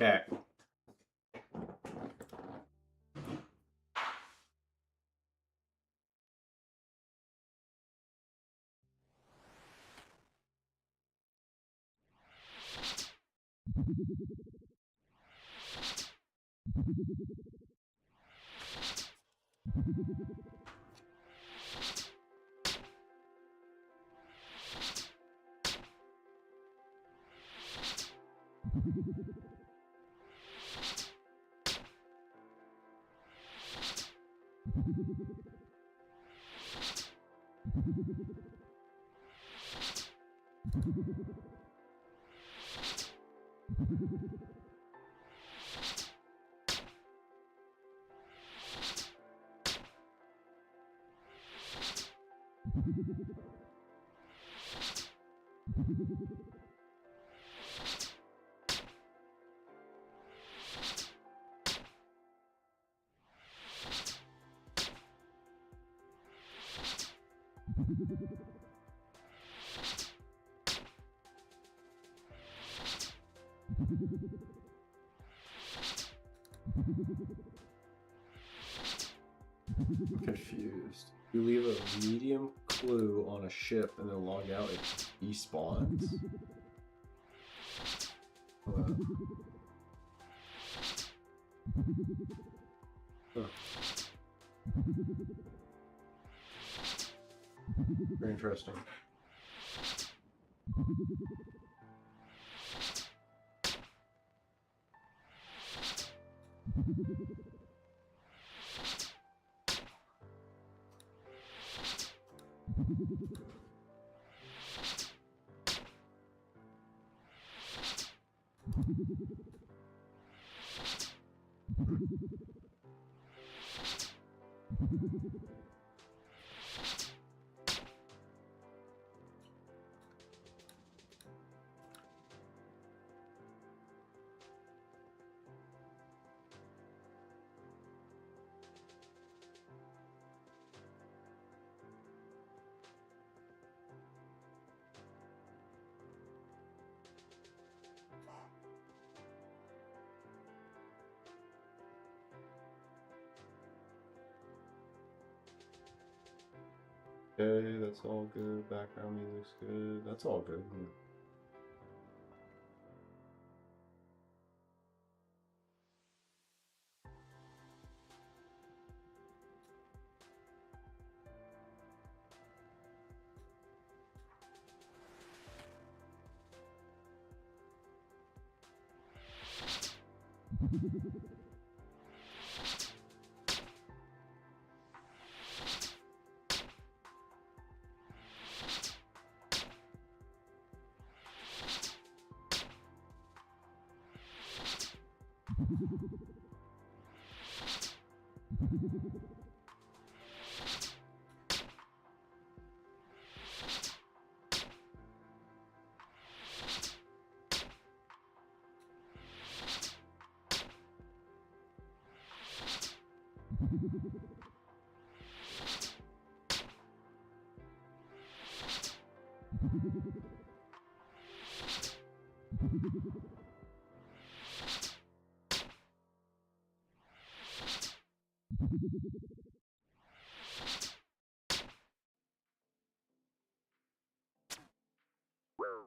Okay. I'm confused. You leave a medium clue on a ship and then log out, it despawns? Huh. Very interesting. Okay, that's all good. Background music's good. That's all good.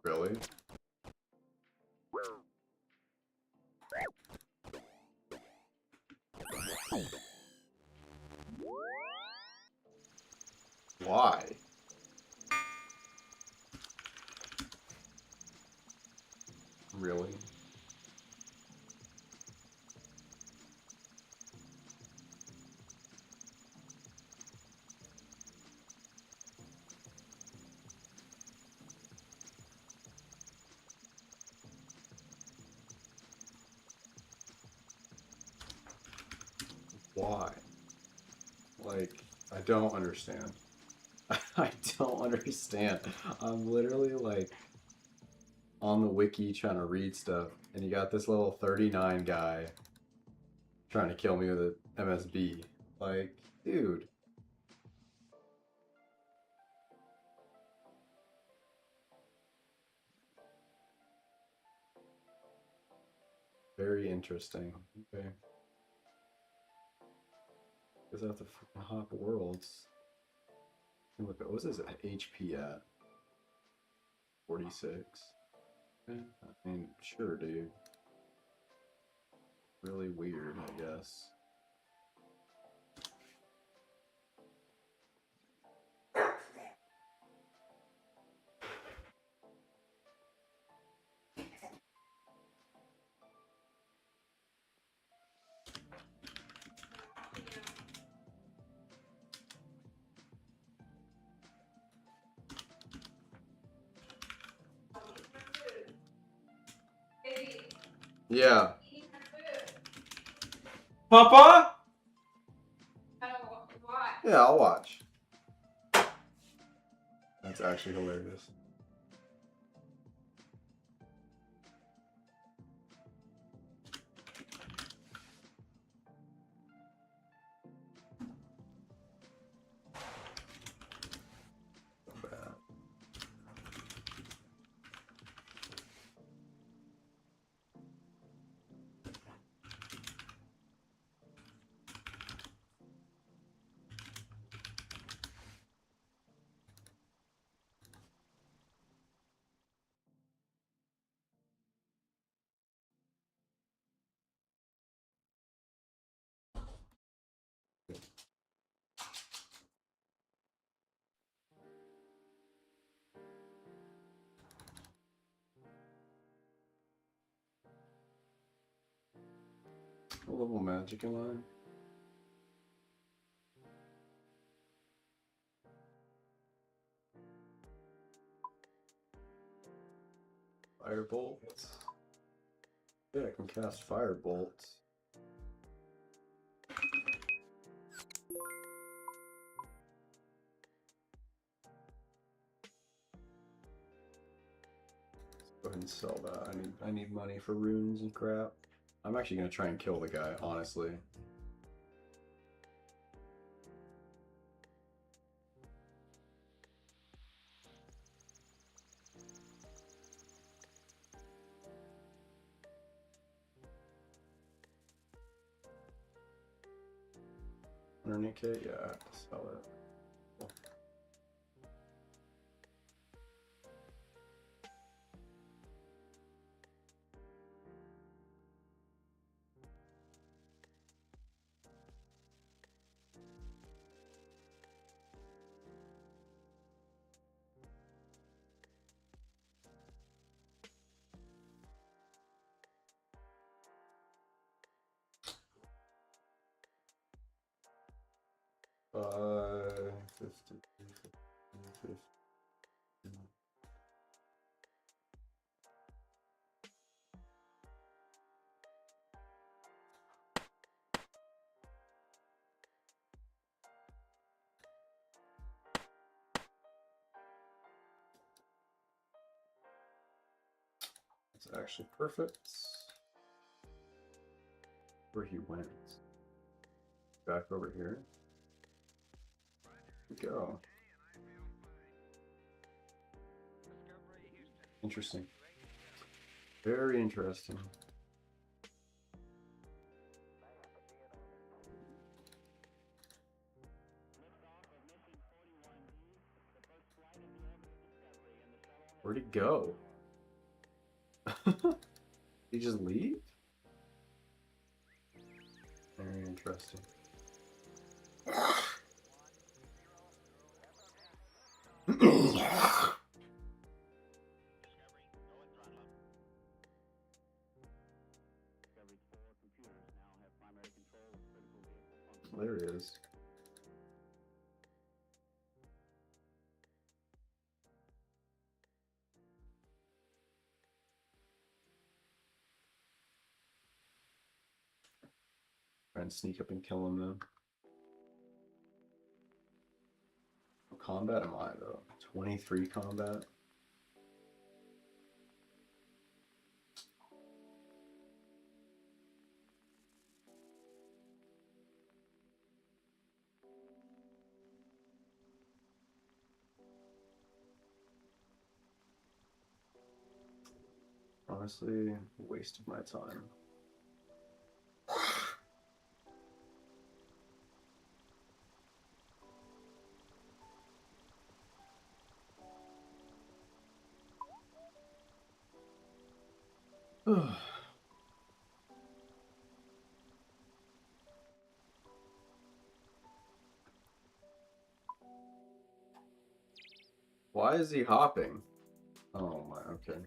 Really? Why? Really? Why? Like, I don't understand. I don't understand. I'm literally like on the wiki trying to read stuff, and you got this level 39 guy trying to kill me with an MSB. Like, dude. Very interesting. Okay. Because I have to fucking hop worlds. Look, what was his HP at? 46. Okay. I mean, sure, dude. Really weird, I guess. Yeah. Papa? Yeah, I'll watch. That's actually hilarious. So bad. A little magic in line. Firebolt. Yeah, I can cast Firebolt. Go ahead and sell that. I need money for runes and crap. I'm actually gonna try and kill the guy, honestly. $100K? Yeah, I have to sell it. Five, 50, 50. It's actually perfect. Where he went. Back over here. Go. Interesting. Very interesting. Where'd he go? Did he just leave? Very interesting. There he is. Try and sneak up and kill him then. What combat am I though? 23 combat? Honestly, waste of my time. Why is he hopping? Oh my, okay.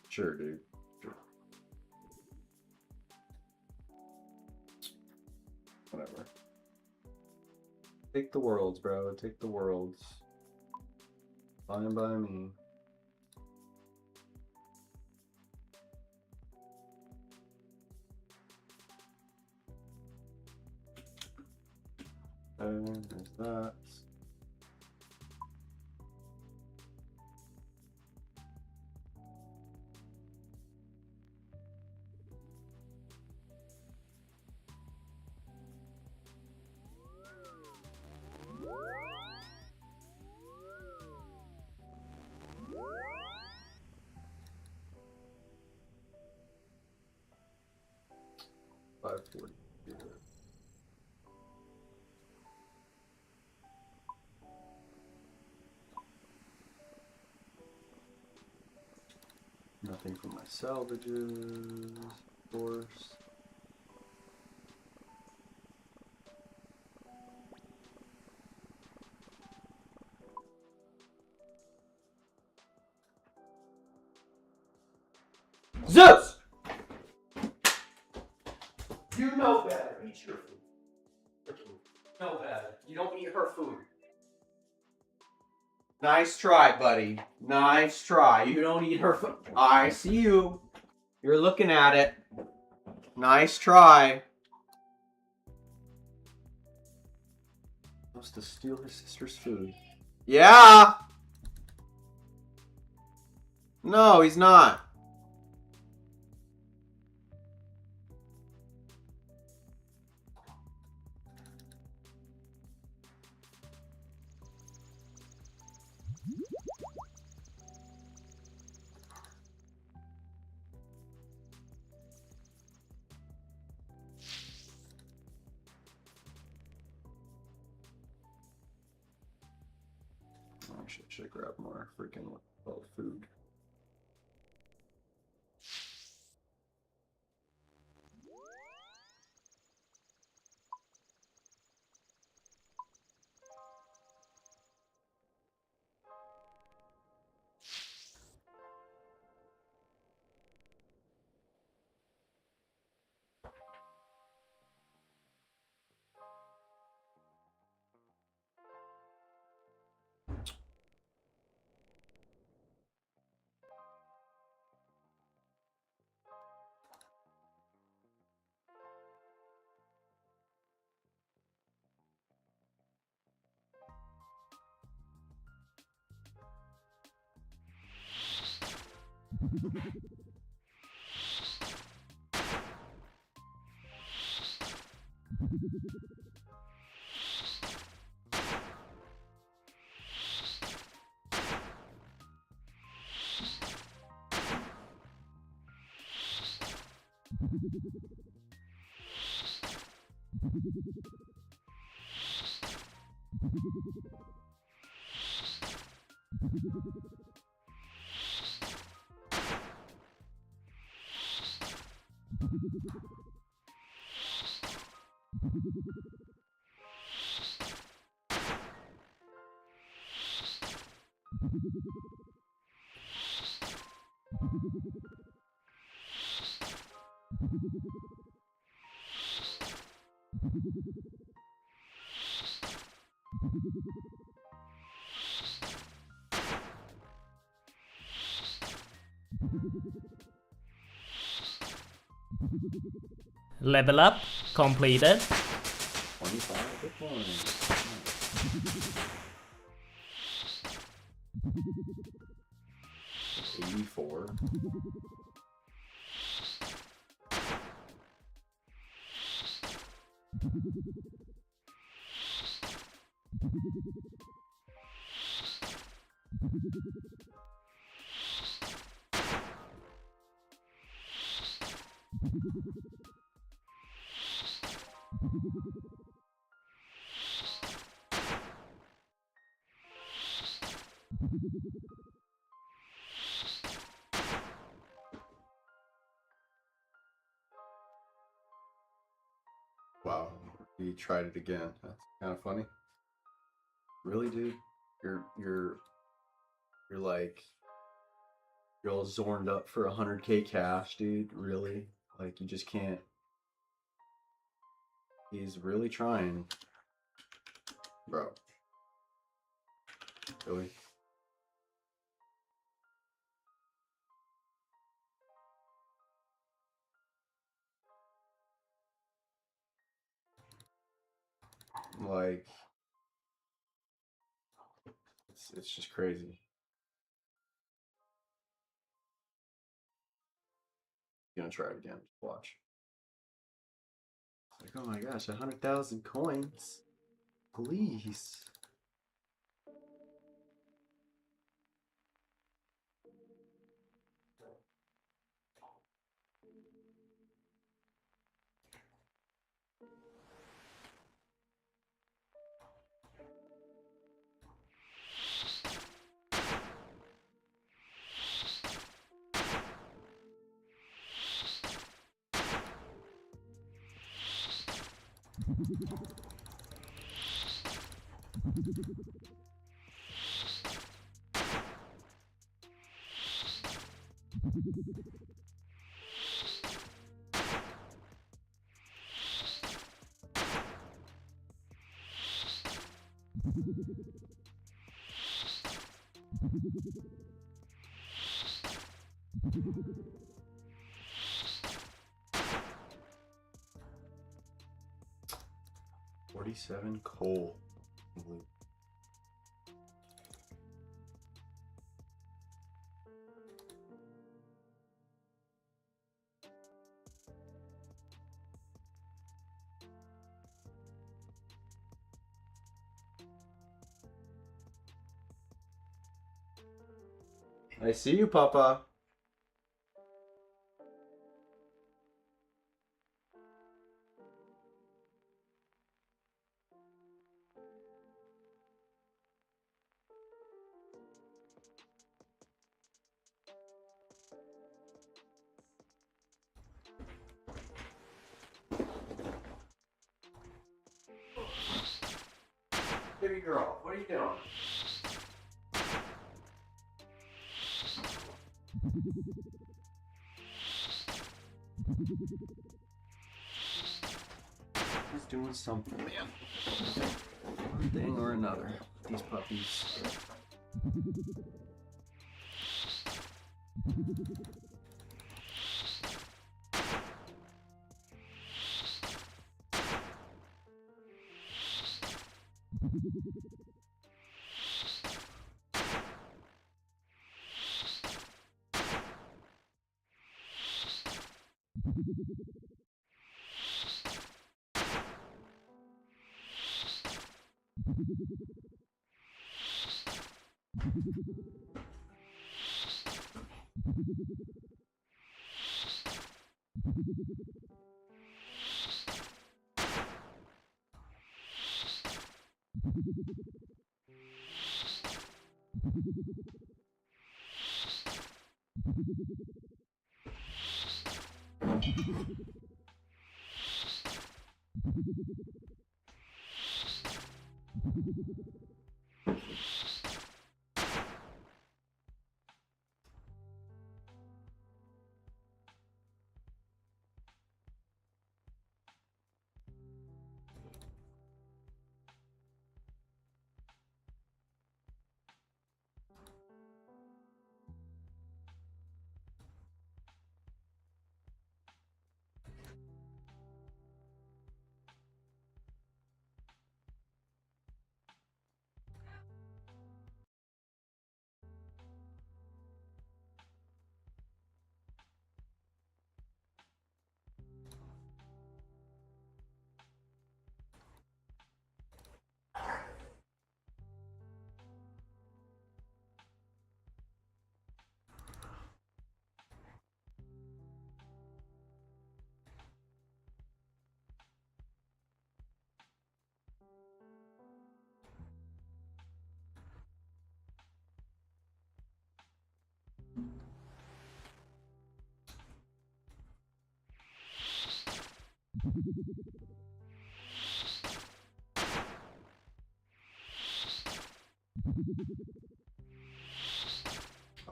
Sure, dude. Sure. Whatever. Take the worlds, bro. Take the worlds. Fine by me. And there's that. $5.40. Nothing from my salvages, of course. Zeus! You know better. Eat your food. You know better. You don't eat her food. Nice try, buddy. Nice try. You don't eat her food. I see you. You're looking at it. Nice try. Wants to steal his sister's food. Yeah! No, he's not. I should grab more freaking food. Level up completed. 25 hit points. 84. He tried it again. That's kind of funny. Really, dude? You're like you're all zorned up for 100K cash, dude. Really? Like you just can't. He's really trying, bro. Really? Like it's just crazy. Gonna try it again. Watch. Like, oh my gosh, 100,000 coins. Please. $47 coal. I see you, Papa. Baby girl, what are you doing? He's doing something, man. One thing or another. These puppies.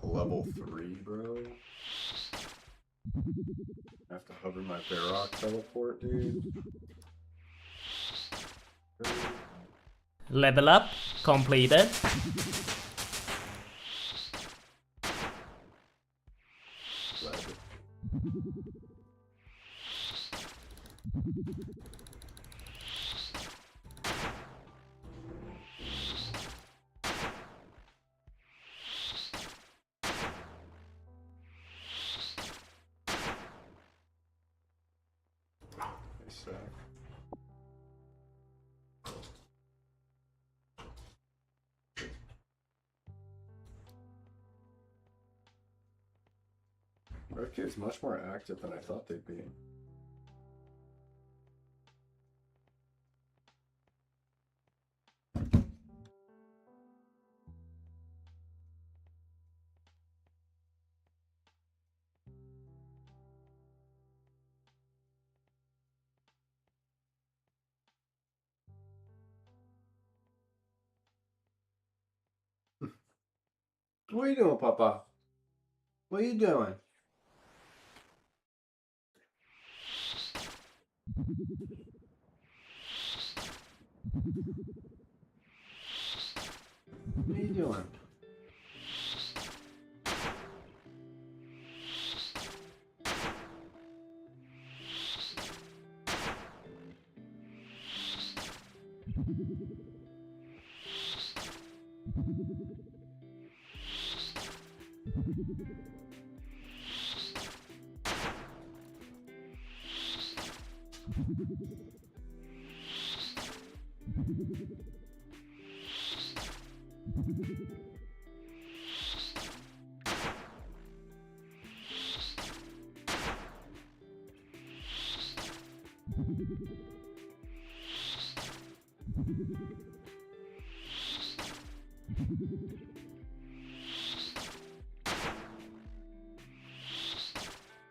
A level 3, bro. I have to hover my Barrock teleport, dude. Really? Level up completed. Red Kid's much more active than I thought they'd be. What are you doing, Papa? What are you doing? What are you doing?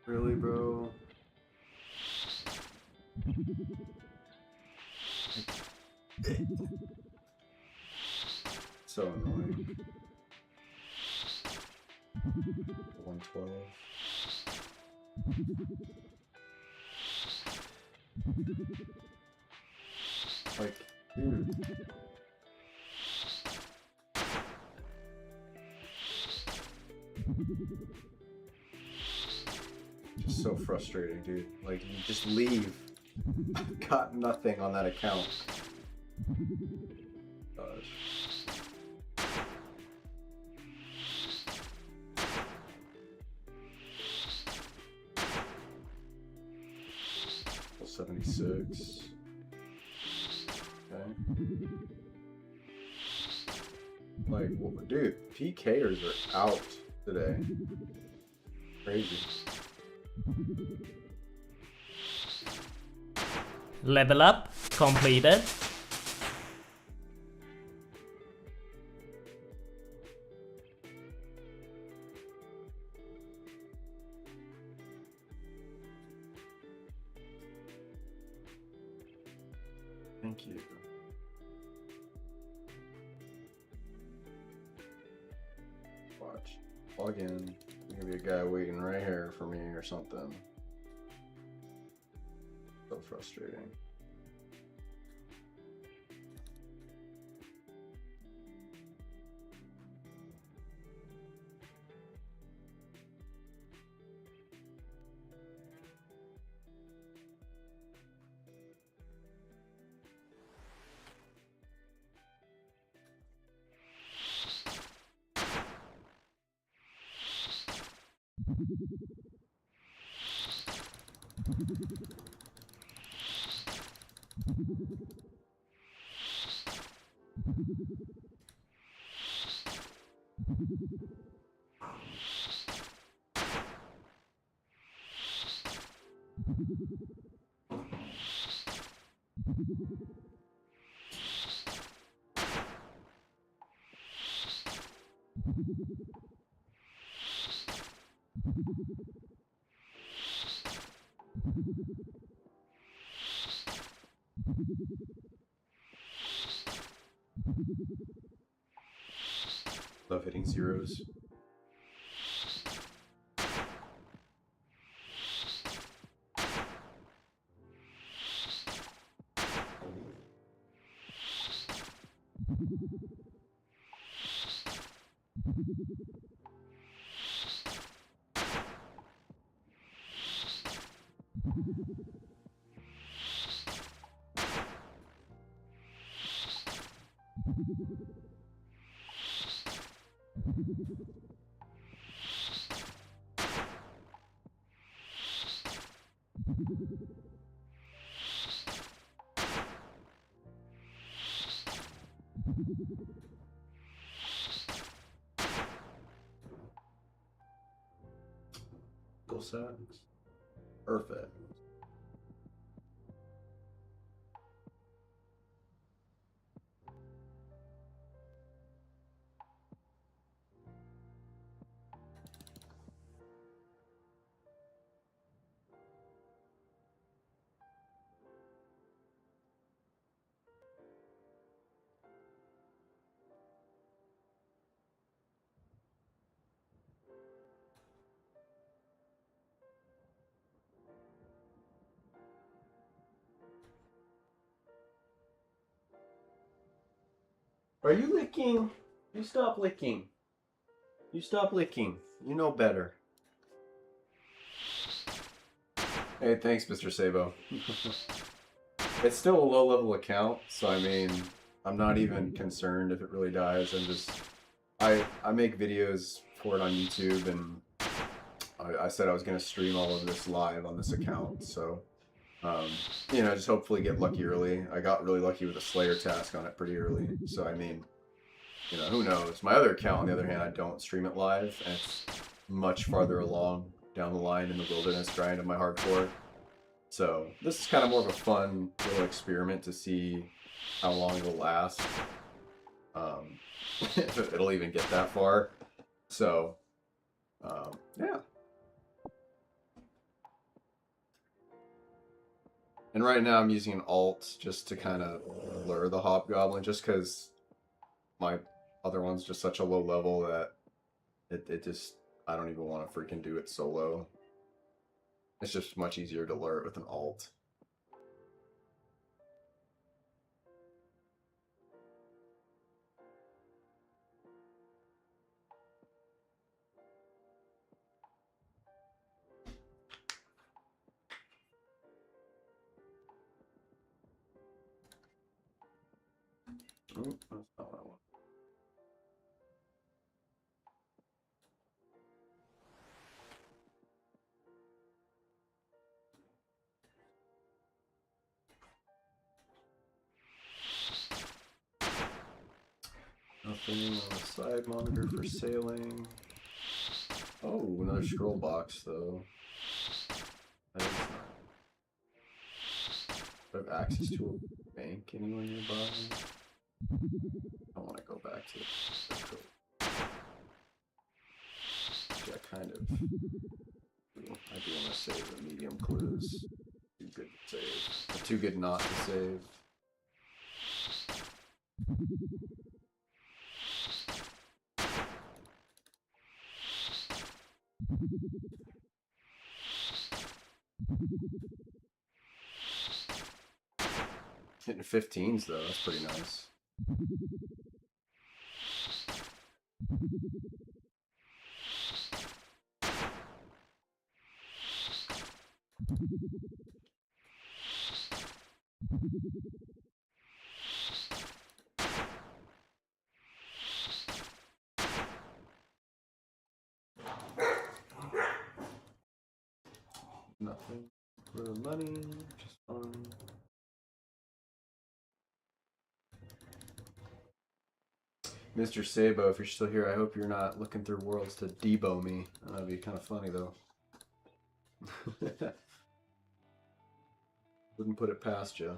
Really, bro? So annoying. 112. Like, dude. Just so frustrating, dude. Like, you just leave. Got nothing on that account. Gosh. Well, 76. Okay. Like, well, dude, PKers are out today. Crazy. Level up completed. Thank you. Watch. Plug in. There's gonna be a guy waiting right here for me or something. So frustrating. Love hitting zeros. Go sacks. Perfect. Are you licking? You stop licking. You stop licking. You know better. Hey, thanks, Mr. Sabo. It's still a low-level account, so I mean, I'm not even concerned if it really dies. I'm just, I make videos for it on YouTube, and I said I was gonna stream all of this live on this account, so you know, just hopefully get lucky early. I got really lucky with a Slayer task on it pretty early, so I mean, you know, who knows? My other account, on the other hand, I don't stream it live, and it's much farther along down the line in the wilderness grind of my hardcore. So this is kind of more of a fun little experiment to see how long it'll last. If it'll even get that far. So, yeah. And right now I'm using an alt just to kind of lure the hobgoblin, just because my other one's just such a low level that it just, I don't even want to freaking do it solo. It's just much easier to lure it with an alt. Ooh, that's not what I want. Nothing on the side monitor for sailing. Oh, another scroll box though. That is nice. Do I have access to a bank anywhere nearby? I want to go back to the code. Actually, I kind of do. I do want to save the medium clues. Too good to save. Or too good not to save. Hitting 15s though, that's pretty nice. Nothing for the money, just fun. Mr. Sabo, if you're still here, I hope you're not looking through worlds to debo me. That'd be kind of funny though. Wouldn't put it past you.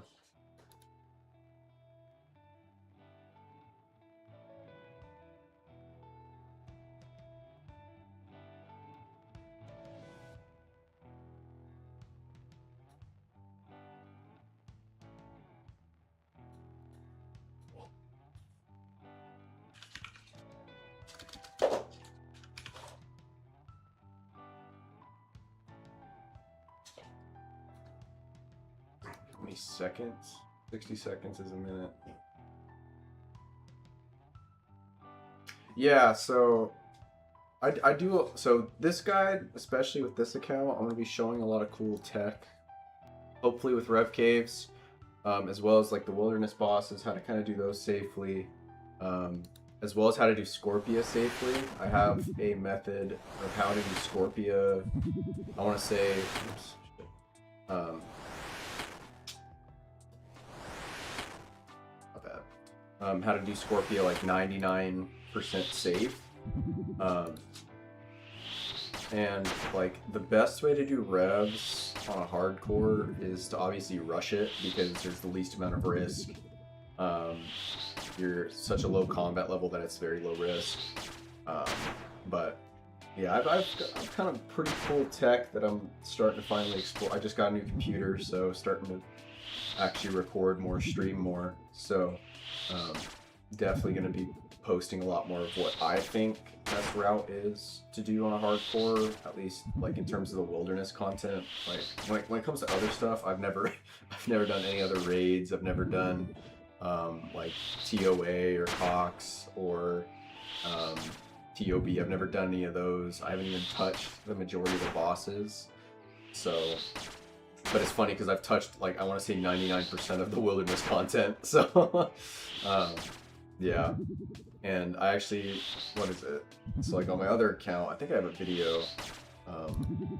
seconds? 60 seconds is a minute. Yeah, so I do, so this guide, especially with this account, I'm going to be showing a lot of cool tech, hopefully with rev caves, as well as like the wilderness bosses, how to kind of do those safely, as well as how to do Scorpia safely. I have a method of how to do Scorpia, I want to say, oops, not bad, how to do Scorpia like 99% safe. And like the best way to do revs on a hardcore is to obviously rush it because there's the least amount of risk. You're such a low combat level that it's very low risk. But yeah, I've kind of pretty cool tech that I'm starting to finally explore. I just got a new computer, so starting to actually record more, stream more. So definitely going to be posting a lot more of what I think best route is to do on a hardcore, at least like in terms of the wilderness content. Like when it comes to other stuff, I've never done any other raids. I've never done like TOA or Cox or TOB. I've never done any of those. I haven't even touched the majority of the bosses. So, but it's funny because I've touched like I want to say 99% of the wilderness content. So, yeah. And I actually, what is it? So like on my other account, I think I have a video. I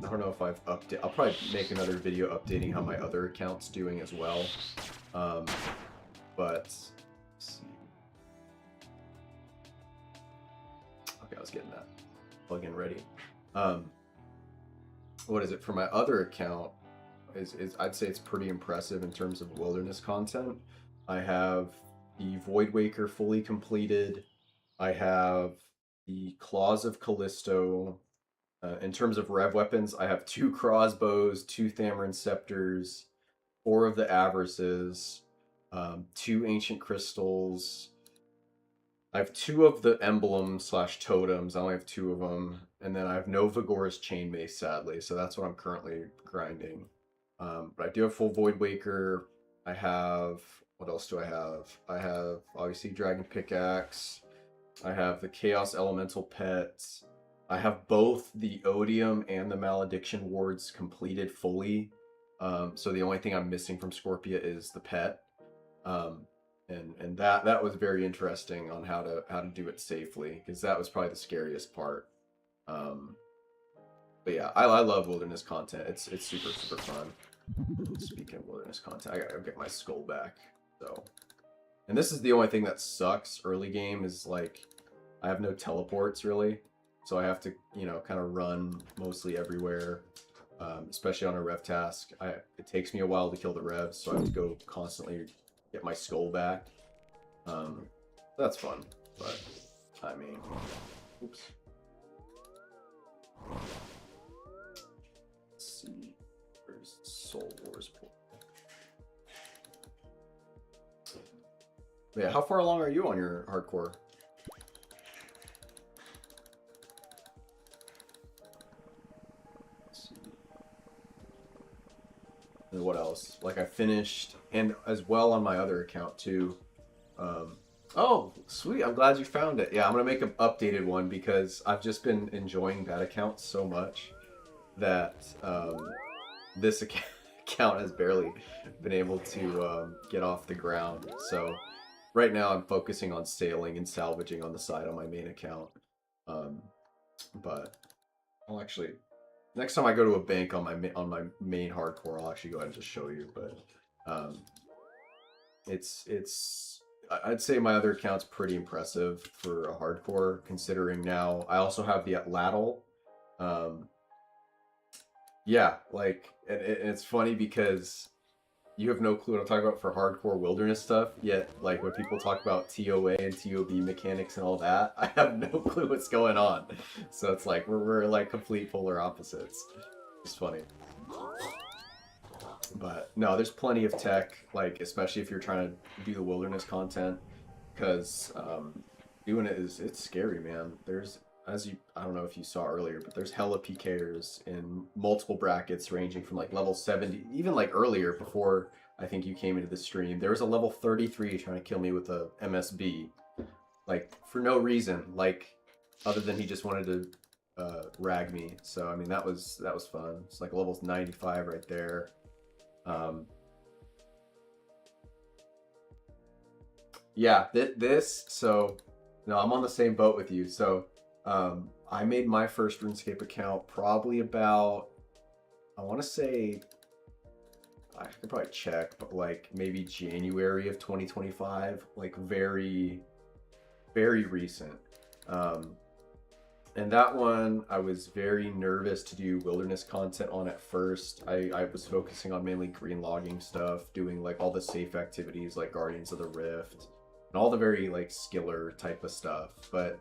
don't know if I've updated. I'll probably make another video updating how my other account's doing as well. But let's see. Okay, I was getting that plugin ready. What is it for my other account? Is I'd say it's pretty impressive in terms of wilderness content. I have the Void Waker fully completed. I have the Claws of Callisto. In terms of rev weapons, I have 2 crossbows, 2 Thamarin scepters, 4 of the Avarices, 2 ancient crystals. I have 2 of the emblems / totems. I only have 2 of them, and then I have no Vigorous chain mace, sadly. So that's what I'm currently grinding. But I do have full Void Waker. I have, what else do I have? I have obviously Dragon Pickaxe. I have the Chaos Elemental Pets. I have both the Odium and the Malediction wards completed fully. So the only thing I'm missing from Scorpia is the pet. And that was very interesting on how to do it safely, because that was probably the scariest part. But yeah, I love wilderness content. It's super fun. Speaking of wilderness content, I gotta get my skull back. So, and this is the only thing that sucks early game is like I have no teleports really, so I have to kind of run mostly everywhere, especially on a rev task. It takes me a while to kill the revs, so I have to go constantly get my skull back. That's fun, but I mean, oops. Let's see, where's Soul Wars portal? Yeah, how far along are you on your hardcore? Let's see. And what else? Like I finished, and as well on my other account too. Oh, sweet. I'm glad you found it. Yeah, I'm going to make an updated one because I've just been enjoying that account so much that this account has barely been able to get off the ground. So right now I'm focusing on sailing and salvaging on the side on my main account. But I'll actually, next time I go to a bank on my main hardcore, I'll actually go ahead and just show you. But I'd say my other account's pretty impressive for a hardcore, considering now I also have the Atlatl. Yeah, like, and it's funny because you have no clue what I'm talking about for hardcore wilderness stuff, yet, like, when people talk about TOA and TOB mechanics and all that, I have no clue what's going on. So it's like, we're like complete polar opposites. It's funny. But no, there's plenty of tech, like especially if you're trying to do the wilderness content, because doing it it's scary, man. There's, I don't know if you saw earlier, but there's hella PKers in multiple brackets ranging from like level 70, even like earlier before I think you came into the stream. There was a level 33 trying to kill me with a MSB, like for no reason, like other than he just wanted to rag me. So I mean that was fun. It's like level 95 right there. Yeah, this. So no, I'm on the same boat with you. So I made my first RuneScape account probably about, I want to say, I could probably check, but like maybe January of 2025, like very, very recent. And that one, I was very nervous to do wilderness content on at first. I was focusing on mainly green logging stuff, doing like all the safe activities like Guardians of the Rift, and all the very like skiller type of stuff. But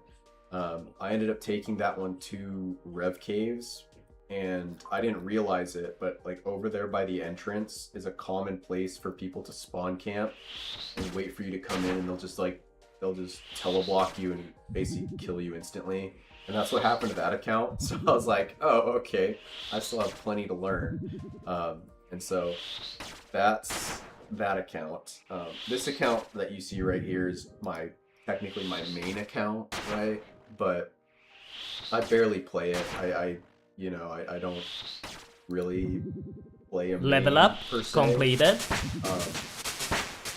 I ended up taking that one to Rev Caves, and I didn't realize it, but like over there by the entrance is a common place for people to spawn camp and wait for you to come in, and they'll just teleblock you and basically kill you instantly. And that's what happened to that account. So I was like, oh, okay, I still have plenty to learn. And so that's that account. This account that you see right here is technically my main account, right? But I barely play it. I don't really play a main Level up per se. completed.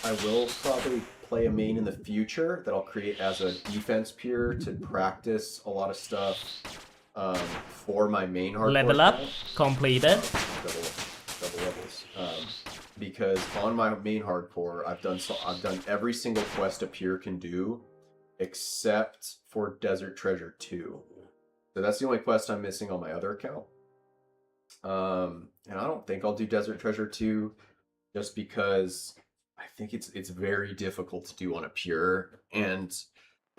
I will probably play a main in the future that I'll create as a defense pure to practice a lot of stuff for my main hardcore Level up account. completed. Double levels. Because on my main hardcore, I've done every single quest a pure can do, except for Desert Treasure 2. So that's the only quest I'm missing on my other account. And I don't think I'll do Desert Treasure 2, just because I think it's very difficult to do on a pure, and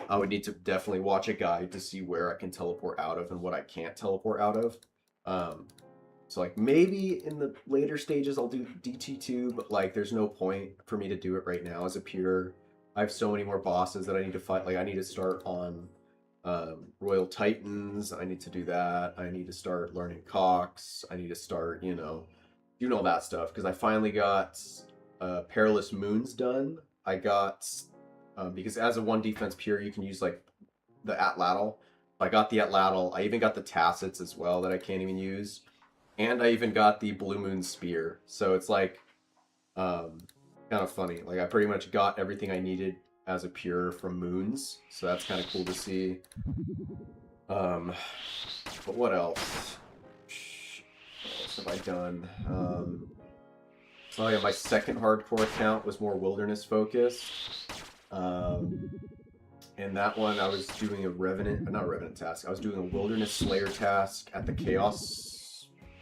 I would need to definitely watch a guide to see where I can teleport out of and what I can't teleport out of. So like maybe in the later stages I'll do DT2, but like there's no point for me to do it right now as a pure. I have so many more bosses that I need to fight. Like I need to start on Royal Titans. I need to do that. I need to start learning Cox. I need to start, doing all that stuff, because I finally got Perilous Moons done. I got, because as a one defense pure, you can use like the Atlatl. I got the Atlatl. I even got the Tacits as well that I can't even use. And I even got the Blue Moon Spear. So it's like, kind of funny. Like I pretty much got everything I needed as a pure from Moons. So that's kind of cool to see. But what else? What else have I done? Oh yeah, my second hardcore account was more wilderness focused. And that one I was doing a not a Revenant task. I was doing a Wilderness Slayer task at the Chaos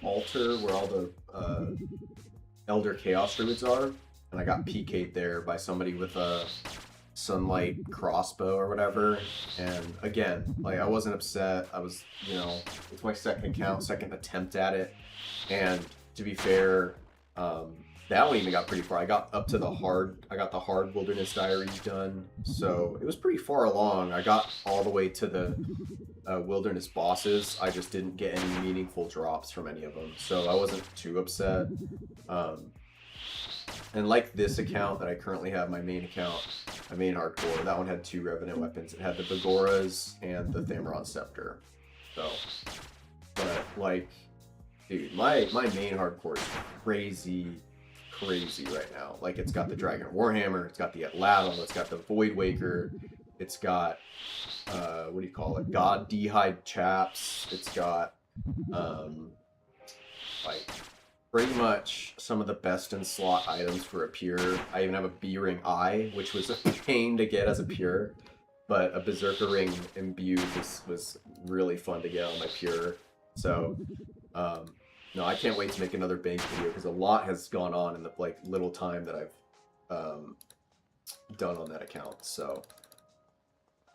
altar where all the Elder Chaos Druids are. And I got PK'd there by somebody with a Sunlight crossbow or whatever. And again, like I wasn't upset. I was, it's my second account, second attempt at it. And to be fair, that one even got pretty far. I got the hard Wilderness Diaries done. So it was pretty far along. I got all the way to the wilderness bosses. I just didn't get any meaningful drops from any of them. So I wasn't too upset. And like this account that I currently have, my main account, my main hardcore, that one had 2 Revenant weapons. It had the Begoras and the Thamron Scepter. So, but like, dude, my main hardcore is crazy right now. Like it's got the Dragon Warhammer, it's got the Atlatl, it's got the Void Waker, it's got what do you call it? God D'hide Chaps. It's got like pretty much some of the best in slot items for a pure. I even have a B-Ring Eye, which was a pain to get as a pure, but a Berserker Ring imbued was really fun to get on my pure. So no, I can't wait to make another bank video, because a lot has gone on in the like little time that I've done on that account. So,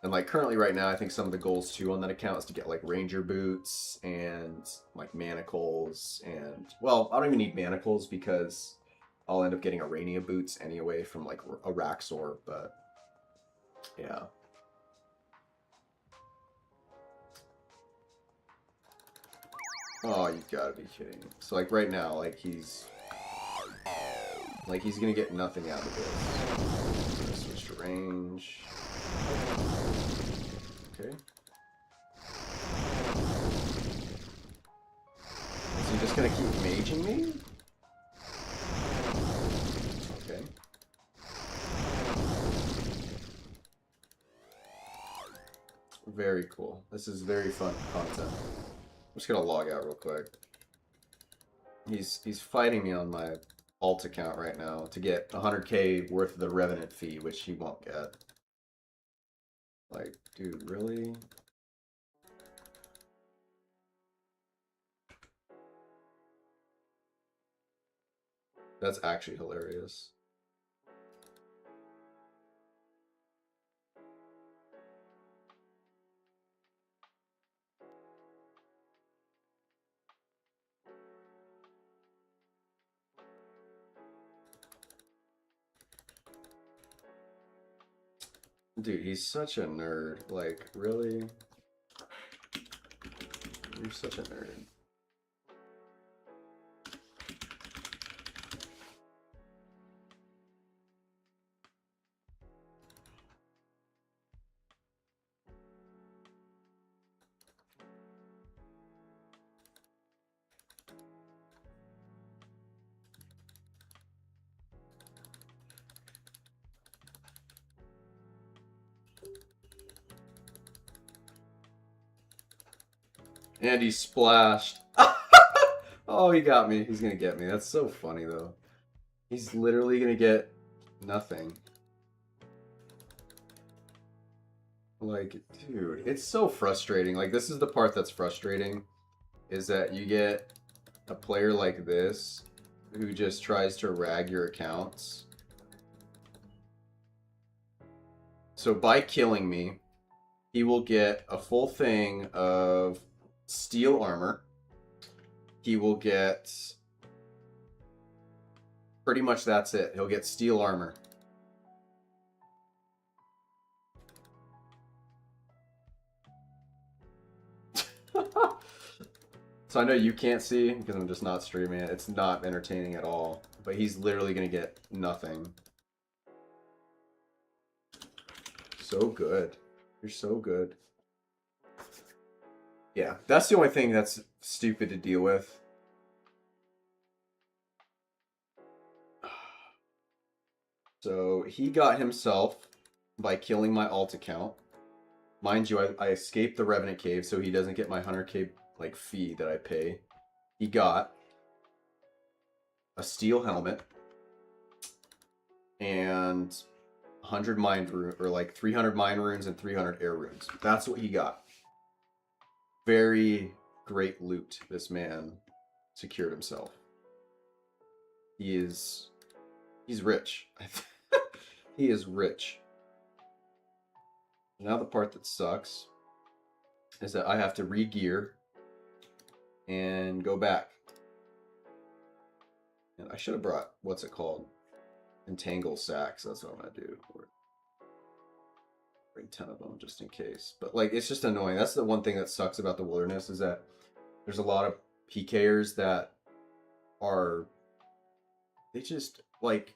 and like currently right now, I think some of the goals too on that account is to get like Ranger boots and like manacles, and well, I don't even need manacles because I'll end up getting Arania boots anyway from like a Raxor, but yeah. Oh, you gotta be kidding. So like right now, like he's Like, he's gonna get nothing out of this. I'm gonna switch to range. Okay. Is he just gonna keep maging me? Okay. Very cool. This is very fun content. I'm just gonna log out real quick. He's fighting me on my alt account right now to get 100k worth of the Revenant fee, which he won't get. Like, dude, really? That's actually hilarious. Dude, he's such a nerd. Like, really? You're such a nerd. And he splashed. Oh, he got me. He's gonna get me. That's so funny, though. He's literally gonna get nothing. Like, dude, it's so frustrating. Like, this is the part that's frustrating, is that you get a player like this who just tries to rag your accounts. So by killing me, he will get a full thing of steel armor. He will get... Pretty much that's it. He'll get steel armor. So I know you can't see because I'm just not streaming it. It's not entertaining at all. But he's literally going to get nothing. So good. You're so good. Yeah, that's the only thing that's stupid to deal with. So he got himself by killing my alt account. Mind you, I escaped the Revenant Cave so he doesn't get my 100k like fee that I pay. He got a steel helmet and 100 mind rune, or like 300 mind runes and 300 air runes. That's what he got. Very great loot this man secured himself. He's rich. He is rich. Now the part that sucks is that I have to re-gear and go back. And I should have brought, what's it called? Entangle sacks. That's what I'm going to do. Bring 10 of them just in case. But like, it's just annoying. That's the one thing that sucks about the wilderness, is that there's a lot of PKers that are, they just like,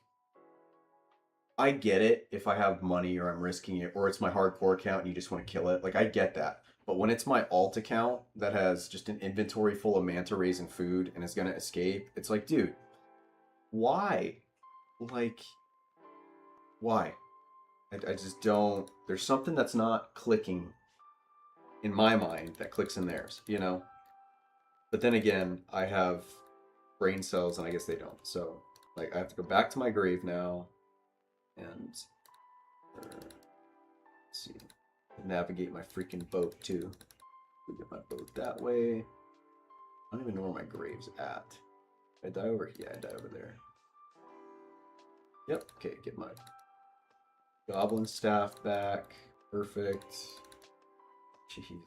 I get it if I have money or I'm risking it, or it's my hardcore account and you just want to kill it. Like, I get that. But when it's my alt account that has just an inventory full of manta rays and food and is going to escape, it's like, dude, why? Like, why? I just don't... There's something that's not clicking in my mind that clicks in theirs, you know? But then again, I have brain cells and I guess they don't. So, like, I have to go back to my grave now and... let's see. Navigate my freaking boat, too. Get my boat that way. I don't even know where my grave's at. Did I die over here? Yeah, I died over there. Yep, okay, get my goblin staff back. Perfect. Jeez.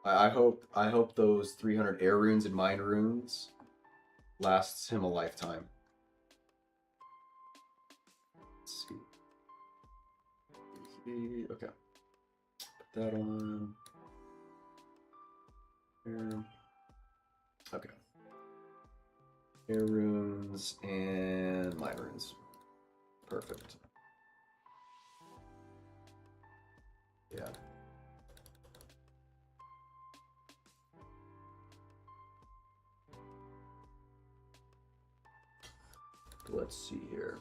I hope those 300 air runes and mine runes lasts him a lifetime. Let's see. Okay. Put that on. Here. Okay. Air runes and mine runes. Perfect. Yeah. Let's see here.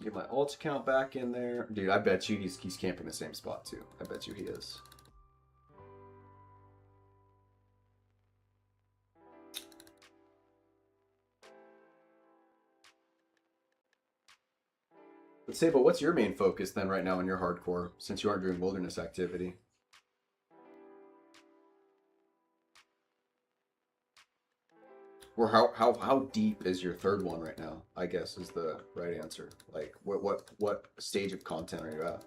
Get my alt account back in there. Dude, I bet you he's camping the same spot too. I bet you he is. But Sable, what's your main focus then right now in your hardcore, since you aren't doing wilderness activity? Or how deep is your third one right now? I guess is the right answer. Like what stage of content are you at?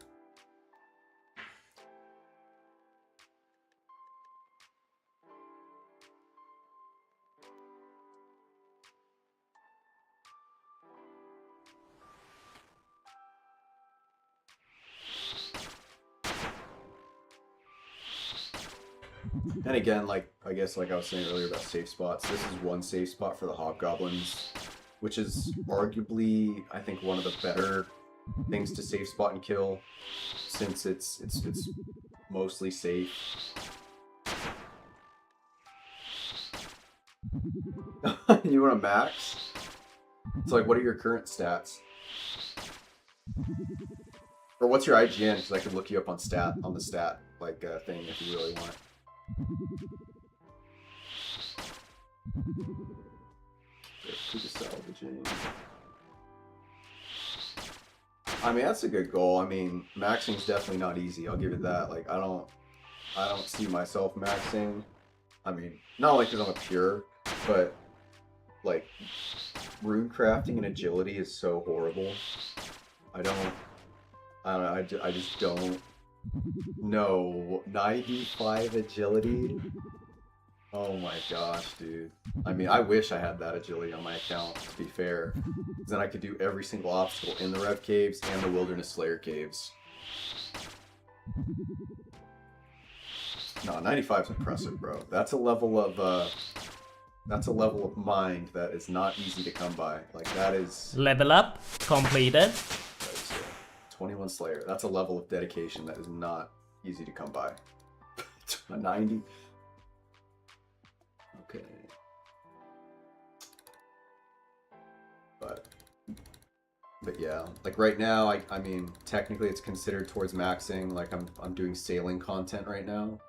And again, like I guess like I was saying earlier about safe spots, this is one safe spot for the hobgoblins, which is arguably I think one of the better things to safe spot and kill, since it's mostly safe. You want to max? It's like, what are your current stats? Or what's your IGN? Because I can look you up on the stat like thing if you really want. Salvaging. I mean, that's a good goal. I mean, maxing's definitely not easy. I'll give it that. Like, I don't see myself maxing. I mean, not only because I'm a pure, but like rune crafting and agility is so horrible. I don't know. I just don't know. 95 agility. Oh my gosh, dude. I mean, I wish I had that agility on my account, to be fair. Then I could do every single obstacle in the Rev Caves and the Wilderness Slayer Caves. No, 95 is impressive, bro. That's a level of mind that is not easy to come by. Like, that is... Level up completed. 21 Slayer. That's a level of dedication that is not easy to come by. 90. Okay. But yeah, like right now, I mean, technically it's considered towards maxing. Like I'm doing sailing content right now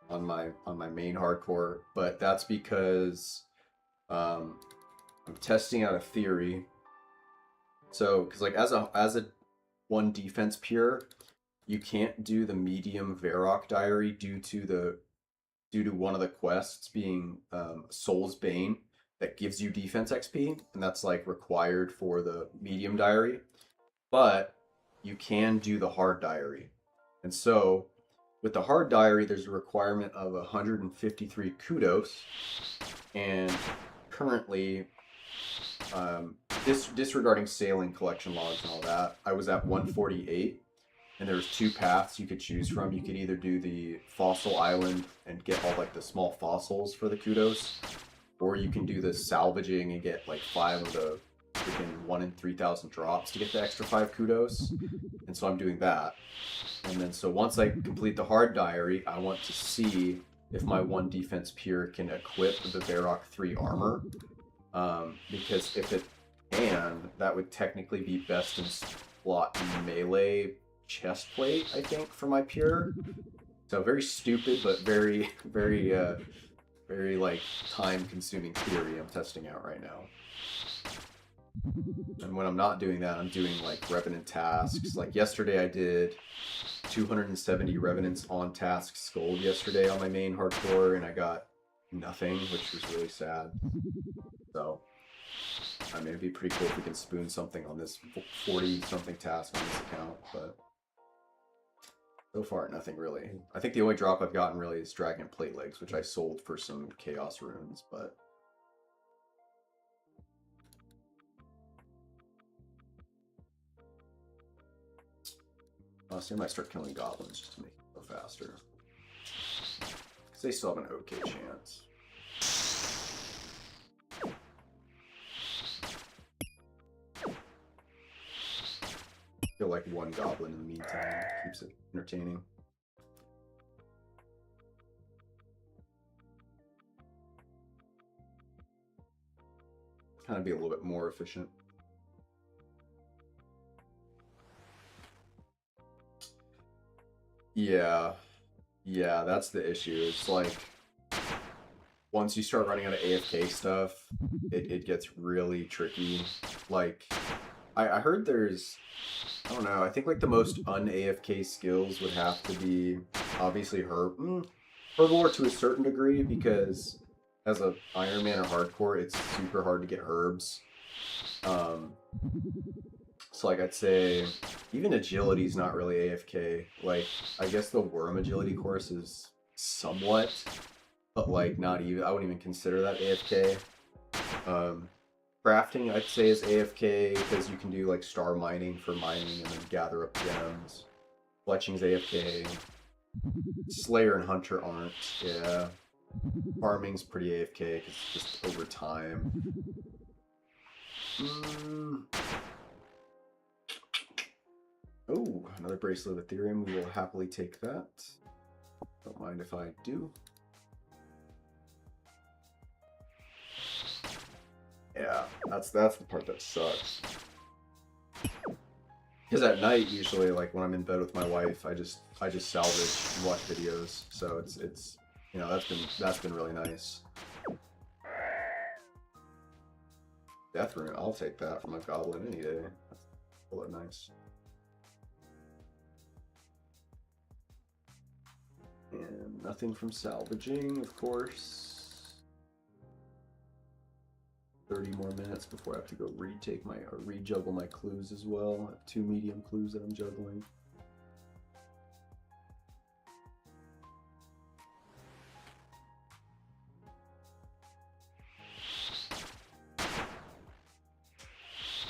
on my main hardcore, but that's because I'm testing out a theory. So, because like as a one defense pure, you can't do the medium Varrock diary due to one of the quests being Soul's Bane that gives you defense XP, and that's like required for the medium diary. But you can do the hard diary. And so with the hard diary, there's a requirement of 153 kudos. And currently, disregarding sailing collection logs and all that, I was at 148. And there was two paths you could choose from. You could either do the fossil island and get all like the small fossils for the kudos, or you can do the salvaging and get like 5 of the freaking 1 in 3,000 drops to get the extra 5 kudos. And so I'm doing that. And then so once I complete the hard diary, I want to see if my 1 defense pure can equip the Varrock 3 armor. Because if it can, that would technically be best in slot melee chest plate, I think, for my pure. So very stupid, but very like time-consuming theory I'm testing out right now. And when I'm not doing that, I'm doing like Revenant tasks. Like yesterday I did 270 Revenants on tasks gold yesterday on my main hardcore, and I got nothing, which was really sad. So, I mean, it'd be pretty cool if we can spoon something on this 40-something task on this account, but so far, nothing really. I think the only drop I've gotten really is Dragon Plate Legs, which I sold for some Chaos Runes, but... Honestly, I might start killing goblins just to make it go faster. Because they still have an okay chance. Kill like one goblin in the meantime. Keeps it entertaining. Kind of be a little bit more efficient. Yeah. Yeah, that's the issue. It's like once you start running out of AFK stuff, it gets really tricky. Like I heard there's, I don't know, I think like the most un-AFK skills would have to be obviously Herblore to a certain degree, because as a Iron Man or hardcore, it's super hard to get herbs. So like I'd say even agility is not really AFK. Like I guess the worm agility course is somewhat, but like not even, I wouldn't even consider that AFK. Crafting I'd say is AFK because you can do like star mining for mining and then gather up gems. Fletching's AFK. Slayer and Hunter aren't. Yeah. Farming's pretty AFK because it's just over time. Oh, another bracelet of Ethereum. We will happily take that. Don't mind if I do. Yeah, that's the part that sucks. Because at night, usually, like when I'm in bed with my wife, I just salvage and watch videos. So it's you know, that's been really nice. Death Rune, I'll take that from a goblin any day. That's a lot nice. And nothing from salvaging, of course. 30 more minutes before I have to go rejuggle my clues as well. I have 2 medium clues that I'm juggling.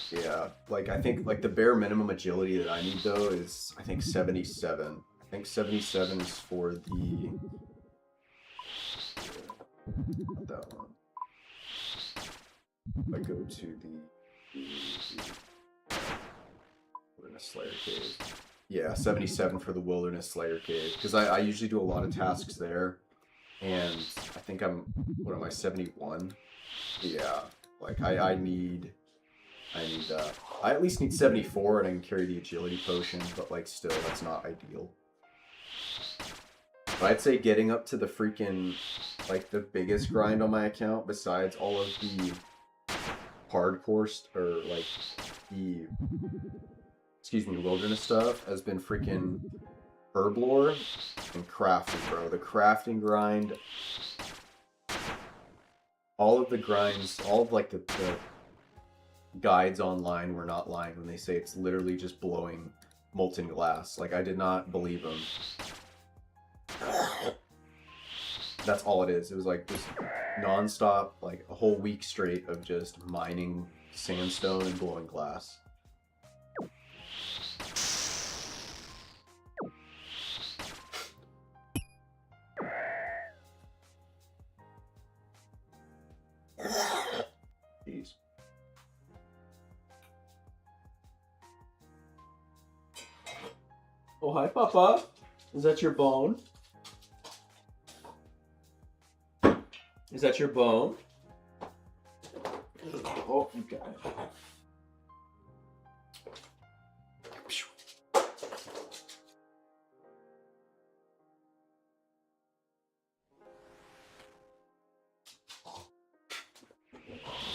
Yeah, like I think like the bare minimum agility that I need though is I think 77. I think 77 is for the not that one. If I go to the Wilderness Slayer Cave. Yeah, 77 for the Wilderness Slayer Cave. Because I usually do a lot of tasks there. And I think what am I, 71? Yeah, like I need that. I at least need 74 and I can carry the agility potion, but like still, that's not ideal. But I'd say getting up to the freaking, like the biggest grind on my account besides all of the hardcore or like the wilderness stuff has been freaking herblore and crafting, bro. The crafting grind, all of the grinds, all of like the guides online were not lying when they say it's literally just blowing molten glass. Like I did not believe them. That's all it is. It was like just non-stop, like a whole week straight of just mining sandstone and blowing glass. Jeez. Oh, hi, Papa. Is that your bone? Is that your bone? Oh, you got it.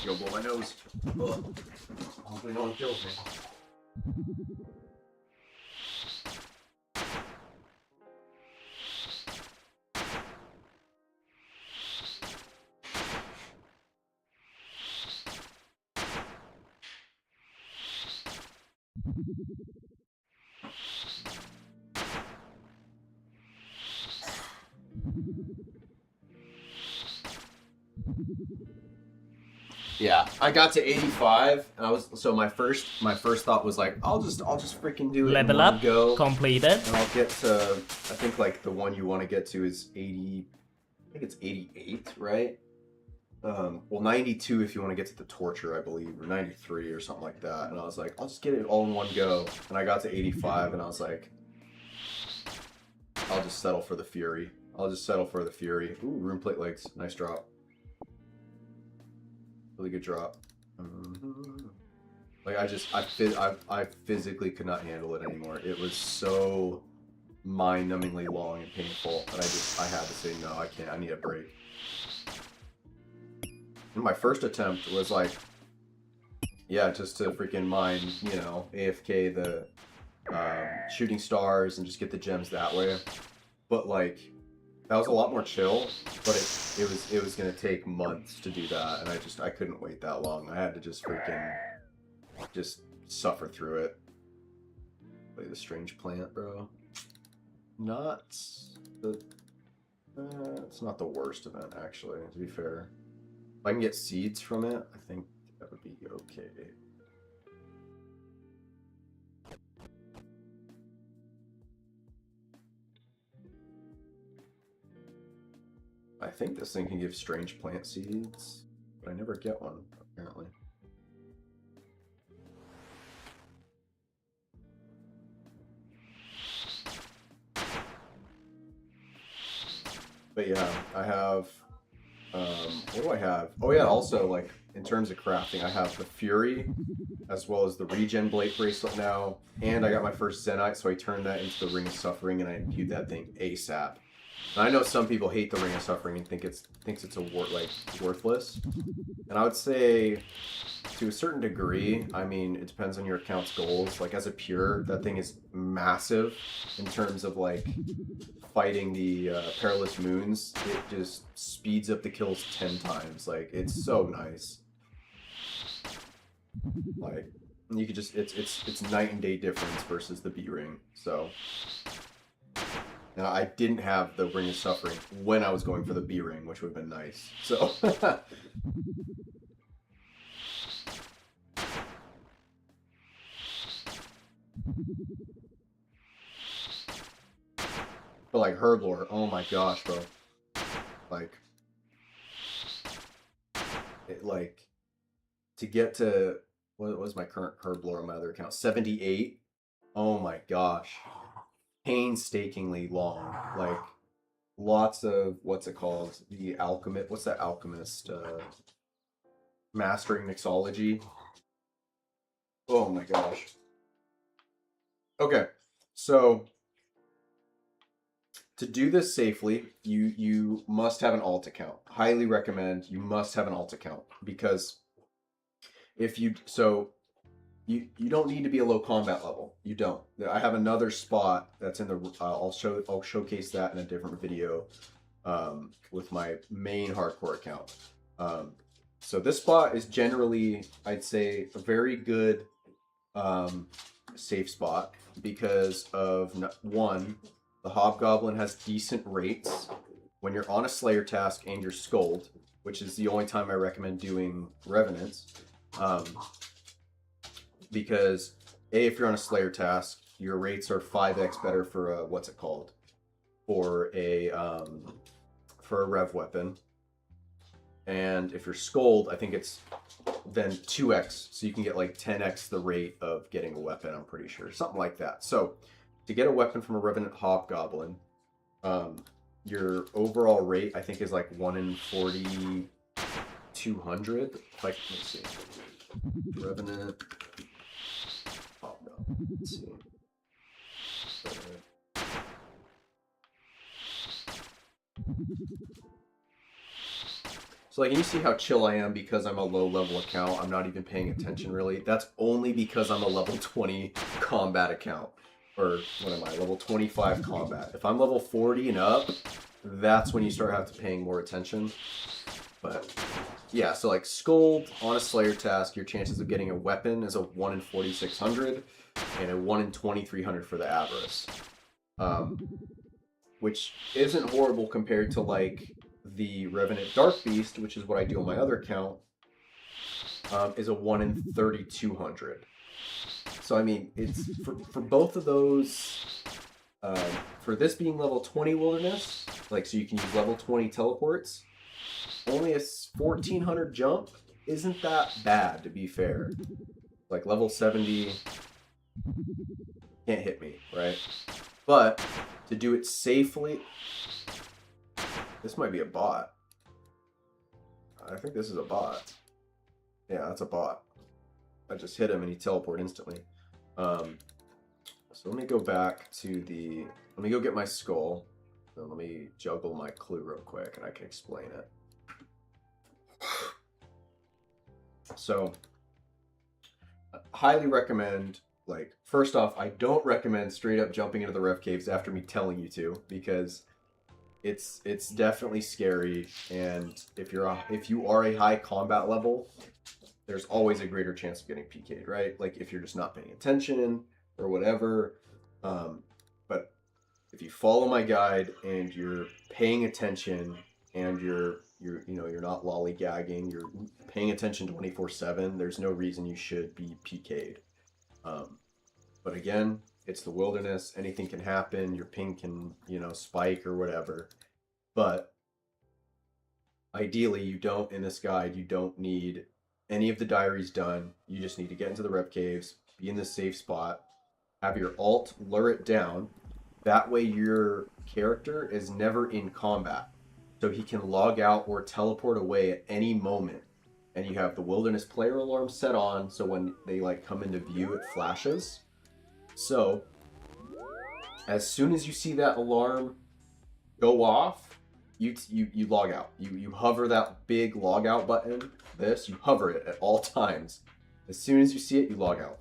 Yo, blow my nose. Hopefully no one kills me. Yeah, I got to 85, and I was my first thought was like, I'll just freaking do it Level in one up go, completed. and I'll get to, I think like the one you want to get to is 80, I think it's 88, right? well, 92 if you want to get to the torture, I believe, or 93 or something like that. And I was like, I'll just get it all in one go. And I got to 85 and I was like, I'll just settle for the Fury. I'll just settle for the Fury. Ooh, rune plate legs. Nice drop. Really good drop. Like I physically could not handle it anymore. It was so mind-numbingly long and painful that I had to say no, I can't. I need a break. And my first attempt was like, yeah, just to freaking mine, you know, AFK the shooting stars and just get the gems that way. But like, that was a lot more chill. But it was gonna take months to do that, and I couldn't wait that long. I had to just freaking just suffer through it. Play the strange plant, bro. Not the. It's not the worst event, actually. To be fair, if I can get seeds from it, I think that would be okay. I think this thing can give strange plant seeds, but I never get one, apparently. But yeah, I have, what do I have? Oh yeah, also, like, in terms of crafting, I have the Fury, as well as the Regen Blade Bracelet now, and I got my first Zenite, so I turned that into the Ring of Suffering, and I imbued that thing ASAP. And I know some people hate the Ring of Suffering and thinks it's worthless. And I would say, to a certain degree, I mean, it depends on your account's goals. Like, as a pure, that thing is massive in terms of, like, fighting the Perilous Moons. It just speeds up the kills 10 times. Like, it's so nice. Like, you could just, it's night and day difference versus the B-Ring, so. Now, I didn't have the Ring of Suffering when I was going for the B-Ring, which would have been nice. So, but like Herblore, oh my gosh, bro. Like, to get to, what was my current Herblore on my other account? 78. Oh my gosh. Painstakingly long, like lots of what's it called? The alchemist. What's that alchemist? Mastering mixology. Oh my gosh. Okay, so to do this safely, you must have an alt account. Highly recommend you must have an alt account, because if you You don't need to be a low combat level. You don't. I have another spot that's in the. I'll showcase that in a different video, with my main hardcore account. So this spot is generally, I'd say, a very good safe spot because of one, the Hobgoblin has decent rates when you're on a Slayer task and you're Scold, which is the only time I recommend doing Revenants. Because if you're on a Slayer task, your rates are 5x better for a, what's it called? For a Rev weapon. And if you're Scold, I think it's then 2x, so you can get like 10x the rate of getting a weapon, I'm pretty sure. Something like that. So, to get a weapon from a Revenant Hobgoblin, your overall rate, I think, is like 1 in 4,200. Like, let's see. Revenant Hobgoblin. Let's see. So, like, you see how chill I am because I'm a low-level account. I'm not even paying attention, really. That's only because I'm a level 20 combat account. Or, what am I? Level 25 combat. If I'm level 40 and up, that's when you start having to paying more attention. But, yeah, so, like, Scold, on a Slayer task, your chances of getting a weapon is a 1 in 4,600 and a 1 in 2,300 for the Avarice. Which isn't horrible compared to, like, the Revenant Dark Beast, which is what I do on my other account, is a 1 in 3,200. So, I mean, it's for both of those, for this being level 20 Wilderness, like, so you can use level 20 teleports, only a 1400 jump isn't that bad, to be fair. Like level 70 can't hit me, right? But to do it safely, this might be a bot. I think this is a bot. Yeah, that's a bot. I just hit him and he teleported instantly. So let me go back to the... Let me go get my skull. And let me juggle my clue real quick and I can explain it. So, I highly recommend, like, first off, I don't recommend straight up jumping into the Rev Caves after me telling you to, because it's definitely scary, and if you are a high combat level, there's always a greater chance of getting PK'd, right? Like if you're just not paying attention or whatever. But if you follow my guide and you're paying attention and you're not lollygagging, you're paying attention 24/7, there's no reason you should be PK'd. But again, it's the wilderness, anything can happen, your ping can, spike or whatever. But ideally, in this guide, you don't need any of the diaries done. You just need to get into the Rev Caves, be in the safe spot, have your alt lure it down. That way your character is never in combat. So he can log out or teleport away at any moment. And you have the wilderness player alarm set on, so when they come into view, it flashes. So as soon as you see that alarm go off, you log out. You hover that big log out button, you hover it at all times. As soon as you see it, you log out.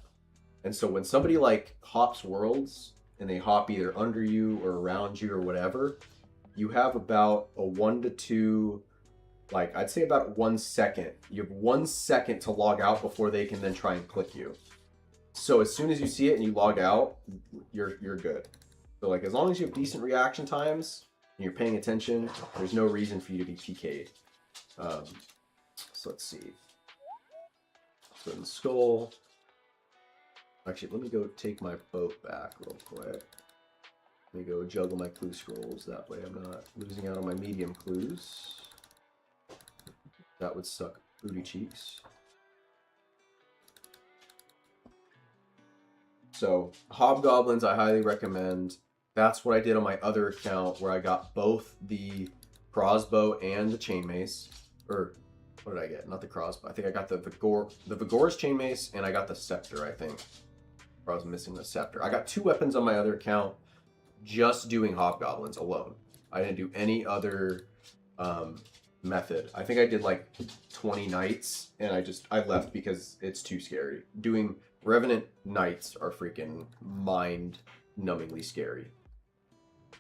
And so when somebody hops worlds, and they hop either under you or around you or whatever, you have about a 1 to 2, I'd say about 1 second. You have 1 second to log out before they can then try and click you. So as soon as you see it and you log out, you're good. So as long as you have decent reaction times and you're paying attention, there's no reason for you to be PK'd. So let's see. So in the skull. Actually, let me go take my boat back real quick. Let me go juggle my clue scrolls. That way I'm not losing out on my medium clues. That would suck booty cheeks. So, hobgoblins I highly recommend. That's what I did on my other account where I got both the crossbow and the chain mace. Or, what did I get? Not the crossbow. I think I got the Vigor's chain mace and I got the scepter, I think. Or I was missing the scepter. I got 2 weapons on my other account just doing hobgoblins alone. I didn't do any other method. I think I did 20 knights and I left because it's too scary. Doing Revenant Knights are freaking mind-numbingly scary.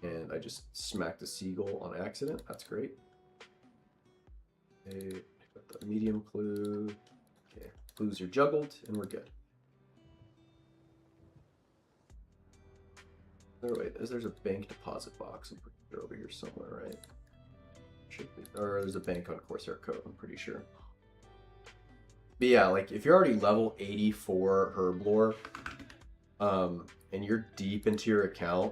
And I just smacked a seagull on accident. That's great. Okay, got the medium clue. Okay, clues are juggled and we're good. Wait, there's a bank deposit box, I'm pretty sure, over here somewhere, right? Should be. Or there's a bank on Corsair Cove, I'm pretty sure. But yeah, if you're already level 84 Herblore, and you're deep into your account,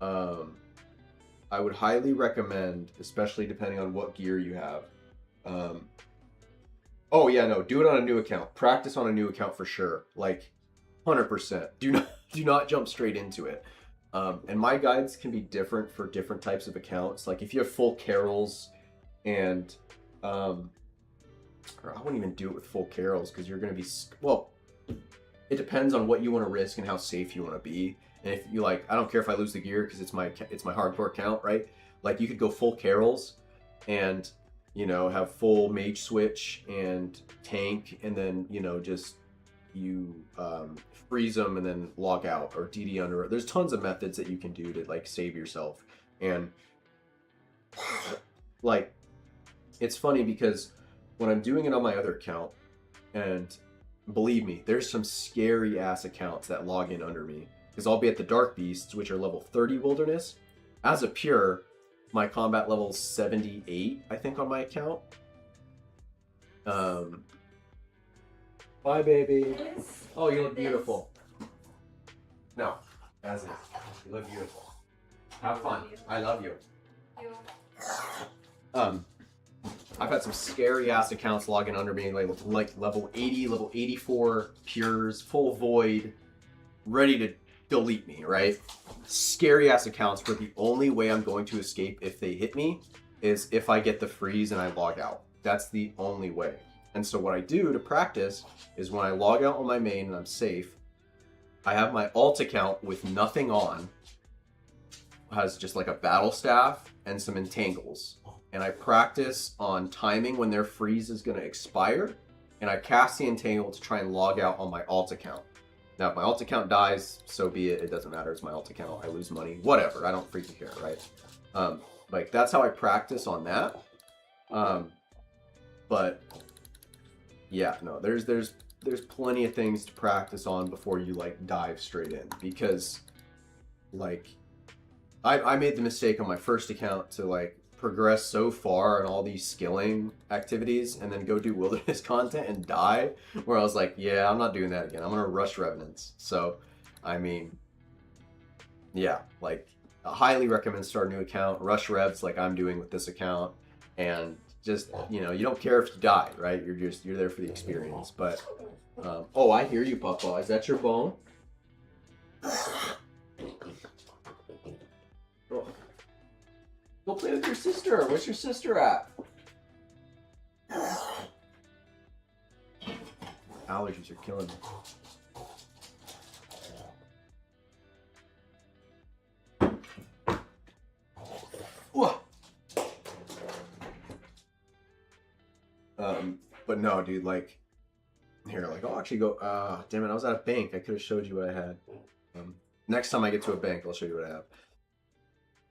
I would highly recommend, especially depending on what gear you have. Oh yeah, no, do it on a new account. Practice on a new account for sure. 100%. Do not jump straight into it. And my guides can be different for different types of accounts. If you have full carols and or I wouldn't even do it with full carols because you're going to be, well, it depends on what you want to risk and how safe you want to be. And if you I don't care if I lose the gear because it's my hardcore account, right? You could go full carols and, have full mage switch and tank and then, just freeze them and then log out or DD under. There's tons of methods that you can do to save yourself. And it's funny because when I'm doing it on my other account, and believe me, there's some scary ass accounts that log in under me because I'll be at the Dark Beasts, which are level 30 wilderness. As a pure, my combat level is 78, I think, on my account. Bye, baby. Oh, you look beautiful. No, as is. You look beautiful. Have fun. I love you. I've had some scary ass accounts logging under me, like level 80, level 84, pures, full void, ready to delete me, right? Scary ass accounts where the only way I'm going to escape if they hit me is if I get the freeze and I log out. That's the only way. And so what I do to practice is when I log out on my main and I'm safe, I have my alt account with nothing on, has just like a battle staff and some entangles. And I practice on timing when their freeze is going to expire, and I cast the entangle to try and log out on my alt account. Now, if my alt account dies, so be it. It doesn't matter. It's my alt account. I lose money. Whatever. I don't freaking care, right? Like, that's how I practice on that. But, yeah, no, there's plenty of things to practice on before you, like, dive straight in. Because, like, I made the mistake on my first account to, like, progress so far in all these skilling activities and then go do wilderness content and die, where I was like, yeah, I'm not doing that again. I'm gonna rush revenants. So I mean, yeah, like, I highly recommend starting a new account, rush revs like I'm doing with this account, and just, you know, you don't care if you die, right? You're there for the experience. But oh, I hear you, Papa. Is that your bone? Oh. Go play with your sister. Where's your sister at? Allergies are killing me. But no, dude, like, here, like, I'll actually go, damn it, I was at a bank. I could have showed you what I had. Next time I get to a bank, I'll show you what I have.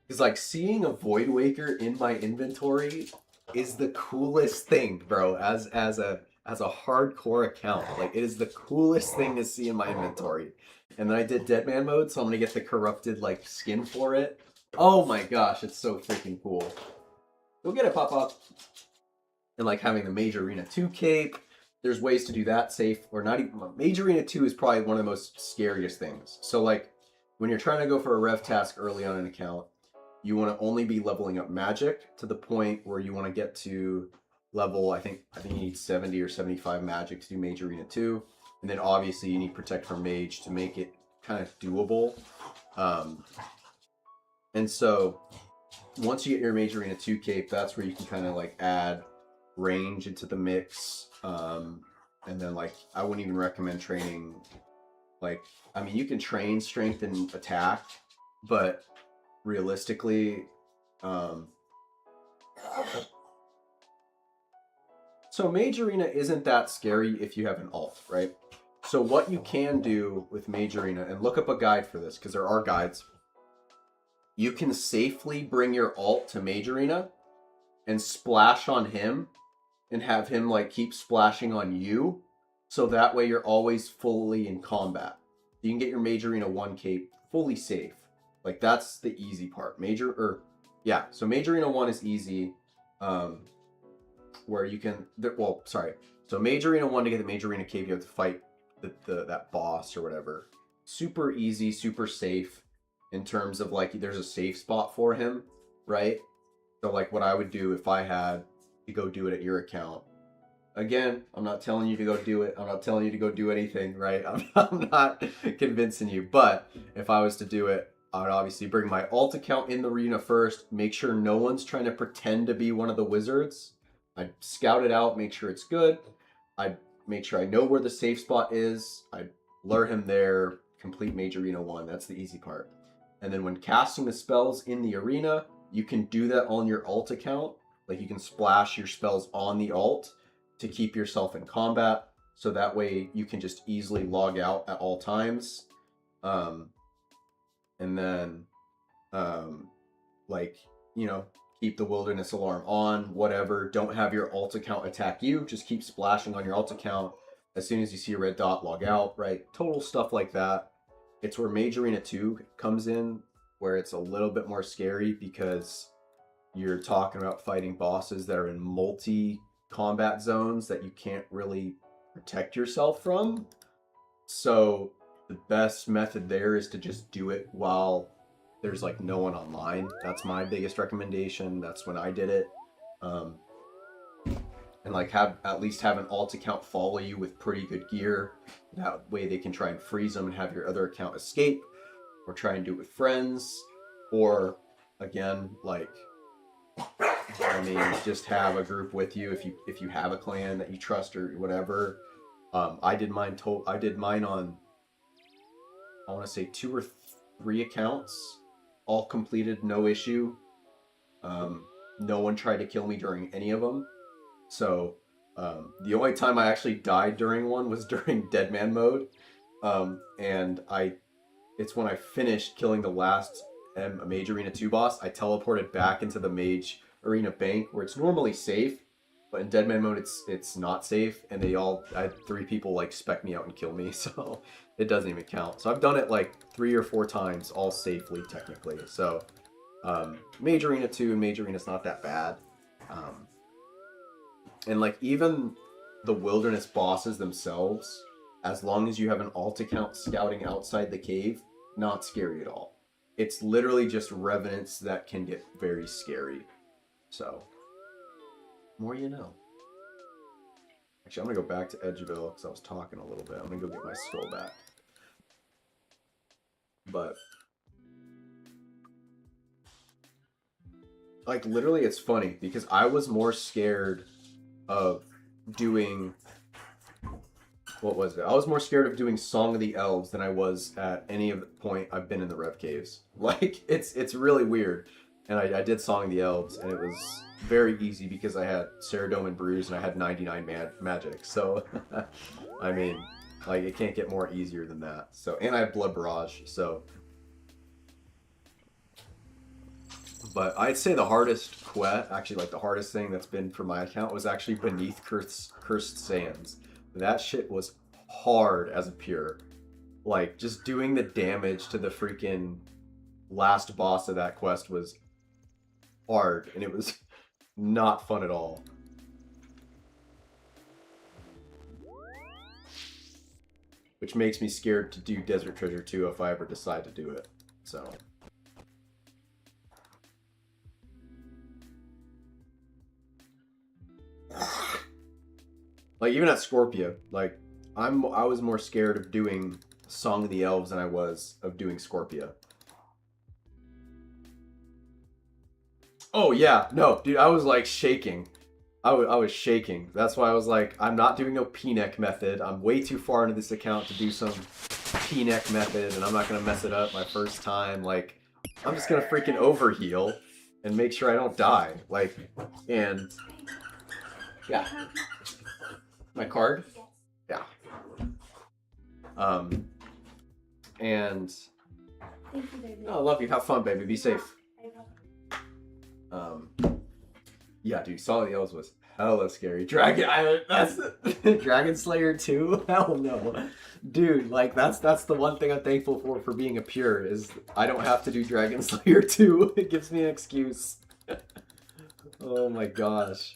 Because, like, seeing a Void Waker in my inventory is the coolest thing, bro, as a hardcore account. Like, it is the coolest thing to see in my inventory. And then I did Deadman mode, so I'm gonna get the corrupted, like, skin for it. Oh my gosh, it's so freaking cool. Go get it, Papa. And, like, having the Mage Arena 2 cape. There's ways to do that safe, or not even. Mage Arena 2 is probably one of the most scariest things. So, like, when you're trying to go for a rev task early on an account, you want to only be leveling up magic to the point where you want to get to level, I think you need 70 or 75 magic to do Mage Arena 2. And then obviously you need Protect from Mage to make it kind of doable. And so once you get your Mage Arena 2 cape, that's where you can kind of like add range into the mix. And then, like, I wouldn't even recommend training, like, I mean, you can train strength and attack, but realistically, so Mage Arena isn't that scary if you have an alt, right? So what you can do with Mage Arena, and look up a guide for this, because there are guides, you can safely bring your alt to Mage Arena and splash on him and have him, like, keep splashing on you, so that way you're always fully in combat. You can get your Mage Arena 1 cape fully safe. Like, that's the easy part. So Mage Arena 1 is easy, where you can, so Mage Arena 1, to get the Mage Arena cape, you have to fight that boss or whatever. Super easy, super safe, in terms of, like, there's a safe spot for him, right? So, like, what I would do if I had to go do it at your account. Again, I'm not telling you to go do it. I'm not telling you to go do anything, right? I'm not convincing you. But if I was to do it, I would obviously bring my alt account in the arena first, make sure no one's trying to pretend to be one of the wizards. I'd scout it out, make sure it's good. I'd make sure I know where the safe spot is. I'd lure him there, complete Mage Arena 1. That's the easy part. And then when casting the spells in the arena, you can do that on your alt account. Like, you can splash your spells on the alt to keep yourself in combat, so that way you can just easily log out at all times. And then, like, you know, keep the wilderness alarm on, whatever. Don't have your alt account attack you. Just keep splashing on your alt account. As soon as you see a red dot, log out, right? Total stuff like that. It's where Mage Arena 2 comes in, where it's a little bit more scary, because you're talking about fighting bosses that are in multi-combat zones that you can't really protect yourself from. So the best method there is to just do it while there's, like, no one online. That's my biggest recommendation. That's when I did it. and like have at least have an alt account follow you with pretty good gear. That way they can try and freeze them and have your other account escape, or try and do it with friends, or again, like, I mean, just have a group with you if you have a clan that you trust or whatever. I did mine on, I want to say 2 or 3 accounts, all completed, no issue. No one tried to kill me during any of them. So the only time I actually died during one was during Dead Man mode, and it's when I finished killing the last Mage Arena 2 boss. I teleported back into the Mage Arena bank where it's normally safe, but in Dead Man mode it's not safe, and I had 3 people like spec me out and kill me, so it doesn't even count. So I've done it like 3 or 4 times, all safely technically. So Mage Arena 2 and Mage Arena's not that bad. And like even the wilderness bosses themselves, as long as you have an alt account scouting outside the cave, not scary at all. It's literally just revenants that can get very scary. So, more you know. Actually, I'm gonna go back to Edgeville because I was talking a little bit. I'm gonna go get my skull back. But like literally it's funny because I was more scared of doing, what was it? I was more scared of doing Song of the Elves than I was at any of the point I've been in the Rev Caves. Like it's really weird. And I did Song of the Elves, and it was very easy because I had Ceradome and Bruise and I had 99 magic. So I mean, like it can't get more easier than that. So, and I had Blood Barrage, so. But I'd say the hardest quest, actually like the hardest thing that's been for my account, was actually Beneath Cursed Sands. That shit was hard as a pure. Like, just doing the damage to the freaking last boss of that quest was hard, and it was not fun at all. Which makes me scared to do Desert Treasure 2 if I ever decide to do it, so. Like even at Scorpia, like I was more scared of doing Song of the Elves than I was of doing Scorpia. Oh yeah, no, dude, I was like shaking. I was shaking. That's why I was like, I'm not doing no P-neck method. I'm way too far into this account to do some P-neck method, and I'm not gonna mess it up my first time. Like, I'm just gonna freaking overheal and make sure I don't die. Like, and yeah. My card? Yeah. And Thank you, baby. oh, I love you. Have fun, baby. Be safe. Yeah, dude, Song of the Elves was hella scary. That's Dragon Slayer 2? Hell no. Dude, like that's the one thing I'm thankful for being a pure, is I don't have to do Dragon Slayer 2. It gives me an excuse. Oh my gosh.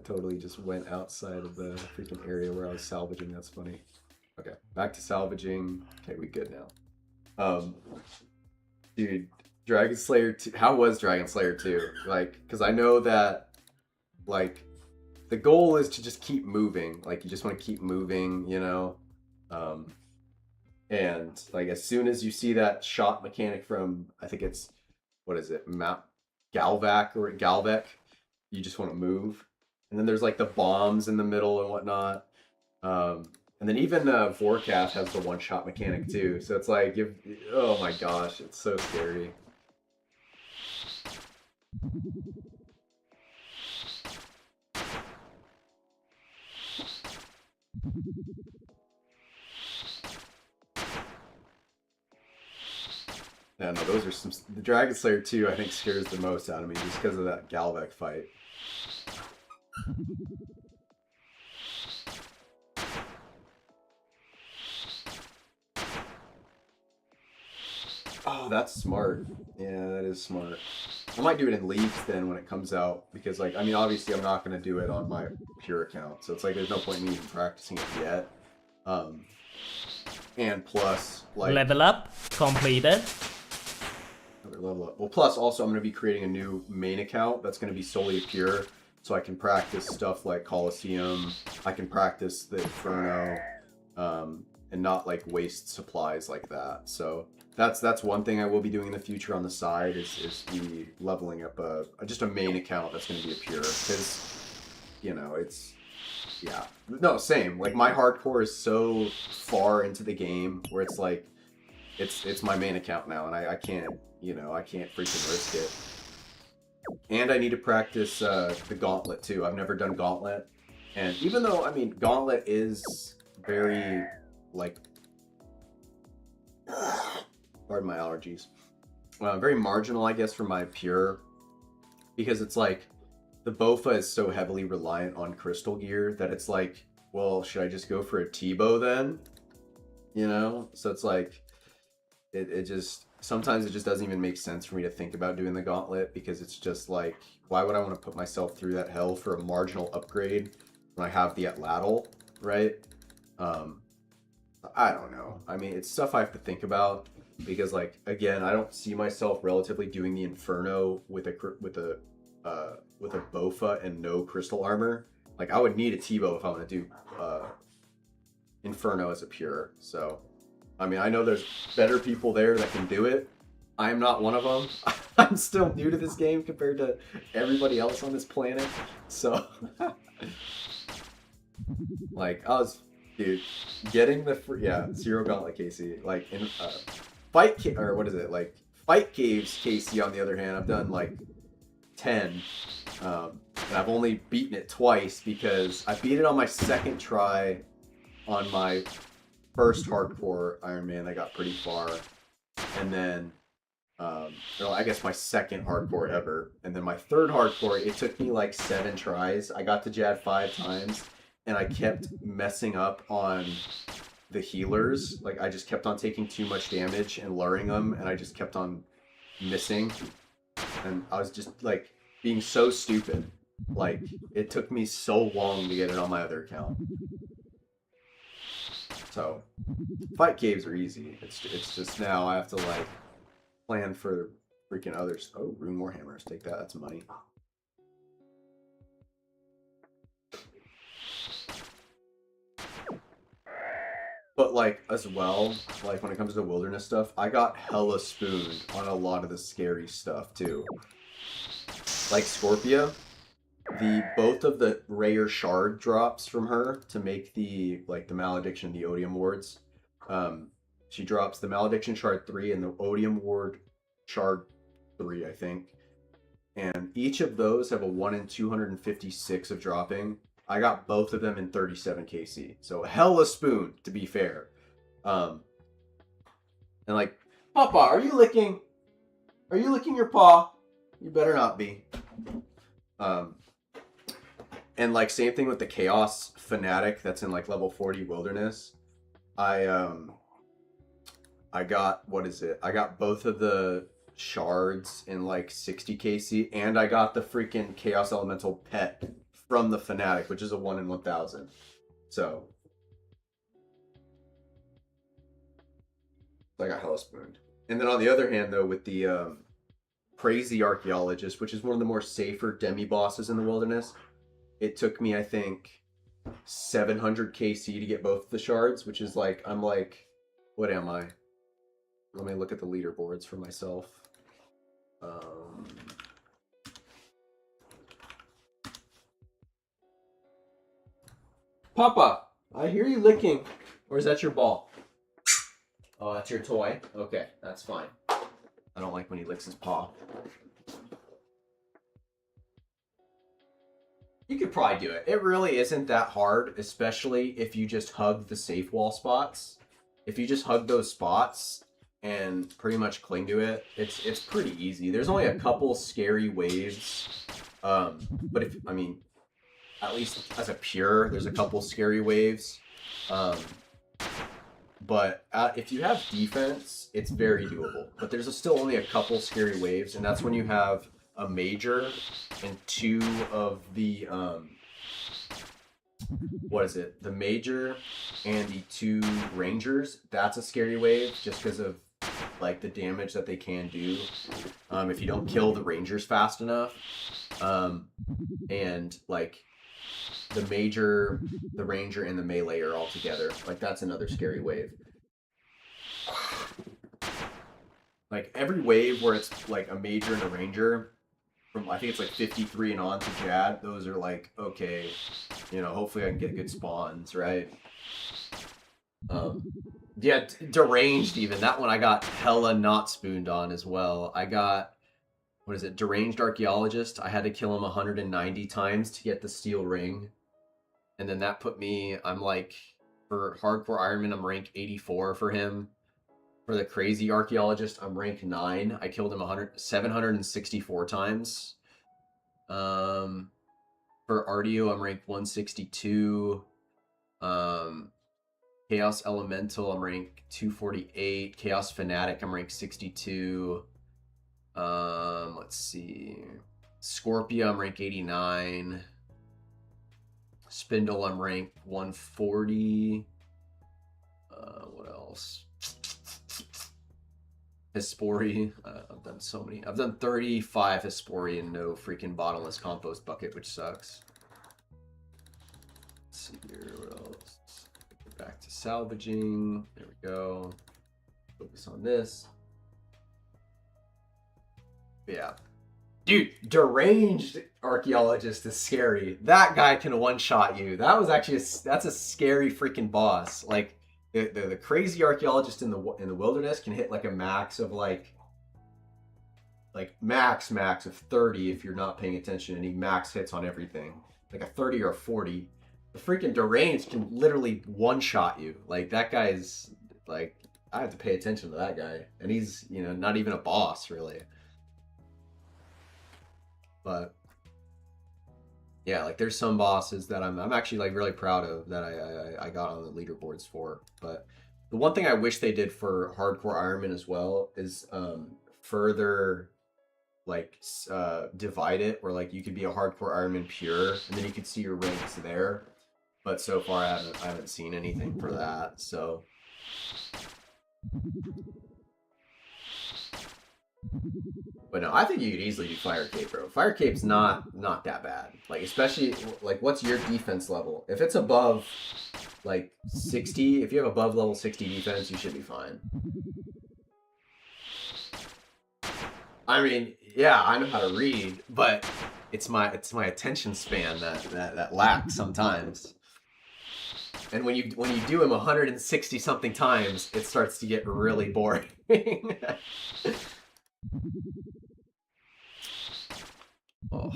Totally just went outside of the freaking area where I was salvaging. That's funny. Okay, back to salvaging. Okay, we good now. Dude, Dragon Slayer 2. How was Dragon Slayer 2? Like, because I know that, like, the goal is to just keep moving. Like, you just want to keep moving, you know? And, like, as soon as you see that shot mechanic from, I think it's, what is it? Galvek, you just want to move. And then there's like the bombs in the middle and whatnot. And then even Vorkath has the one-shot mechanic too. So it's like, oh my gosh, it's so scary. Yeah, no, those are some. The Dragon Slayer 2, I think, scares the most out of me just because of that Galvek fight. Oh, that's smart. Yeah, that is smart. I might do it in Leagues then when it comes out, because, like, I mean, obviously I'm not going to do it on my pure account, so it's like there's no point in me even practicing it yet. And plus, like... Level up completed. Another level up. Well, plus also I'm going to be creating a new main account that's going to be solely pure, so I can practice stuff like Hcim. I can practice the Inferno, and not like waste supplies like that. So that's one thing I will be doing in the future on the side is be leveling up just a main account that's going to be a pure, because it's same. Like my hardcore is so far into the game where it's like it's my main account now, and I can't I can't freaking risk it. And I need to practice the Gauntlet too. I've never done Gauntlet, and even though Gauntlet is very like pardon my allergies, very marginal, I guess, for my pure, because it's like the Bofa is so heavily reliant on crystal gear that it's like, well, should I just go for a T-bow then? So it's like it just sometimes it just doesn't even make sense for me to think about doing the Gauntlet, because it's just like, why would I want to put myself through that hell for a marginal upgrade when I have the Atlatl, right? I don't know. It's stuff I have to think about, because like, again, I don't see myself relatively doing the Inferno with a Bofa and no crystal armor. Like, I would need a T-bow if I want to do Inferno as a pure. So I know there's better people there that can do it. I'm not one of them. I'm still new to this game compared to everybody else on this planet. So like, getting the Zero Gauntlet Casey, like in Fight Caves Casey, on the other hand, I've done like 10, and I've only beaten it twice, because I beat it on my second try on my first hardcore Iron Man. I got pretty far, and then I guess my second hardcore ever, and then my third hardcore, it took me like 7 tries. I got to Jad 5 times, and I kept messing up on the healers. Like, I just kept on taking too much damage and luring them, and I just kept on missing, and I was just like being so stupid. Like, it took me so long to get it on my other account. So Fight Caves are easy. It's just now I have to like plan for freaking others. Oh, Rune Warhammers, take that. That's money. But like, as well, like when it comes to wilderness stuff, I got hella spooned on a lot of the scary stuff too. Like Scorpia, both of the rare shard drops from her to make the malediction, the odium wards. She drops the malediction shard 3 and the odium ward shard 3, I think. And each of those have a 1 in 256 of dropping. I got both of them in 37 KC. So hella spoon, to be fair. And like, Papa, are you licking your paw? You better not be. And like, same thing with the Chaos Fanatic that's in like level 40 Wilderness. I got, I got both of the shards in like 60 KC, and I got the freaking Chaos Elemental pet from the Fanatic, which is a 1 in 1000. So I got hella spooned. And then on the other hand, though, with the Crazy Archaeologist, which is one of the more safer demi-bosses in the Wilderness, it took me, I think, 700 KC to get both the shards, which is like, I'm like, what am I? Let me look at the leaderboards for myself. Papa, I hear you licking. Or is that your ball? Oh, that's your toy? Okay, that's fine. I don't like when he licks his paw. You could probably do it. It really isn't that hard, especially if you just hug the safe wall spots. If you just hug those spots and pretty much cling to it, it's pretty easy. There's only a couple scary waves. But if, I mean, at least as a pure, there's a couple scary waves. But if you have defense, it's very doable. But there's still only a couple scary waves, and that's when you have a major and 2 of the the major and the 2 rangers. That's a scary wave just because of like the damage that they can do if you don't kill the rangers fast enough. And like the major, the ranger, and the melee are all together. Like that's another scary wave. Like every wave where it's like a major and a ranger, from I think it's like 53 and on to Jad, those are like, okay, you know, hopefully I can get good spawns, right? Yeah, deranged even. That one I got hella not spooned on as well. I got, what is it, deranged archaeologist. I had to kill him 190 times to get the steel ring. And then that put me, I'm like, for hardcore Ironman, I'm rank 84 for him. For the crazy archaeologist, I'm rank 9. I killed him 764 times. For Ardio, I'm rank 162. Chaos Elemental, I'm rank 248. Chaos Fanatic, I'm rank 62. Let's see. Scorpia, I'm rank 89. Spindle, I'm rank 140. What else? Hespori, I've done so many. I've done 35 Hespori and no freaking bottomless compost bucket, which sucks. Let's see here, what else? Get back to salvaging. There we go. Focus on this. Yeah. Dude, deranged archaeologist is scary. That guy can one-shot you. That was actually that's a scary freaking boss. Like the crazy archaeologist in the wilderness can hit like a max of like max of 30 if you're not paying attention, and he max hits on everything. Like a 30 or a 40. The freaking deranged can literally one-shot you. Like that guy's like, I have to pay attention to that guy. And he's, you know, not even a boss really. But yeah, like there's some bosses that I'm actually like really proud of that I got on the leaderboards for. But the one thing I wish they did for hardcore Ironman as well is further like divide it, where like you could be a hardcore Ironman pure and then you could see your ranks there. But so far I haven't seen anything for that. So but no, I think you could easily do Fire Cape, bro. Fire Cape's not that bad. Like, especially, like, what's your defense level? If it's above, like, 60, if you have above level 60 defense, you should be fine. I mean, yeah, I know how to read, but it's my attention span that lacks sometimes. And when you do him 160 something times, it starts to get really boring. Oh.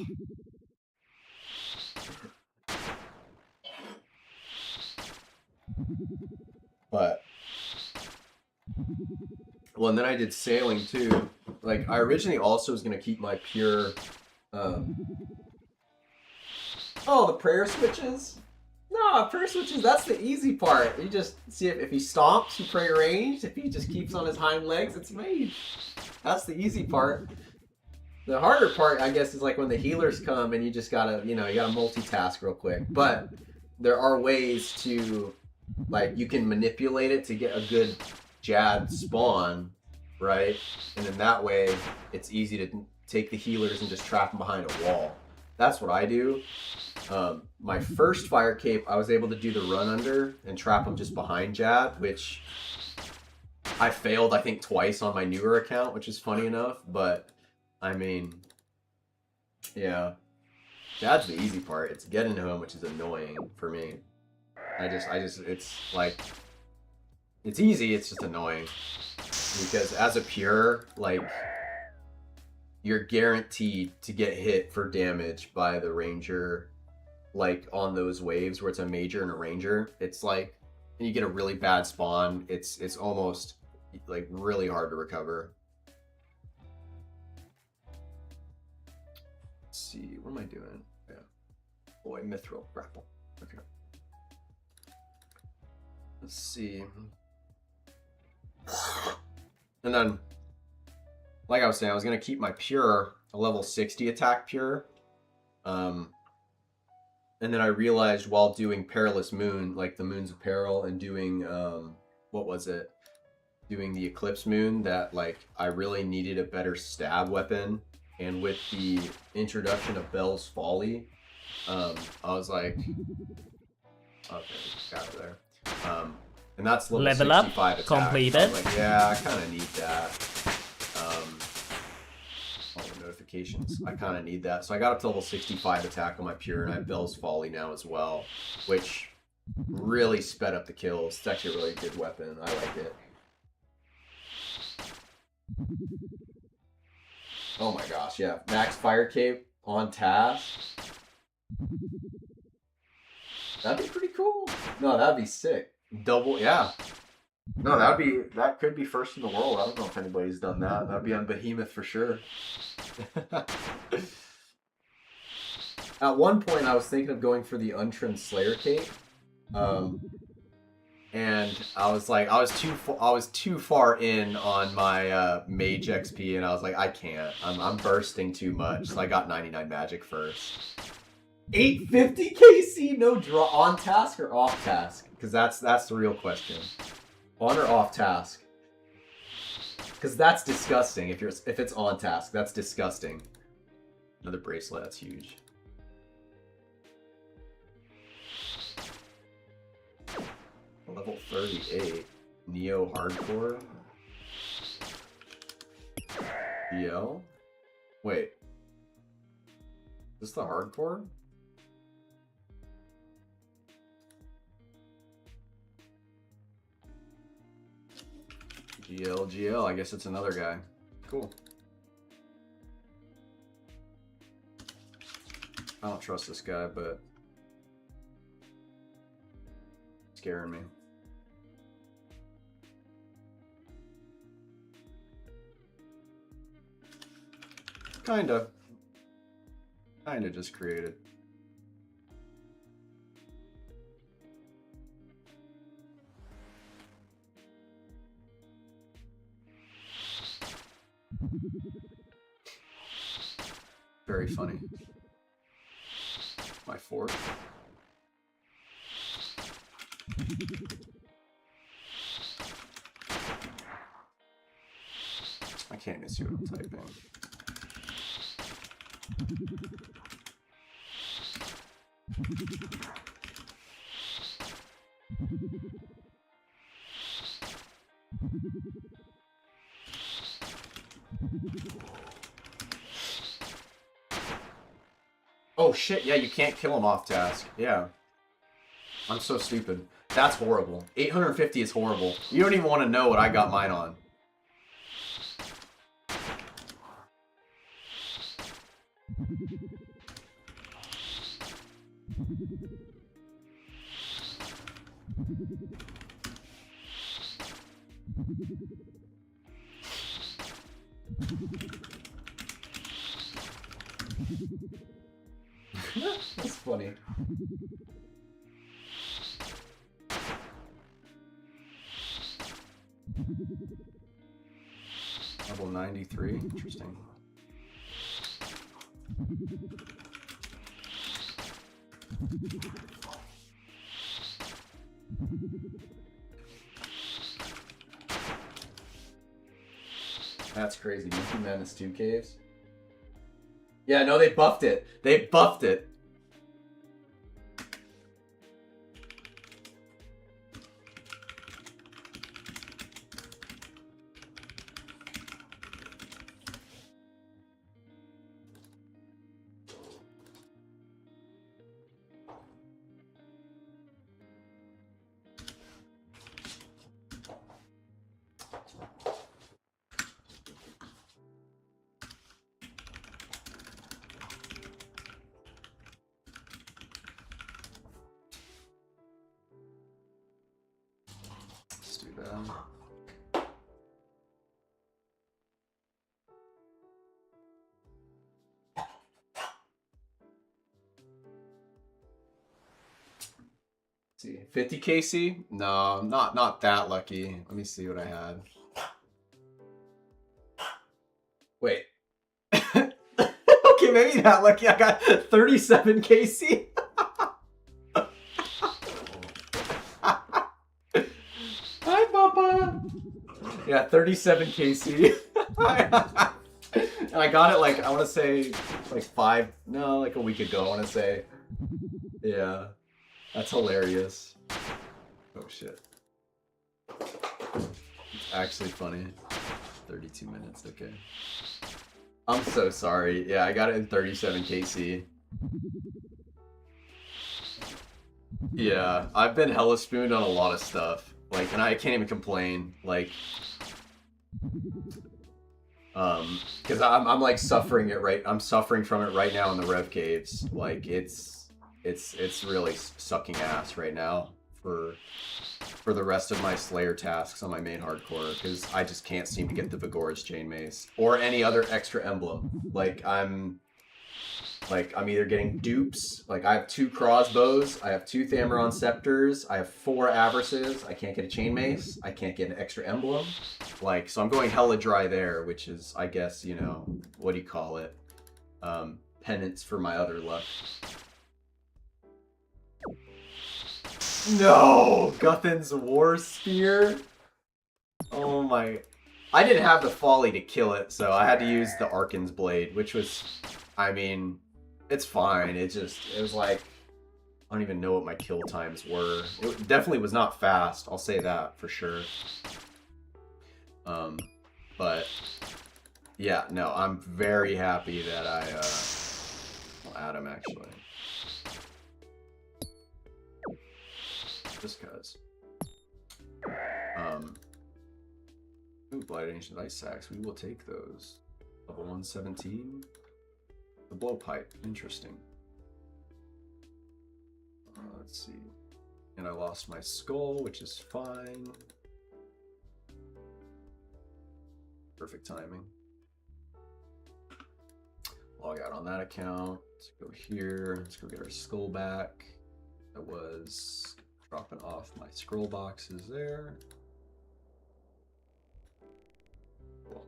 But well, and then I did sailing too. Like I originally also was gonna keep my pure oh, the prayer switches? No, prayer switches, that's the easy part. You just see if he stomps, you pray ranged. If he just keeps on his hind legs, it's mage. That's the easy part. The harder part, I guess, is like when the healers come and you just gotta, you know, you gotta multitask real quick. But there are ways to, like, you can manipulate it to get a good Jad spawn, right? And then that way, it's easy to take the healers and just trap them behind a wall. That's what I do. My first Fire Cape, I was able to do the run under and trap them just behind Jad, which I failed, I think, twice on my newer account, which is funny enough, but I mean, yeah, that's the easy part. It's getting to him, which is annoying for me. I just, it's like, it's easy, it's just annoying. Because as a pure, like, you're guaranteed to get hit for damage by the ranger, like, on those waves where it's a major and a ranger. It's like, and you get a really bad spawn, it's almost, like, really hard to recover. See, what am I doing? Yeah. Boy, Mithril grapple. Okay. Let's see. And then, like I was saying, I was gonna keep my pure a level 60 attack pure. And then I realized while doing Perilous Moon, like the Moons of Peril, and doing what was it? Doing the Eclipse Moon, that like I really needed a better stab weapon and with the introduction of Bell's Folly, I was like, okay, got it there. And that's Level up 65 attack. completed. So I was like, yeah, I kind of need that. All the notifications, I kind of need that. So I got up to level 65 attack on my pure, and I have Bell's Folly now as well, which really sped up the kills. It's actually a really good weapon. I like it. Oh my gosh, yeah. Max Fire Cape on task. That'd be pretty cool. No, that'd be sick. Double, yeah. No, that could be first in the world. I don't know if anybody's done that. That'd be on Behemoth for sure. At one point, I was thinking of going for the Untrimmed Slayer Cape. And I was like, I was too far in on my mage XP, and I was like, I can't. I'm bursting too much. So I got 99 magic first. 850 KC, no draw, on task or off task? Because that's the real question. On or off task? Because that's disgusting. If it's on task, that's disgusting. Another bracelet, that's huge. Level 38. Neo Hardcore. BL? Wait. Is this the hardcore? GL, I guess it's another guy. Cool. I don't trust this guy, but scaring me. Kinda just created. Very funny. My fourth. I can't even see what I'm typing. Oh shit, yeah, you can't kill him off task. Yeah. I'm so stupid. That's horrible. 850 is horrible. You don't even want to know what I got mine on. That's funny. Level 93, interesting. That's crazy. Monkey Madness 2 caves? Yeah, no, they buffed it. They buffed it. Let's do that. See, 50 KC? No, not that lucky. Let me see what I had. Wait. Okay, maybe that lucky. I got 37 KC. Hi, Papa. Yeah, 37 KC. And I got it like, I want to say, like like a week ago, I want to say. Yeah. That's hilarious. Oh shit. It's actually funny. 32 minutes, okay. I'm so sorry. Yeah, I got it in 37 KC. Yeah, I've been hella spooned on a lot of stuff. Like, and I can't even complain. Like, because I'm like suffering it right. I'm suffering from it right now in the Rev Caves. Like, it's really sucking ass right now for the rest of my Slayer tasks on my main hardcore, because I just can't seem to get the Vigorous Chain Mace or any other extra emblem. Like, I'm either getting dupes. Like, I have 2 crossbows, I have 2 Thameron scepters, I have 4 Avarices, I can't get a chain mace, I can't get an extra emblem. Like, so I'm going hella dry there, which is, I guess, you know, what do you call it? Penance for my other luck. No! Guthin's War Spear? Oh my... I didn't have the folly to kill it, so I had to use the Arkan's Blade, which was... I mean... It's fine. It was like, I don't even know what my kill times were. It definitely was not fast. I'll say that for sure. But yeah, no, I'm very happy that I'll add him actually. Just cause. Ooh, Blight Ancient Ice Sacks. We will take those. Level 117. The blowpipe, interesting. Let's see. And I lost my skull, which is fine. Perfect timing. Log out on that account. Let's go here. Let's go get our skull back. That was dropping off my scroll boxes there. Cool.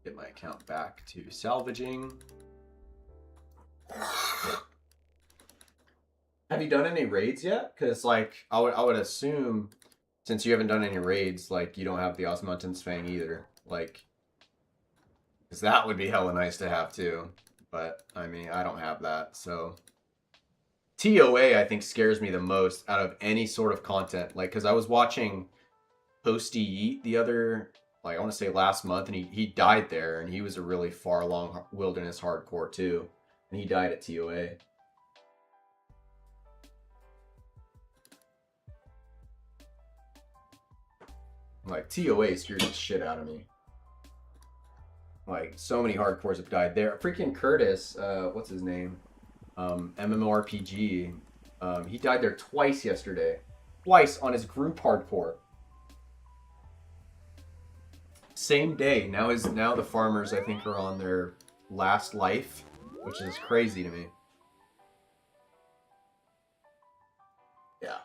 Get my account back to salvaging. Have you done any raids yet? Because like I would assume, since you haven't done any raids, like you don't have the Osmund's Fang either. Like, because that would be hella nice to have too. But I mean, I don't have that, so TOA I think scares me the most out of any sort of content. Like, because I was watching Posty Yeet the other, like I want to say last month, and he died there, and he was a really far along wilderness hardcore too, and he died at TOA. Like, TOA scared the shit out of me. Like, so many hardcores have died there. Freaking Curtis, what's his name? MMORPG. He died there twice yesterday. Twice on his group hardcore. Same day. Now the farmers, I think, are on their last life, which is crazy to me. Yeah.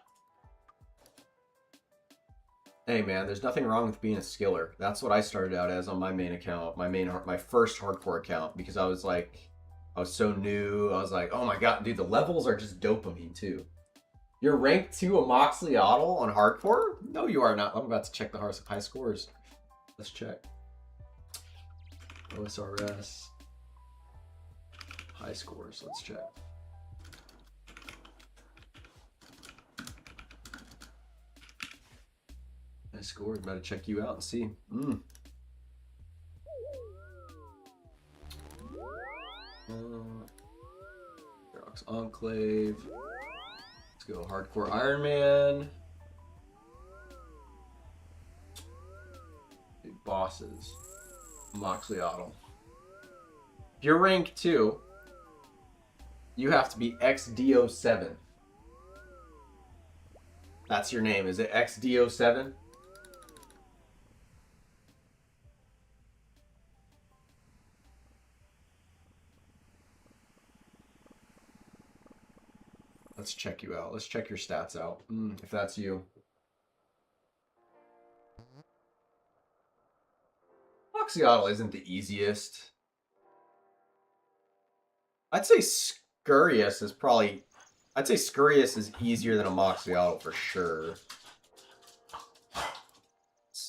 Hey man, there's nothing wrong with being a skiller. That's what I started out as on my main account, my first hardcore account, because I was so new. I was like, oh my god, dude, the levels are just dopamine too. You're rank 2 a Moxliotl on hardcore? No, you are not. I'm about to check the high scores. Let's check. OSRS. High scores, let's check. High scores, about to check you out and see. Ferox Enclave. Let's go Hardcore Iron Man. Bosses. Moxliotl. If you're rank 2, you have to be XDO7. That's your name. Is it XDO7? Let's check you out. Let's check your stats out. If that's you. Moxliotl isn't the easiest. I'd say Scurious is probably... I'd say Scurious is easier than a Moxliotl for sure.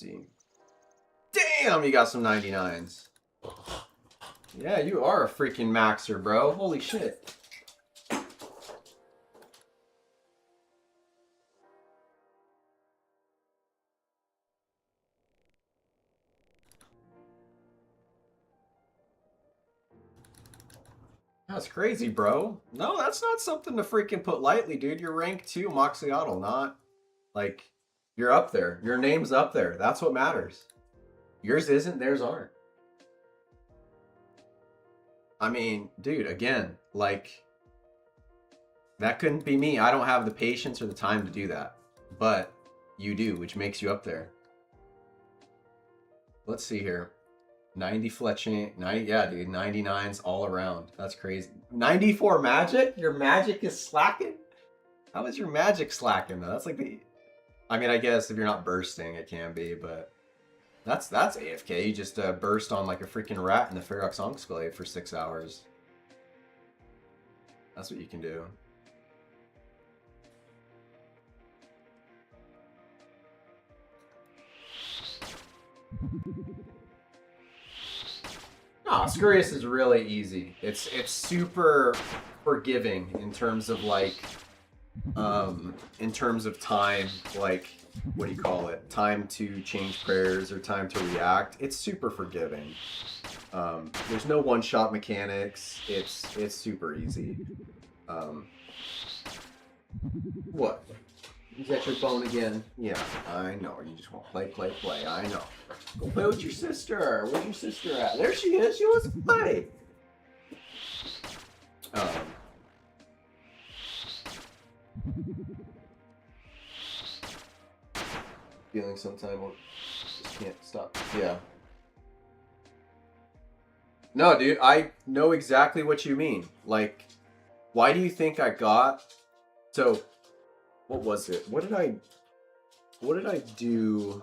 see. Damn, you got some 99s. Yeah, you are a freaking maxer, bro. Holy shit. That's crazy, bro. No, that's not something to freaking put lightly, dude. You're rank 2 Moxiatl, not like you're up there. Your name's up there. That's what matters. Yours isn't, theirs aren't. I mean, dude, again, like that couldn't be me. I don't have the patience or the time to do that. But you do, which makes you up there. Let's see here. 90 fletching, 90, yeah, dude, 99s all around. That's crazy. 94 magic? Your magic is slacking? How is your magic slacking though? That's like the, I mean, I guess if you're not bursting, it can be, but that's AFK. You just burst on like a freaking rat in the Ferox Enclave for 6 hours. That's what you can do. No, Scurious is really easy. It's super forgiving in terms of like in terms of time, like what do you call it? Time to change prayers or time to react. It's super forgiving. There's no one-shot mechanics. It's super easy. What? You got your bone again? Yeah, I know. You just want play. I know. Go play with your sister. Where's your sister at? There she is. She wants to play. Feeling sometime just can't stop. Yeah. No, dude, I know exactly what you mean. Like, why do you think I got... So, what was it? What did I do?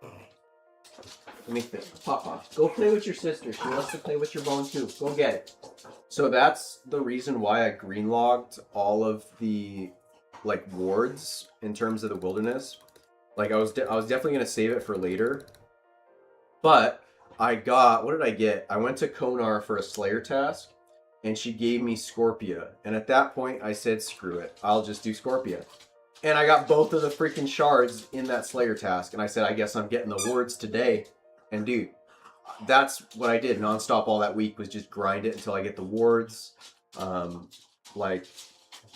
Let me think. Papa, go play with your sister. She wants to play with your bone too. Go get it. So that's the reason why I greenlogged all of the like wards in terms of the wilderness. Like I was definitely gonna save it for later, but I got, what did I get? I went to Konar for a Slayer task, and she gave me Scorpia. And at that point, I said, screw it. I'll just do Scorpia. And I got both of the freaking shards in that Slayer task. And I said, I guess I'm getting the wards today. And dude, that's what I did nonstop all that week, was just grind it until I get the wards. Like,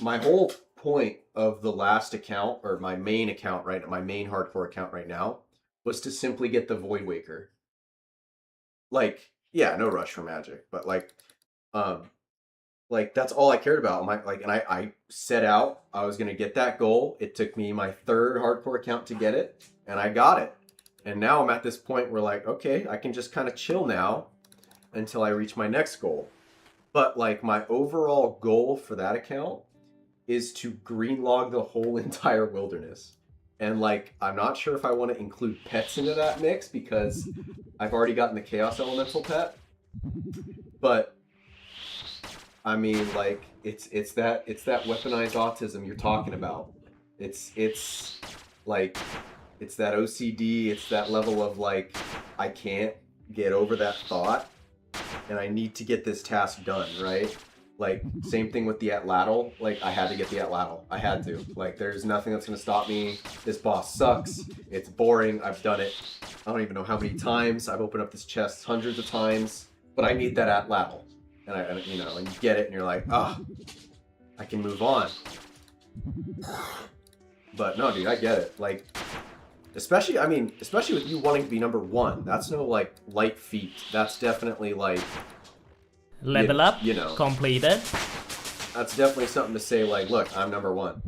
my whole point of the last account, or my main account, right, my main hardcore account right now, was to simply get the Void Waker. Like, yeah, no rush for magic, but like that's all I cared about. And I set out, I was gonna get that goal. It took me my third hardcore account to get it, and I got it. And now I'm at this point where like, okay, I can just kind of chill now until I reach my next goal. But like my overall goal for that account is to greenlog the whole entire wilderness. And like, I'm not sure if I want to include pets into that mix because I've already gotten the Chaos Elemental pet. But I mean, like, it's that weaponized autism you're talking about. It's like, it's that OCD. It's that level of like, I can't get over that thought, and I need to get this task done, right? Like, same thing with the Atlatl. Like, I had to get the Atlatl. I had to. Like, there's nothing that's going to stop me. This boss sucks. It's boring. I've done it. I don't even know how many times. I've opened up this chest hundreds of times. But I need that Atlatl. And you know, and you get it, and you're like, ah, oh, I can move on. But no, dude, I get it. Like, especially with you wanting to be number 1. That's no, like, light feat. That's definitely, like... Level up, you know, completed. That's definitely something to say, like, look, I'm number 1.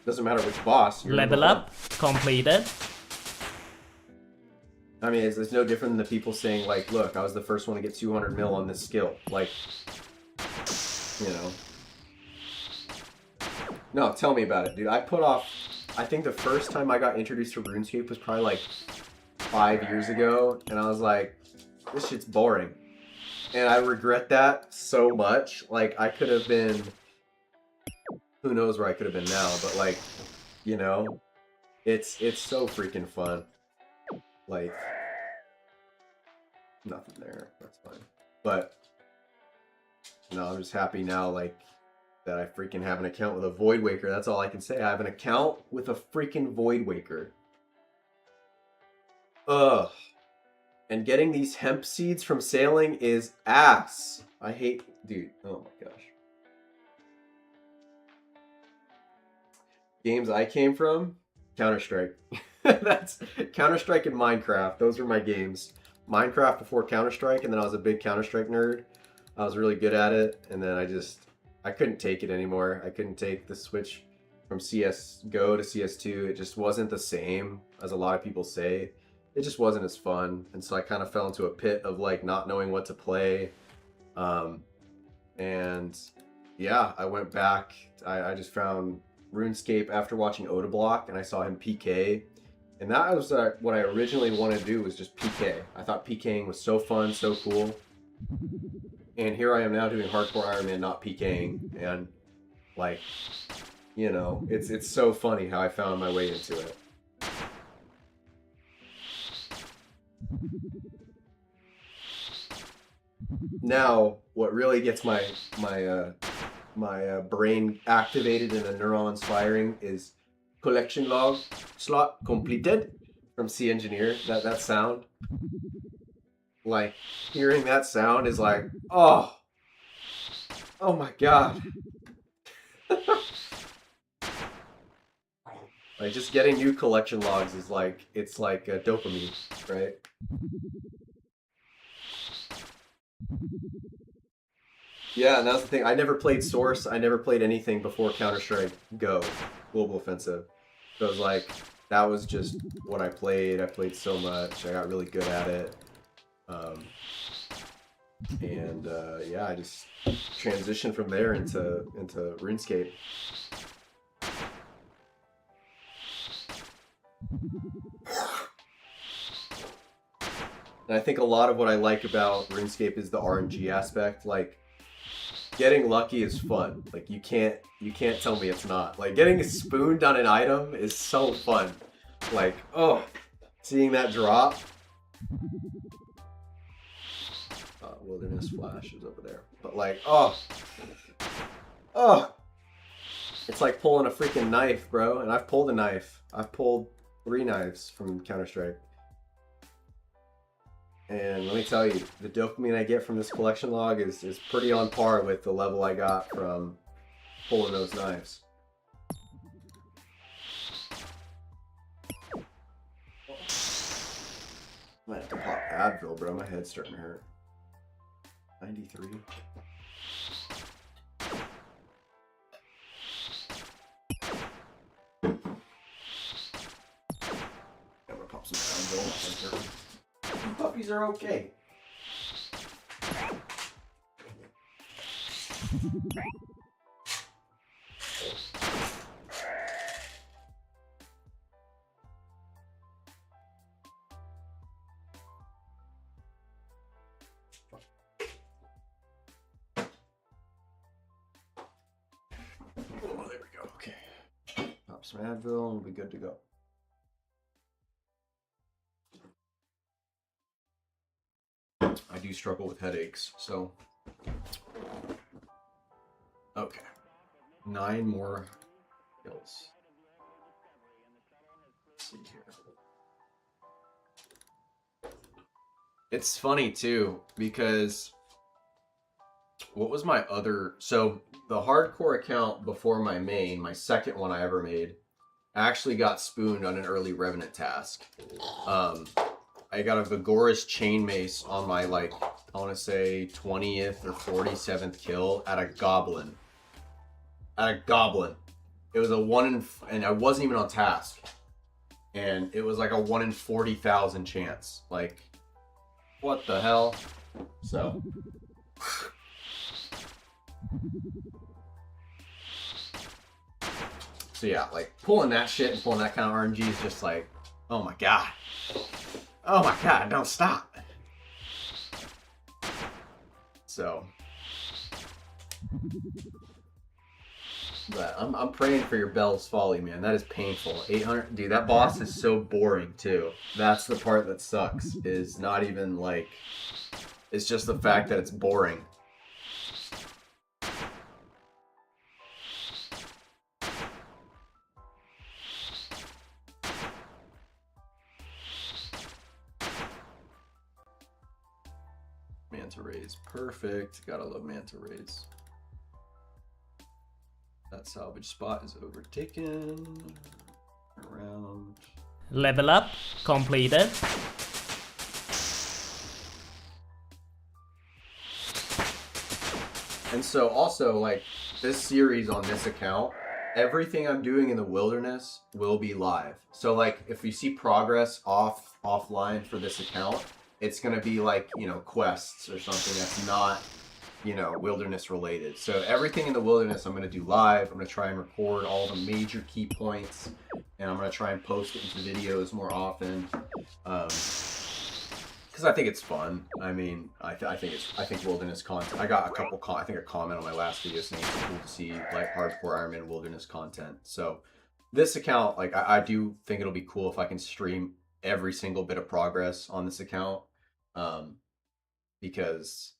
Doesn't matter which boss. You're Level up, completed. I mean, it's no different than the people saying, like, look, I was the first one to get 200 mil on this skill. Like, you know. No, tell me about it, dude. I put off... I think the first time I got introduced to RuneScape was probably, like, 5 years ago. And I was like... this shit's boring. And I regret that so much. Like, I could have been... who knows where I could have been now, but, like... you know? It's so freaking fun. Like, nothing there. That's fine. But, no, I'm just happy now, like, that I freaking have an account with a Void Waker. That's all I can say. I have an account with a freaking Void Waker. Ugh. And getting these hemp seeds from sailing is ass. I hate... Dude, oh my gosh. Games I came from? Counter-Strike. That's Counter-Strike and Minecraft. Those were my games. Minecraft before Counter-Strike, and then I was a big Counter-Strike nerd. I was really good at it, and then I couldn't take it anymore. I couldn't take the switch from CSGO to CS2. It just wasn't the same, as a lot of people say. It just wasn't as fun, and so I kind of fell into a pit of like not knowing what to play. And yeah, I went back. I just found RuneScape after watching Odablock, and I saw him PK. And that was what I originally wanted to do, was just PK. I thought PKing was so fun, so cool. And here I am now doing hardcore Iron Man, not PKing. And like, you know, it's so funny how I found my way into it. Now, what really gets my brain activated and the neurons firing is collection log slot completed from C Engineer. That sound, like hearing that sound is like, oh my god. Like just getting new collection logs is like, it's like a dopamine, right? Yeah, and that's the thing. I never played Source. I never played anything before Counter-Strike Go, Global Offensive. So it was like, that was just what I played. I played so much. I got really good at it. Yeah, I just transitioned from there into RuneScape. And I think a lot of what I like about RuneScape is the RNG aspect. Like, getting lucky is fun. Like, you can't tell me it's not. Like, getting spooned on an item is so fun. Like, oh, seeing that drop. Wilderness Flash is over there. But like, oh. It's like pulling a freaking knife, bro. And I've pulled a knife. I've pulled 3 knives from Counter-Strike. And let me tell you, the dopamine I get from this collection log is pretty on par with the level I got from pulling those knives. I might have to pop Advil, bro. My head's starting to hurt. 93. I'm gonna pop some Advil. Puppies are okay. Oh, there we go. Okay. Pop some Advil and we'll be good to go. I do struggle with headaches, so. Okay. 9 more kills. Let's see here. It's funny too, because what was my other, so the hardcore account before my main, my second one I ever made, actually got spooned on an early Revenant task. I got a Vigorous Chain Mace on my, like, I want to say 20th or 47th kill at a Goblin. It was a 1 in, and I wasn't even on task. And it was like a 1 in 40,000 chance. Like, what the hell? So. So yeah, like, pulling that shit and pulling that kind of RNG is just like, oh my god. Oh my god, don't stop. So. But I'm praying for your Bell's Folly, man. That is painful. 800, dude. That boss is so boring too. That's the part that sucks. Is not even like. It's just the fact that it's boring. Manta rays, perfect. Gotta love manta rays. That salvage spot is overtaken. Around. Level up completed. And so also, like, this series on this account, everything I'm doing in the wilderness will be live. So like, if you see progress offline for this account, it's gonna be like, you know, quests or something that's not, you know, wilderness related. So everything in the wilderness I'm gonna do live. I'm gonna try and record all the major key points, and I'm gonna try and post it into videos more often. Because I think it's fun. I mean, I think wilderness content. I got a couple. I think a comment on my last video saying it's cool to see like hardcore Iron Man wilderness content. So this account, like I do think it'll be cool if I can stream every single bit of progress on this account, because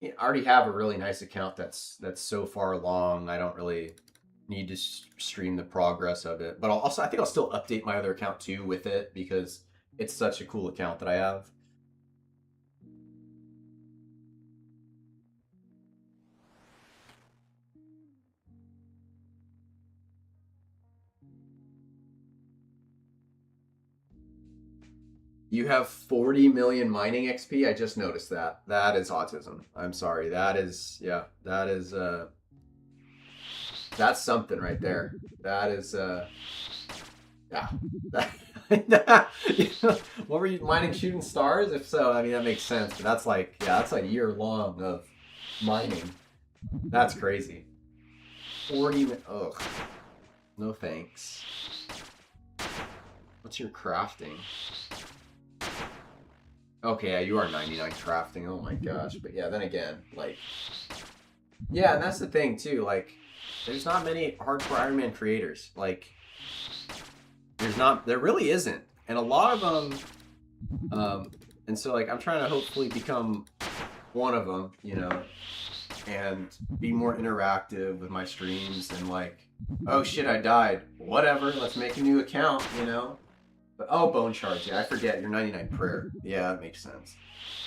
I already have a really nice account that's so far along. I don't really need to stream the progress of it, but I think I'll still update my other account too with it because it's such a cool account that I have. You have 40 million mining XP? I just noticed that. That is autism. I'm sorry. That is, yeah, that is, that's something right there. That is, yeah. What were you mining, shooting stars? If so, I mean, that makes sense. But that's like, yeah, that's a year long of mining. That's crazy. 40, ugh. No thanks. What's your crafting? Okay, yeah, you are 99 crafting. Oh my gosh. But yeah, then again, like, yeah, and that's the thing too. Like, there's not many hardcore Iron Man creators. Like, there really isn't. And a lot of them, and so like, I'm trying to hopefully become one of them, you know, and be more interactive with my streams and like, oh shit, I died. Whatever, let's make a new account, you know? But, oh, bone shards. Yeah, I forget. You're 99 prayer. Yeah, that makes sense.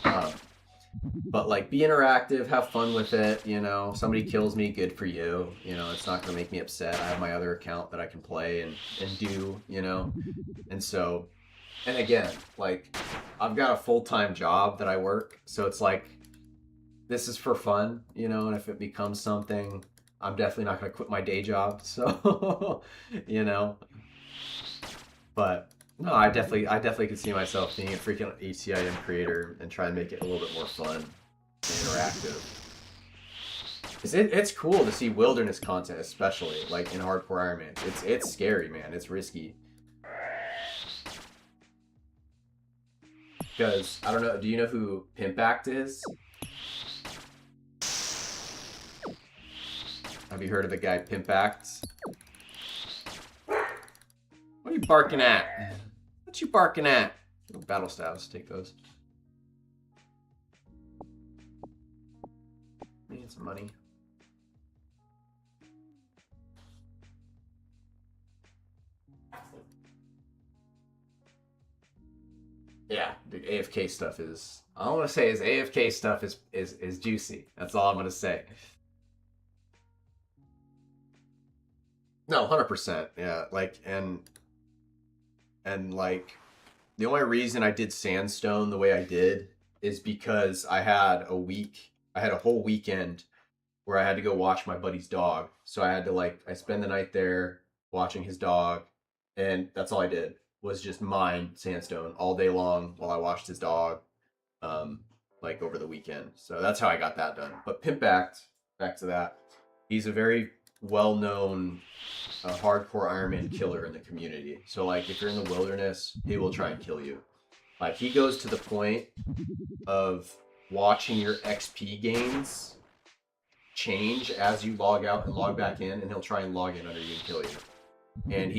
But like, be interactive, have fun with it. You know, somebody kills me, good for you. You know, it's not gonna make me upset. I have my other account that I can play and do. You know, and so, and again, like, I've got a full-time job that I work, so it's like, this is for fun. You know, and if it becomes something, I'm definitely not gonna quit my day job. So, you know, but. No, I definitely could see myself being a freaking HCIM creator and try and make it a little bit more fun and interactive. It's cool to see wilderness content, especially like in hardcore Iron Man. It's scary, man. It's risky. Because I don't know. Do you know who Pimp Act is? Have you heard of the guy Pimp Act? What are you barking at? What you barking at? Battle styles, take those. Need some money. Yeah, the AFK stuff is. All I want to say is AFK stuff is juicy. That's all I'm gonna say. No, 100%. Yeah, like and like, the only reason I did Sandstone the way I did is because I had a whole weekend where I had to go watch my buddy's dog. So I had to I spend the night there watching his dog, and that's all I did was just mine Sandstone all day long while I watched his dog, like over the weekend. So that's how I got that done. But Pimp Act, back to that, he's a very well-known hardcore Iron Man killer in the community. So like, if you're in the wilderness, he will try and kill you. Like, he goes to the point of watching your XP gains change as you log out and log back in, and he'll try and log in under you and kill you. And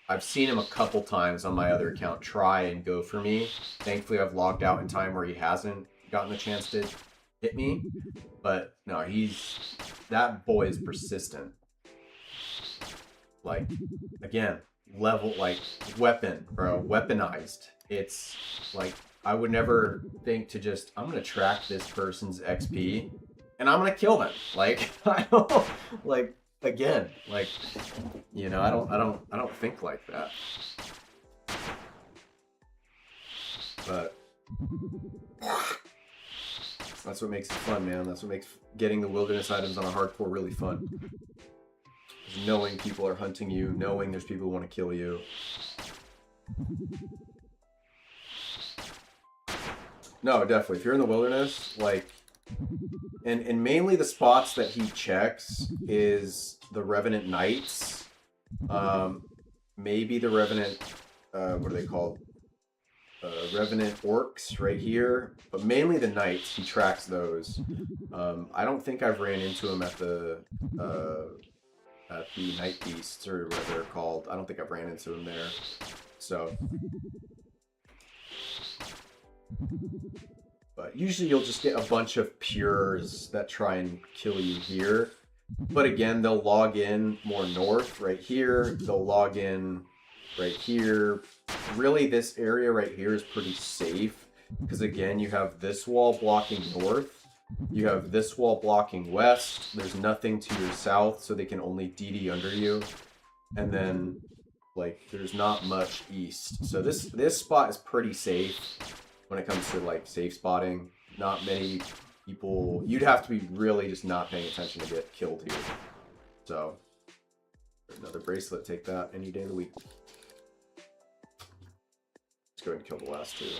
I've seen him a couple times on my other account try and go for me. Thankfully, I've logged out in time where he hasn't gotten the chance to hit me. But no, that boy is persistent. Like, again, level, like, weapon, bro, weaponized. It's like, I would never think to just, I'm gonna track this person's XP and I'm gonna kill them. Like, I don't, like, again, like, you know, I don't think like that. But that's what makes it fun, man. That's what makes getting the wilderness items on a hardcore really fun. Just knowing people are hunting you, knowing there's people who want to kill you. No, definitely. If you're in the wilderness, like, and mainly the spots that he checks is the Revenant Knights, maybe the Revenant, what are they called? Revenant Orcs right here, but mainly the Knights. He tracks those. I don't think I've ran into him at the Night Beasts or what they're called. I don't think I've ran into him there. So. But usually you'll just get a bunch of pures that try and kill you here. But again, they'll log in more north right here. They'll log in right here. Really, this area right here is pretty safe. Because again, you have this wall blocking north. You have this wall blocking west. There's nothing to your south, so they can only DD under you. And then, like, there's not much east. So this spot is pretty safe. When it comes to, like, safe spotting, not many people... You'd have to be really just not paying attention to get killed here. So, another bracelet, take that any day of the week. Let's go ahead and kill the last two,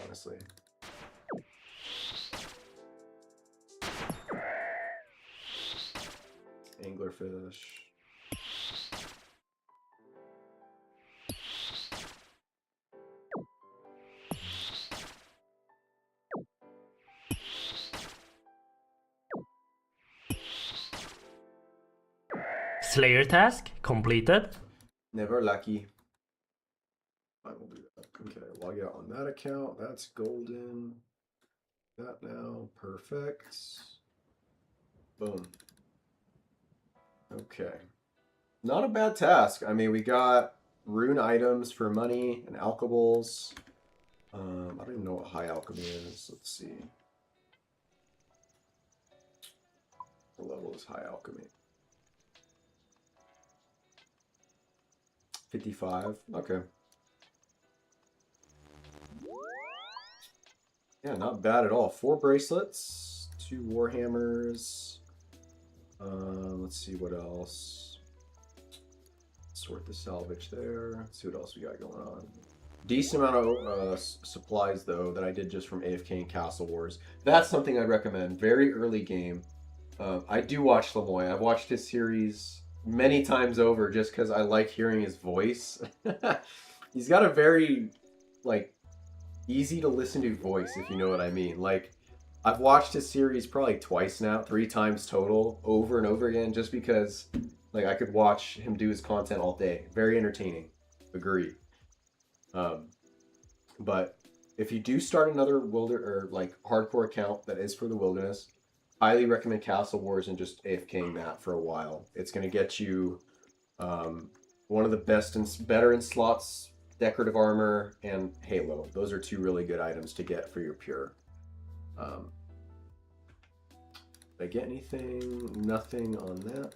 honestly. Anglerfish. Slayer task completed. Never lucky. I will do that. Okay, log out on that account. That's golden. That now. Perfect. Boom. Okay. Not a bad task. I mean, we got rune items for money and alchemies. I don't even know what high alchemy is. Let's see. What level is high alchemy? 55. Okay. Yeah, not bad at all. 4 bracelets, 2 warhammers. Let's see what else. Sort the salvage there. Let's see what else we got going on. Decent amount of supplies though that I did just from AFK and Castle Wars. That's something I'd recommend. Very early game. I do watch Lemoy. I've watched his series many times over just because I like hearing his voice. He's got a very, like, easy to listen to voice, if you know what I mean. Like, I've watched his series probably twice now, 3 times total, over and over again, just because, like, I could watch him do his content all day. Very entertaining. Agree. But if you do start another hardcore account that is for the wilderness, highly recommend Castle Wars and just AFKing that for a while. It's going to get you one of the best and better in slots, decorative armor, and Halo. Those are 2 really good items to get for your pure. Did I get anything? Nothing on that.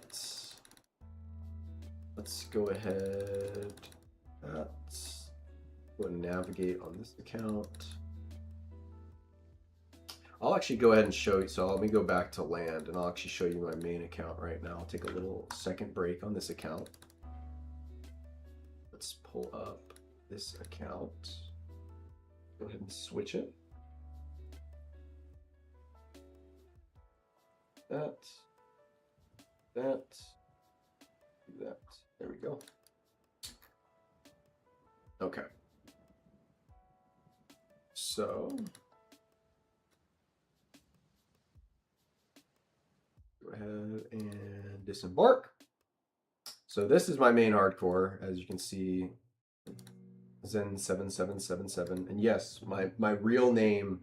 Let's go ahead. Let's go and navigate on this account. I'll actually go ahead and show you. So let me go back to land and I'll actually show you my main account right now. I'll take a little second break on this account. Let's pull up this account. Go ahead and switch it. That. There we go. Okay. So disembark. So this is my main hardcore, as you can see, Zen 7777. And yes, my real name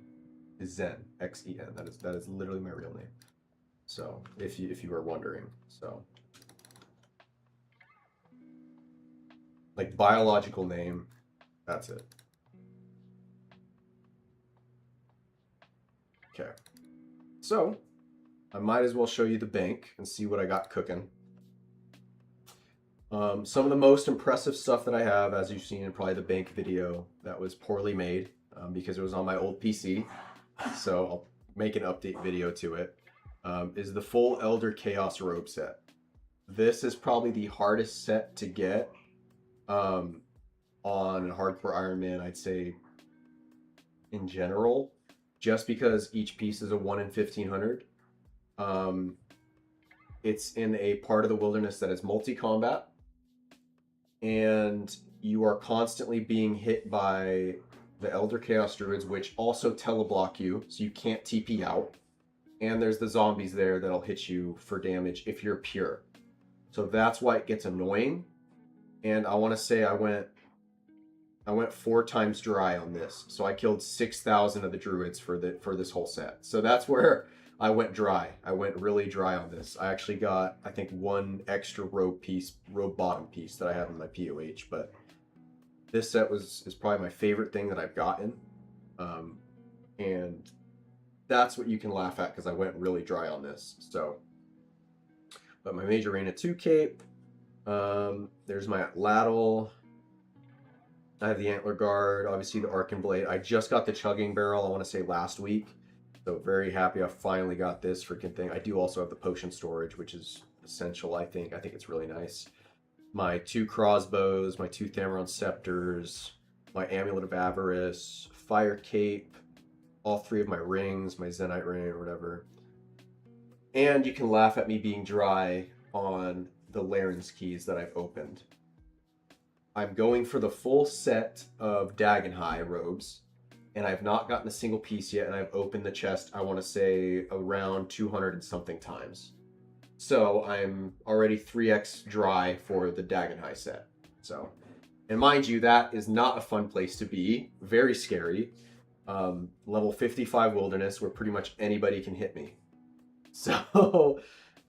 is Zen, Xen. That is literally my real name. So if you were wondering, so like biological name, that's it. Okay. So I might as well show you the bank and see what I got cooking. Some of the most impressive stuff that I have, as you've seen in probably the bank video, that was poorly made because it was on my old PC. So I'll make an update video to it. Is the full Elder Chaos robe set. This is probably the hardest set to get on Hardcore Iron Man, I'd say, in general, just because each piece is a 1 in 1500. It's in a part of the wilderness that is multi-combat, and you are constantly being hit by the Elder Chaos Druids, which also teleblock you, so you can't TP out. And there's the zombies there that'll hit you for damage if you're pure. So that's why it gets annoying. And I want to say I went 4 times dry on this. So I killed 6,000 of the druids for this whole set. So that's where I went dry. I went really dry on this. I actually got, I think, 1 extra robe bottom piece that I have in my POH. But this set is probably my favorite thing that I've gotten. And that's what you can laugh at because I went really dry on this. So, but my Major Arena 2 cape. There's my Lattill. I have the Antler Guard, obviously the Arcan Blade. I just got the Chugging Barrel, I want to say last week. So very happy I finally got this freaking thing. I do also have the Potion Storage, which is essential, I think. I think it's really nice. My 2 crossbows, my 2 Thamron Scepters, my Amulet of Avarice, Fire Cape, all 3 of my rings, my Zenite ring or whatever. And you can laugh at me being dry on the Laren's keys that I've opened. I'm going for the full set of Dagonhai robes, and I've not gotten a single piece yet, and I've opened the chest, I want to say, around 200 and something times. So I'm already 3x dry for the Dagonhai set. So, and mind you, that is not a fun place to be. Very scary. Level 55 wilderness where pretty much anybody can hit me. So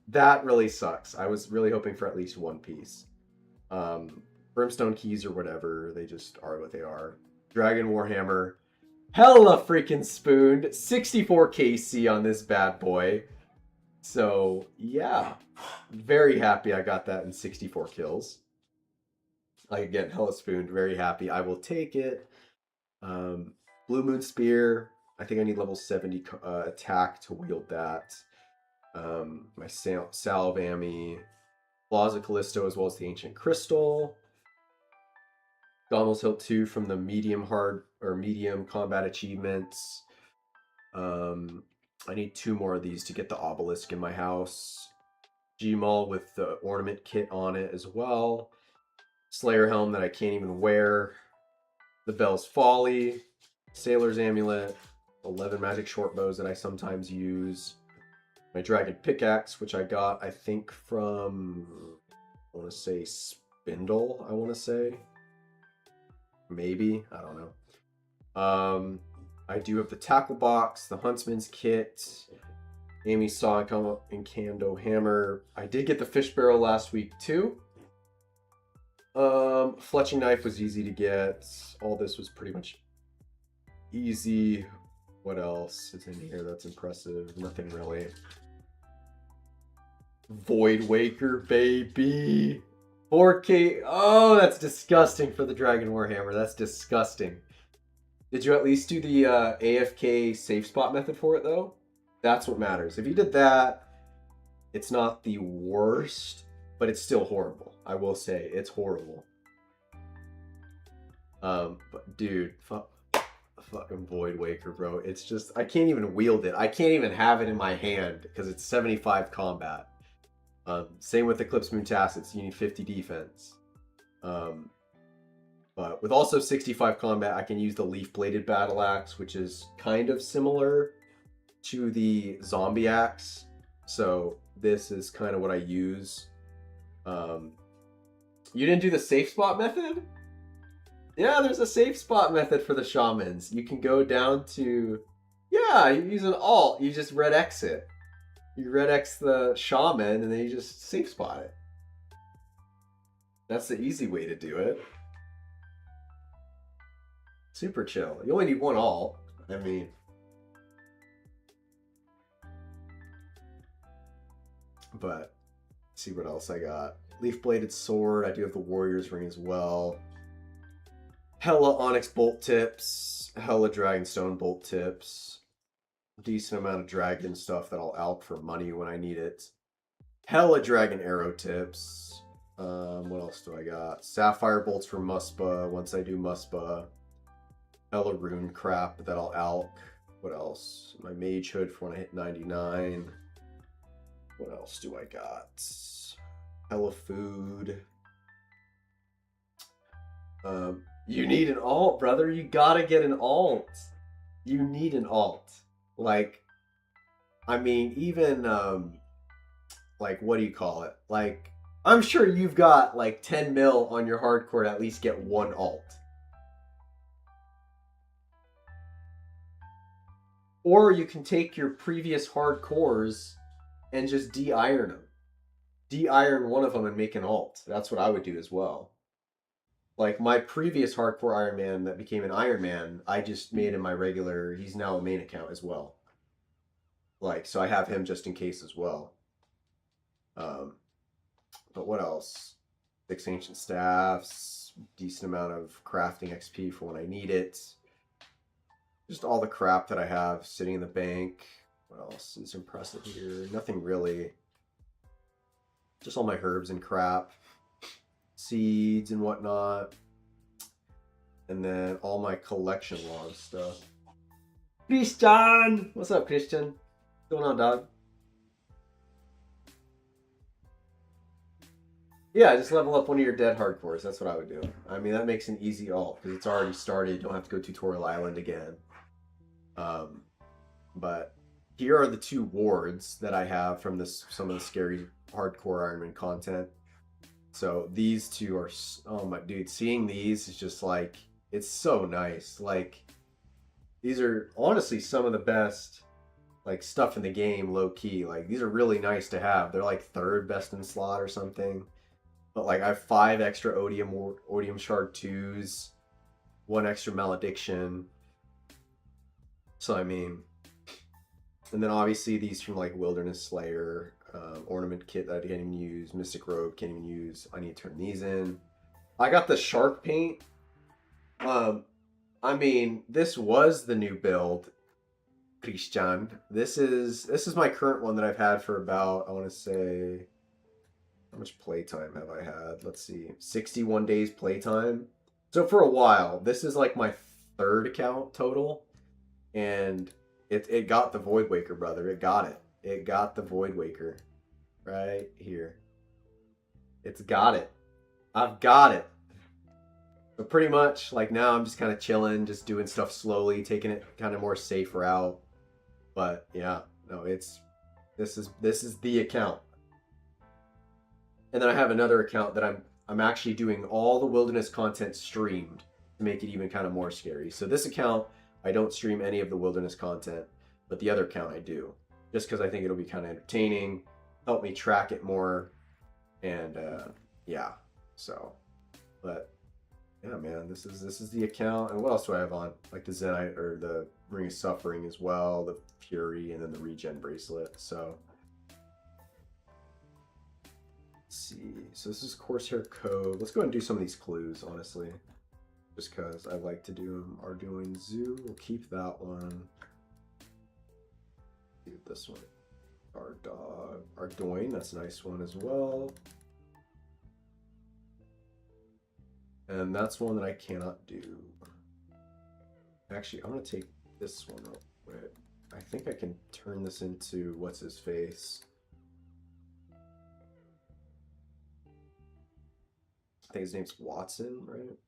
that really sucks. I was really hoping for at least 1 piece. Brimstone keys or whatever, they just are what they are. Dragon Warhammer, hella freaking spooned. 64 KC on this bad boy. So yeah, very happy I got that in 64 kills. Like again, hella spooned, very happy. I will take it. Blue Moon Spear, I think I need level 70 attack to wield that. My Salve Ami, Plaza Callisto, as well as the Ancient Crystal. Gommel's Hilt 2 from the medium combat achievements. I need 2 more of these to get the obelisk in my house. Gmaul with the ornament kit on it as well. Slayer helm that I can't even wear. The Bell's Folly. Sailor's Amulet. 11 magic short bows that I sometimes use. My dragon pickaxe, which I got, I think, from, I want to say Spindle, I want to say. Maybe, I don't know. I do have the tackle box, the huntsman's kit, Amy's saw and Kando hammer. I did get the fish barrel last week too. Fletching knife was easy to get. All this was pretty much easy. What else is in here that's impressive? Nothing really. Void Waker, baby. 4K. Oh, that's disgusting for the Dragon Warhammer. That's disgusting. Did you at least do the AFK safe spot method for it, though? That's what matters. If you did that, it's not the worst, but it's still horrible. I will say, it's horrible. But dude, fucking Void Waker, bro. It's just, I can't even wield it. I can't even have it in my hand because it's 75 combat. Same with Eclipse Moon Tacits, you need 50 defense. But with also 65 combat, I can use the Leaf Bladed Battle Axe, which is kind of similar to the Zombie Axe. So this is kind of what I use. You didn't do the safe spot method? Yeah, there's a safe spot method for the shamans. You can go down to, yeah, you use an alt. You just red X it. You red X the shaman and then you just safe spot it. That's the easy way to do it. Super chill. You only need one alt. I mean, but let's see what else I got. Leaf bladed sword. I do have the warrior's ring as well. Hella onyx bolt tips. Hella dragonstone bolt tips. Decent amount of dragon stuff that I'll alch for money when I need it. Hella dragon arrow tips. What else do I got? Sapphire bolts for Muspa once I do Muspa. Hella rune crap that I'll alch. What else? My mage hood for when I hit 99. What else do I got? Hella food. You need an alt, brother. You gotta get an alt. You need an alt. Like, I mean, even, like, what do you call it? Like, I'm sure you've got, like, 10 mil on your hardcore to at least get one alt. Or you can take your previous hardcores and just de-iron them. De-iron one of them and make an alt. That's what I would do as well. Like, my previous hardcore Iron Man that became an Iron Man, I just made him my regular, he's now a main account as well. Like, so I have him just in case as well. But what else? 6 ancient staffs, decent amount of crafting XP for when I need it. Just all the crap that I have sitting in the bank. What else is impressive here? Nothing really. Just all my herbs and crap. Seeds and whatnot. And then all my collection log stuff. Christian! What's up, Christian? What's going on, dog? Yeah, just level up one of your dead hardcores. That's what I would do. I mean, that makes an easy alt because it's already started. You don't have to go Tutorial Island again. But here are the 2 wards that I have from this some of the scary hardcore Iron Man content. So these 2 are, oh my dude, seeing these is just like, it's so nice. Like, these are honestly some of the best like stuff in the game, low key. Like, these are really nice to have. They're like 3rd best in slot or something. But like, I have 5 extra Odium Shard 2s, 1 extra Malediction. So I mean, and then obviously these from like Wilderness Slayer, Ornament Kit that I can't even use, Mystic Robe can't even use. I need to turn these in. I got the Shark Paint. I mean, this was the new build, Christian. This is my current one that I've had for about, I want to say, how much playtime have I had? Let's see, 61 days playtime. So for a while, this is like my 3rd account total. And it got the Void Waker, brother. It got it. It got the Void Waker. Right here. It's got it. I've got it. But pretty much, like, now I'm just kind of chilling, just doing stuff slowly, taking it kind of more safe route. But yeah, no, this is the account. And then I have another account that I'm actually doing all the wilderness content streamed to make it even kind of more scary. So this account, I don't stream any of the wilderness content, but the other account I do, just because I think it'll be kind of entertaining, help me track it more, and yeah. So, but yeah, man, this is the account. And what else do I have on? Like the Zenite or the Ring of Suffering as well, the Fury, and then the Regen bracelet. So let's see. So this is Corsair Cove. Let's go ahead and do some of these clues, honestly. Just because I like to do them. Arduin Zoo, we'll keep that one. Do this one. Arduin, that's a nice one as well. And that's one that I cannot do. Actually, I'm going to take this one real quick. I think I can turn this into what's his face. I think his name's Watson, right?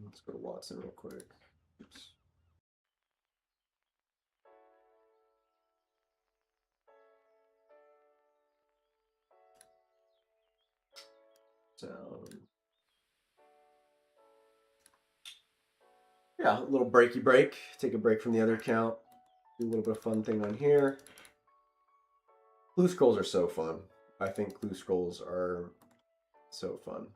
Let's go to Watson real quick. Oops. Sound. Yeah, a little breaky break. Take a break from the other account. Do a little bit of fun thing on here. Clue scrolls are so fun. I think clue scrolls are so fun.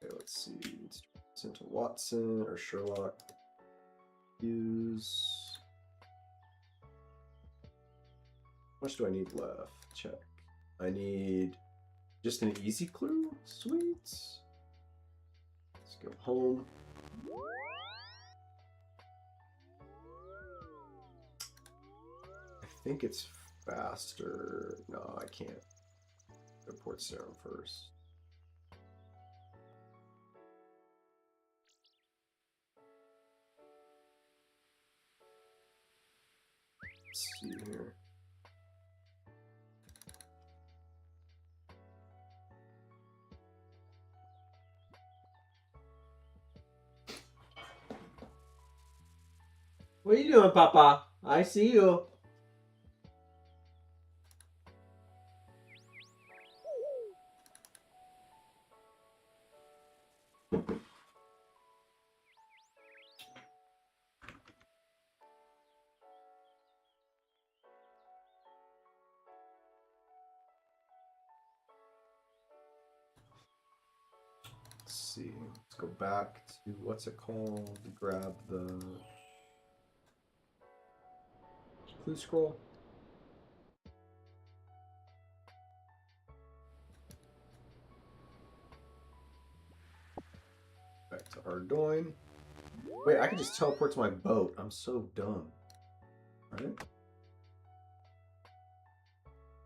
Okay, let's see. It's into Watson or Sherlock. Use. How much do I need left? Check. I need just an easy clue. Sweet. Let's go home. I think it's faster. No, I can't. Go Port Serum first. Let's see here. What are you doing, Papa? I see you. Let's see. Let's go back to what's it called? Grab the clue scroll. Back to Ardoin. Wait, I can just teleport to my boat. I'm so dumb. Right?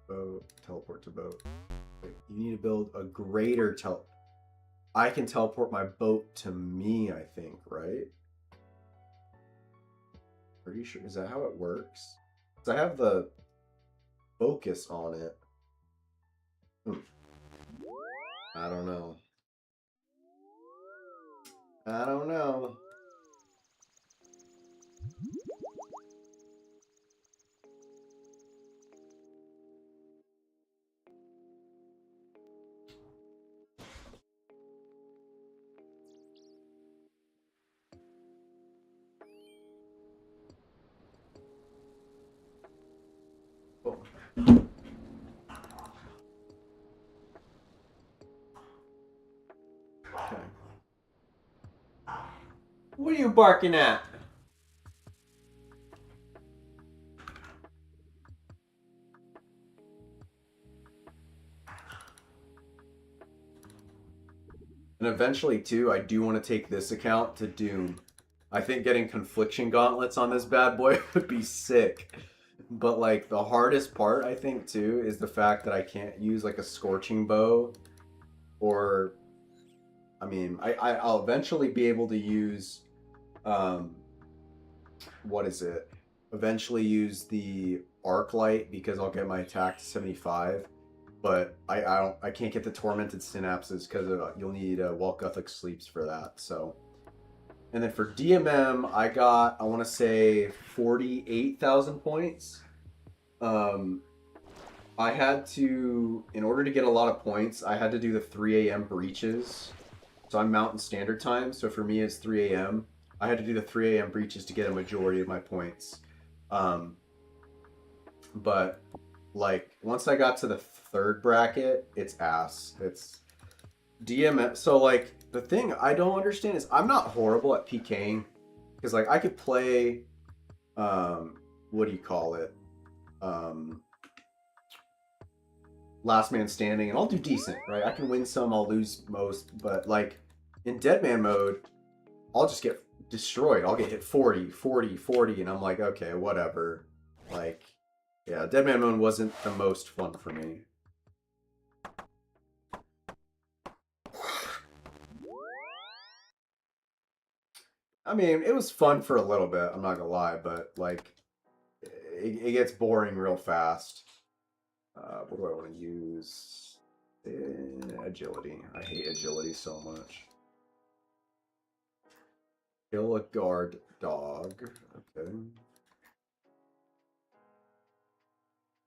Boat, teleport to boat. Wait, you need to build a greater I can teleport my boat to me, I think, right? Pretty sure. Is that how it works? Because I have the focus on it. I don't know. I don't know. Oh. Okay. What are you barking at? And eventually, too, I do want to take this account to Doom. I think getting confliction gauntlets on this bad boy would be sick. But, like, the hardest part, I think, too, is the fact that I can't use, like, a scorching bow. Or, I mean, I'll eventually be able to use, what is it? Eventually use the arc light because I'll get my attack to 75. But I can't get the tormented synapses because you'll need Walguthic sleeps for that. So, and then for DMM, I got, I want to say 48,000 points. I had to, in order to get a lot of points, I had to do the 3 a.m. breaches. So I'm Mountain Standard Time. So for me, it's 3 a.m. I had to do the 3 a.m. breaches to get a majority of my points. But like once I got to the third bracket, it's ass. It's DMM. So like the thing I don't understand is I'm not horrible at PKing because like I could play, what do you call it? Last man standing, and I'll do decent, right? I can win some, I'll lose most, but like in Deadman mode, I'll just get destroyed. I'll get hit 40, 40, 40, and I'm like, okay, whatever. Like, yeah, Deadman mode wasn't the most fun for me. I mean, it was fun for a little bit, I'm not gonna lie, but like, it gets boring real fast. What do I want to use? Agility. I hate agility so much. Kill a guard dog. Okay.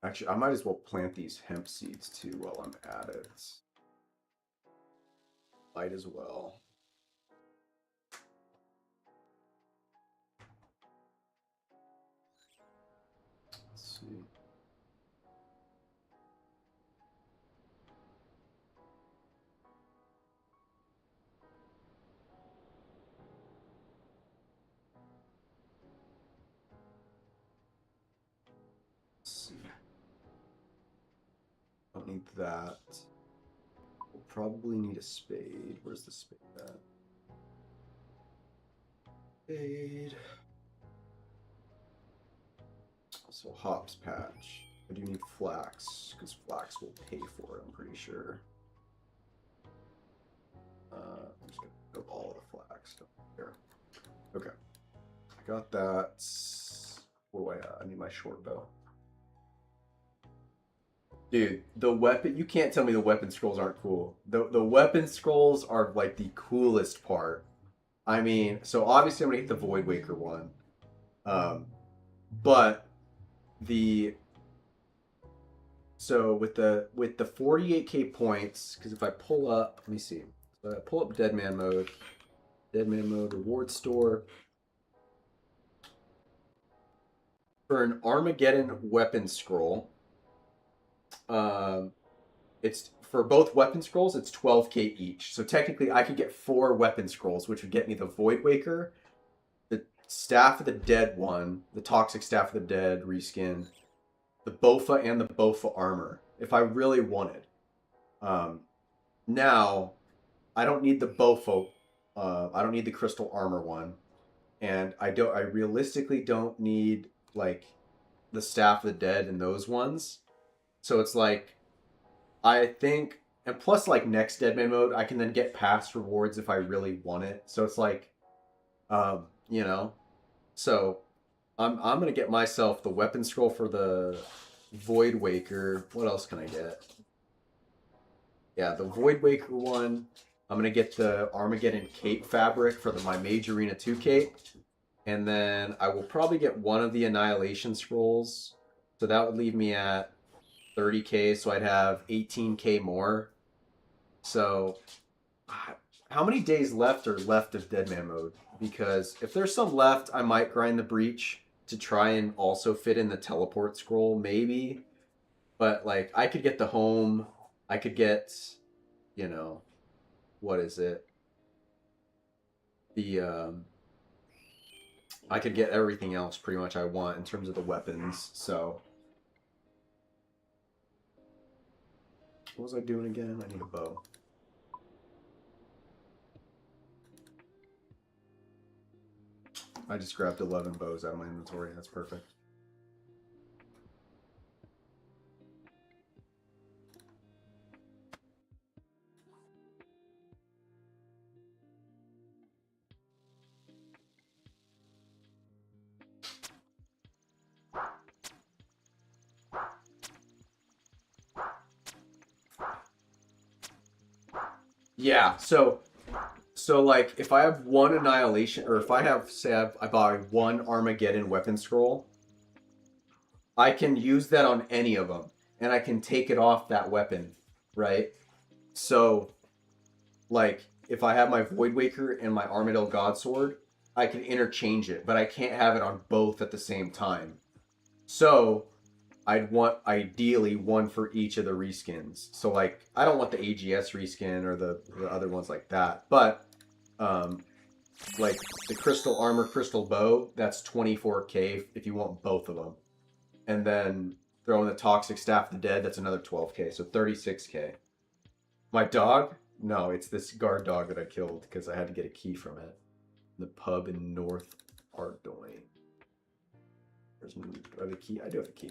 Actually, I might as well plant these hemp seeds too while I'm at it. Might as well. Let's see. Don't need that. We'll probably need a spade. Where's the spade at? Spade. So hops patch. I do need flax, because flax will pay for it, I'm pretty sure. I'm just gonna put all of the flax stuff here. Okay. I got that. What do I need my short bow. Dude, the weapon, you can't tell me the weapon scrolls aren't cool. The weapon scrolls are like the coolest part. I mean, so obviously I'm gonna get the Void Waker one. But so with the 48k points, because if I pull up, let me see. So I pull up Dead Man mode reward store. For an Armageddon weapon scroll, it's for both weapon scrolls, it's 12k each. So technically I could get 4 weapon scrolls, which would get me the Void Waker, the Staff of the Dead one, the Toxic Staff of the Dead reskin, the Bofa, and the Bofa armor, if I really wanted. Now, I don't need the Bofa, I don't need the Crystal Armor one, and I realistically don't need, like, the Staff of the Dead and those ones. So it's like, I think, and plus, like, next Deadman mode, I can then get past rewards if I really want it. So it's like, you know, so I'm gonna get myself the weapon scroll for the Void Waker. What else can I get? Yeah, the Void Waker one. I'm gonna get the Armageddon cape fabric for my Mage Arena 2 cape. And then I will probably get one of the Annihilation scrolls. So that would leave me at 30k, so I'd have 18k more. So how many days left are left of Deadman mode? Because if there's some left, I might grind the Breach to try and also fit in the teleport scroll, maybe. But like, I could get the home, I could get, you know, what is it? I could get everything else pretty much I want in terms of the weapons, so. What was I doing again? I need a bow. I just grabbed 11 bows out of my inventory. That's perfect. Yeah, so like if I have one Annihilation, or if I have, say I buy one Armageddon weapon scroll, I can use that on any of them, and I can take it off that weapon, right? So, like, if I have my Void Waker and my Armadale Godsword, I can interchange it, but I can't have it on both at the same time. So, I'd want, ideally, one for each of the reskins. So, like, I don't want the AGS reskin or the other ones like that. But, like, the Crystal Armor, Crystal Bow, that's 24k if you want both of them. And then throw in the Toxic Staff of the Dead, that's another 12k, so 36k. My dog? No, it's this guard dog that I killed because I had to get a key from it. The pub in North Ardoyne. Do I have a key? I do have a key.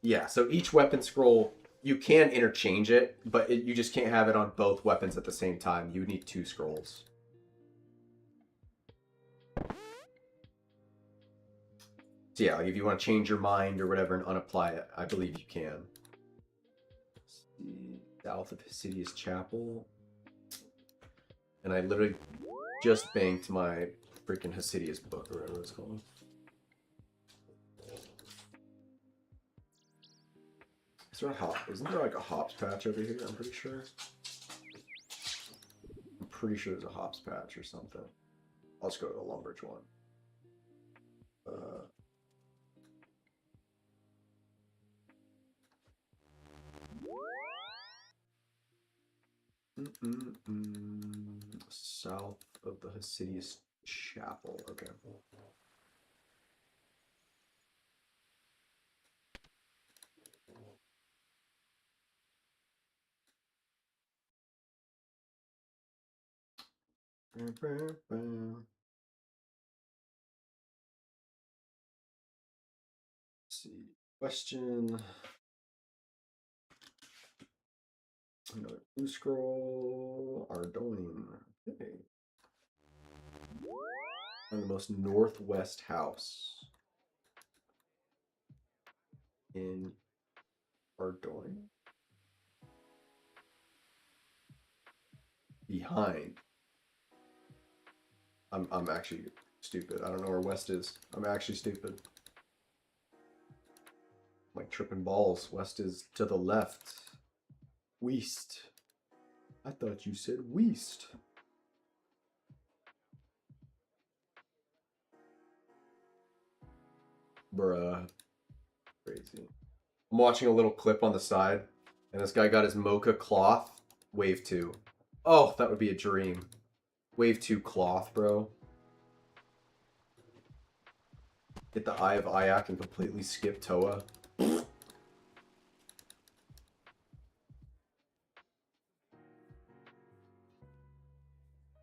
Yeah, so each weapon scroll, you can interchange it, but you just can't have it on both weapons at the same time. You would need 2 scrolls. So yeah, like if you want to change your mind or whatever and unapply it, I believe you can. South of Hcim's Chapel. And I literally just banked my freaking Hcim's book or whatever it's called. Is there a hop? Isn't there like a hops patch over here? I'm pretty sure. I'm pretty sure there's a hops patch or something. I'll just go to the Lumbridge one. South of the Hcim's Chapel. Okay. Let's see. Question. Another blue scroll. Ardoin. Okay. On the most northwest house in Ardoin. Behind. I'm actually stupid. I don't know where west is. I'm actually stupid. I'm like tripping balls. West is to the left. West. I thought you said west. Bruh. Crazy. I'm watching a little clip on the side, and this guy got his mocha cloth. Wave 2. Oh, that would be a dream. Wave 2 cloth, bro. Get the Eye of Ayak and completely skip Toa.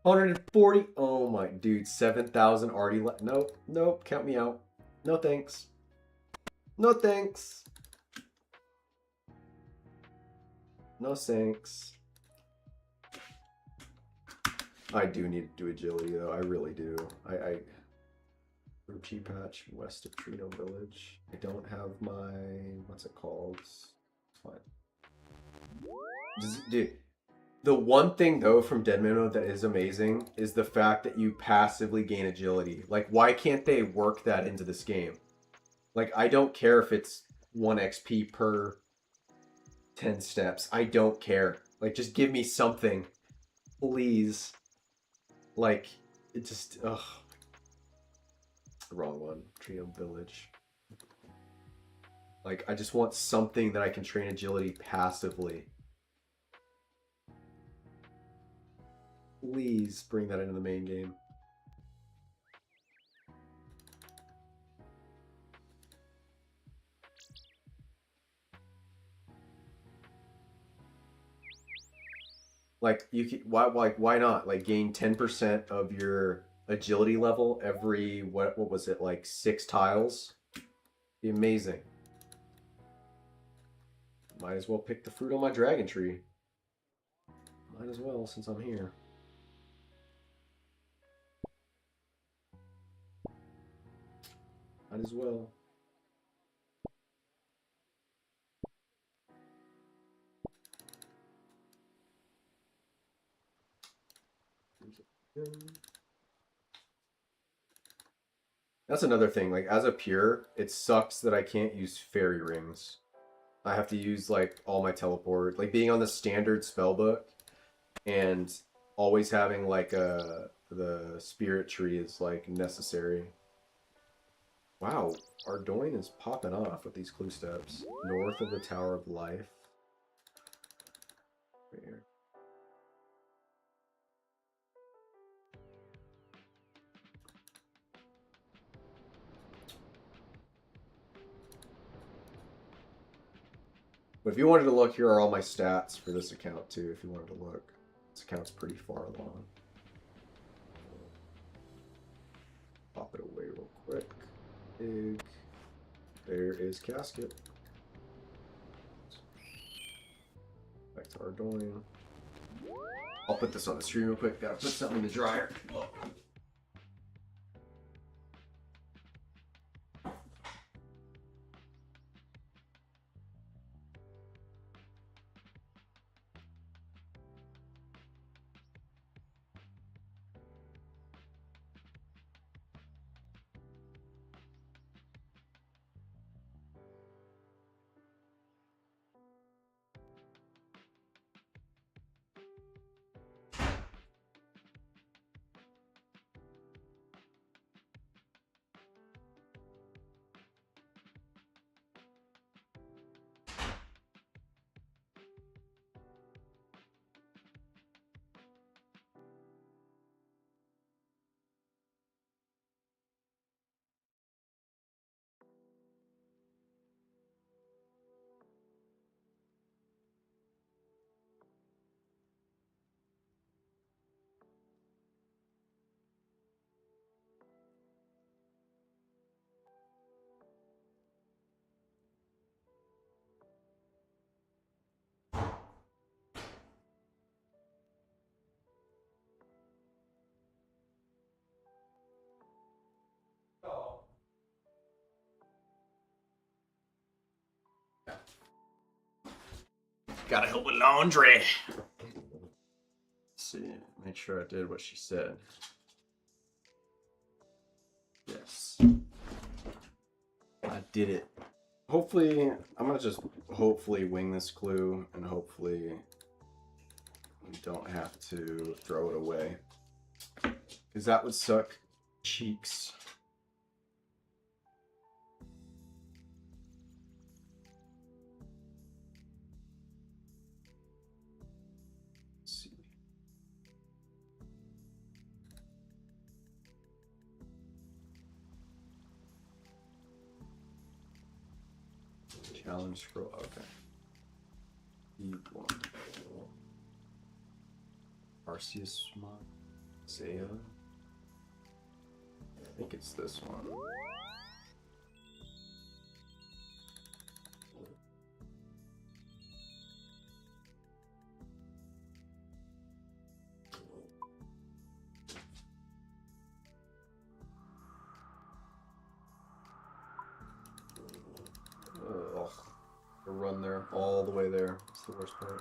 140. Oh my dude, 7,000 already left. Nope, nope, count me out. No thanks. No thanks. No thanks. I do need to do agility though. I really do. I Ruchi patch west of Trino Village. I don't have my what's it called? It's fine. Dude, the one thing though from Dead Man Mode that is amazing is the fact that you passively gain agility. Like, why can't they work that into this game? Like, I don't care if it's 1 XP per 10 steps. I don't care. Like, just give me something. Please. Like, it just, ugh. The wrong one. Trio Village. Like, I just want something that I can train agility passively. Please bring that into the main game. Like, you can, why not? Like, gain 10% of your agility level every, what was it, like 6 tiles? Be amazing. Might as well pick the fruit on my dragon tree. Might as well, since I'm here. Might as well. That's another thing. Like, as a pure, it sucks that I can't use fairy rings. I have to use, like, all my teleport. Like, being on the standard spellbook and always having, like, the spirit tree is, like, necessary. Wow, Ardoin is popping off with these clue steps. North of the Tower of Life. Right here. But if you wanted to look, here are all my stats for this account too, if you wanted to look. This account's pretty far along. Pop it away real quick. Big. There is Casket. Back to Ardoin. I'll put this on the stream real quick. Gotta put something in the dryer. Oh. Gotta help with laundry. Let's see, make sure I did what she said. Yes. I did it. Hopefully, I'm gonna just hopefully wing this clue and hopefully we don't have to throw it away. Because that would suck cheeks. Let's see. Challenge scroll. Okay. E1. Arceus Zaya. I think it's this one. Ugh. The run there, all the way there. That's the worst part.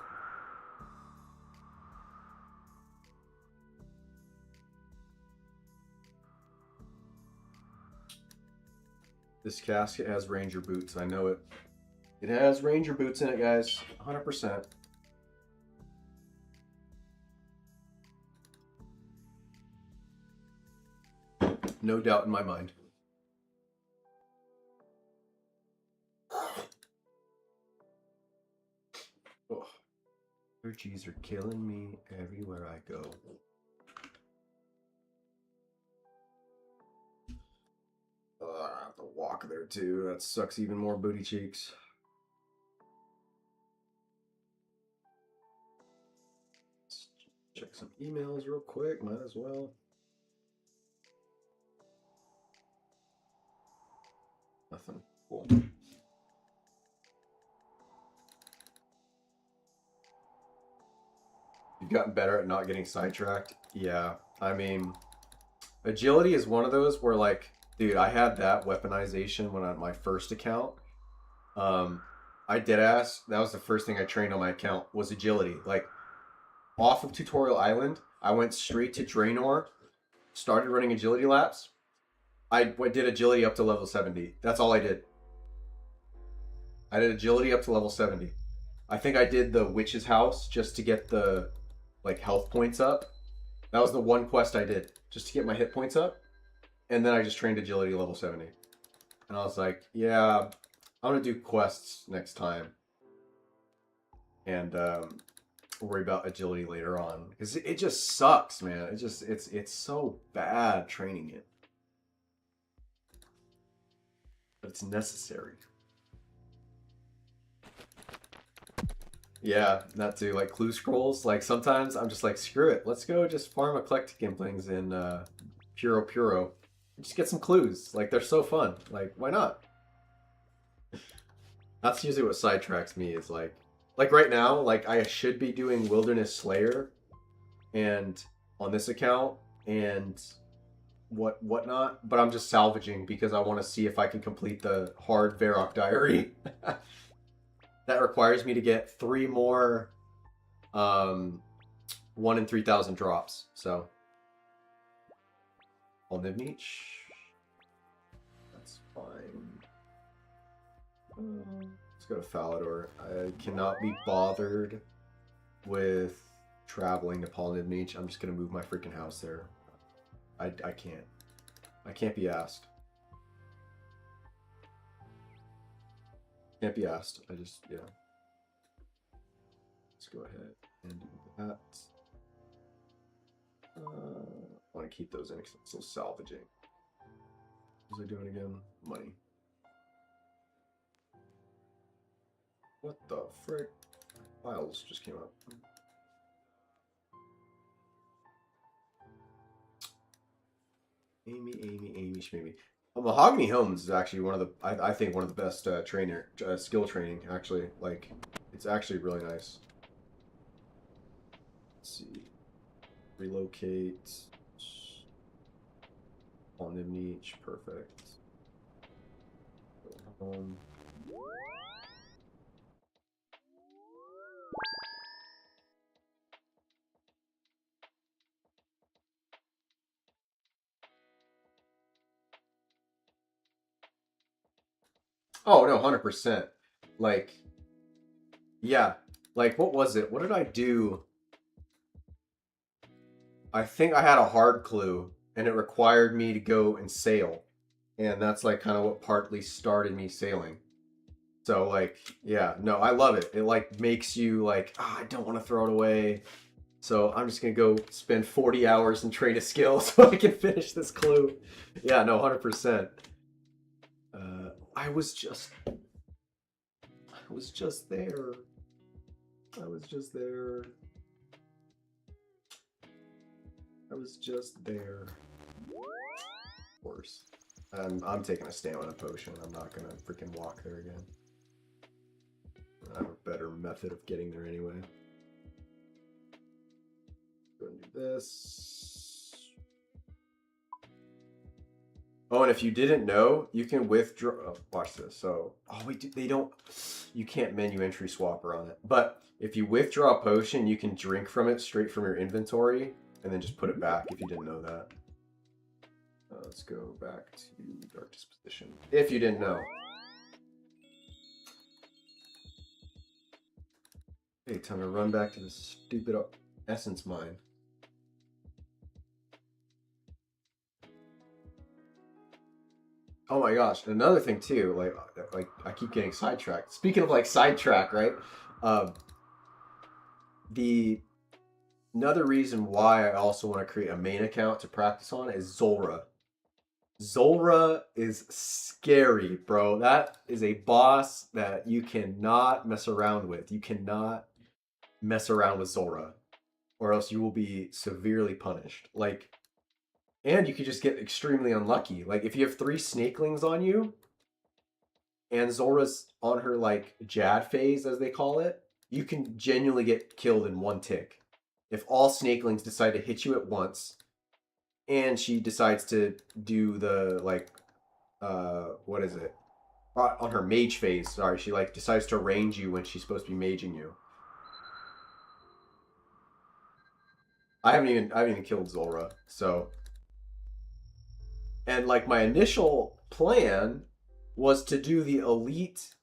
This casket has ranger boots. I know it. It has ranger boots in it, guys. 100%. No doubt in my mind. Oh. Allergies are killing me everywhere I go. I have to walk there too. That sucks even more booty cheeks. Let's check some emails real quick. Might as well. Nothing. Cool. You've gotten better at not getting sidetracked? Yeah. I mean, agility is one of those where, like, dude, I had that weaponization when on my first account. I did ask. That was the first thing I trained on my account was agility. Like, off of Tutorial Island, I went straight to Draenor, started running agility laps. I did agility up to level 70. That's all I did. I did agility up to level 70. I think I did the witch's house just to get the like health points up. That was the one quest I did just to get my hit points up. And then I just trained agility level 70. And I was like, yeah, I'm gonna do quests next time. And worry about agility later on. Because it just sucks, man. It's so bad training it. But it's necessary. Yeah, that too. Like clue scrolls. Like sometimes I'm just like, screw it. Let's go just farm eclectic implings in Puro. Just get some clues. Like they're so fun. Like why not? That's usually what sidetracks me is like right now, like I should be doing Wilderness Slayer and on this account and whatnot, but I'm just salvaging because I want to see if I can complete the hard Varrock Diary. That requires me to get 3 more 1 in 3,000 drops. So I'll Nivneach. That's fine. Let's go to Falador. I cannot be bothered with traveling to Paul Nivneach. I'm just gonna move my freaking house there. I can't. I can't be asked. Can't be asked. I just, yeah. Let's go ahead and do that. I want to keep those in because I'm still salvaging. What was I doing again? Money. What the frick? Files just came up. Amy, Shmamy. Mahogany Homes is actually one of the, I think one of the best skill training, actually. Like, it's actually really nice. Let's see. Relocate. On Nimniche, perfect. Go home. Oh no, 100%. Like, yeah. Like, what was it? What did I do? I think I had a hard clue, and it required me to go and sail, and that's like kind of what partly started me sailing. So like, yeah, no, I love it. It like makes you like, I don't want to throw it away. So I'm just gonna go spend 40 hours and train a skill so I can finish this clue. Yeah, no, 100%. I was just there. I was just there. I was just there. Of course. I'm taking a stamina potion. I'm not gonna freaking walk there again. I have a better method of getting there anyway. Go and do this. Oh, and if you didn't know, you can withdraw. Oh, watch this. So, oh wait, they don't. You can't menu entry swapper on it. But if you withdraw a potion, you can drink from it straight from your inventory, and then just put it back. If you didn't know that. Let's go back to Dark Disposition. If you didn't know. Hey, time to run back to the stupid essence mine. Oh my gosh! And another thing too, like I keep getting sidetracked. Speaking of like sidetrack, right? The another reason why I also want to create a main account to practice on is Zulrah. Zulrah is scary, bro. That is a boss that you cannot mess around with. You cannot mess around with Zulrah, or else you will be severely punished. Like. And you could just get extremely unlucky. Like, if you have 3 snakelings on you, and Zora's on her, like, Jad phase, as they call it, you can genuinely get killed in one tick. If all snakelings decide to hit you at once, and she decides to do the, like, what is it? On her mage phase, sorry, she, like, decides to range you when she's supposed to be maging you. I haven't even killed Zora, so... And like my initial plan was to do the elite,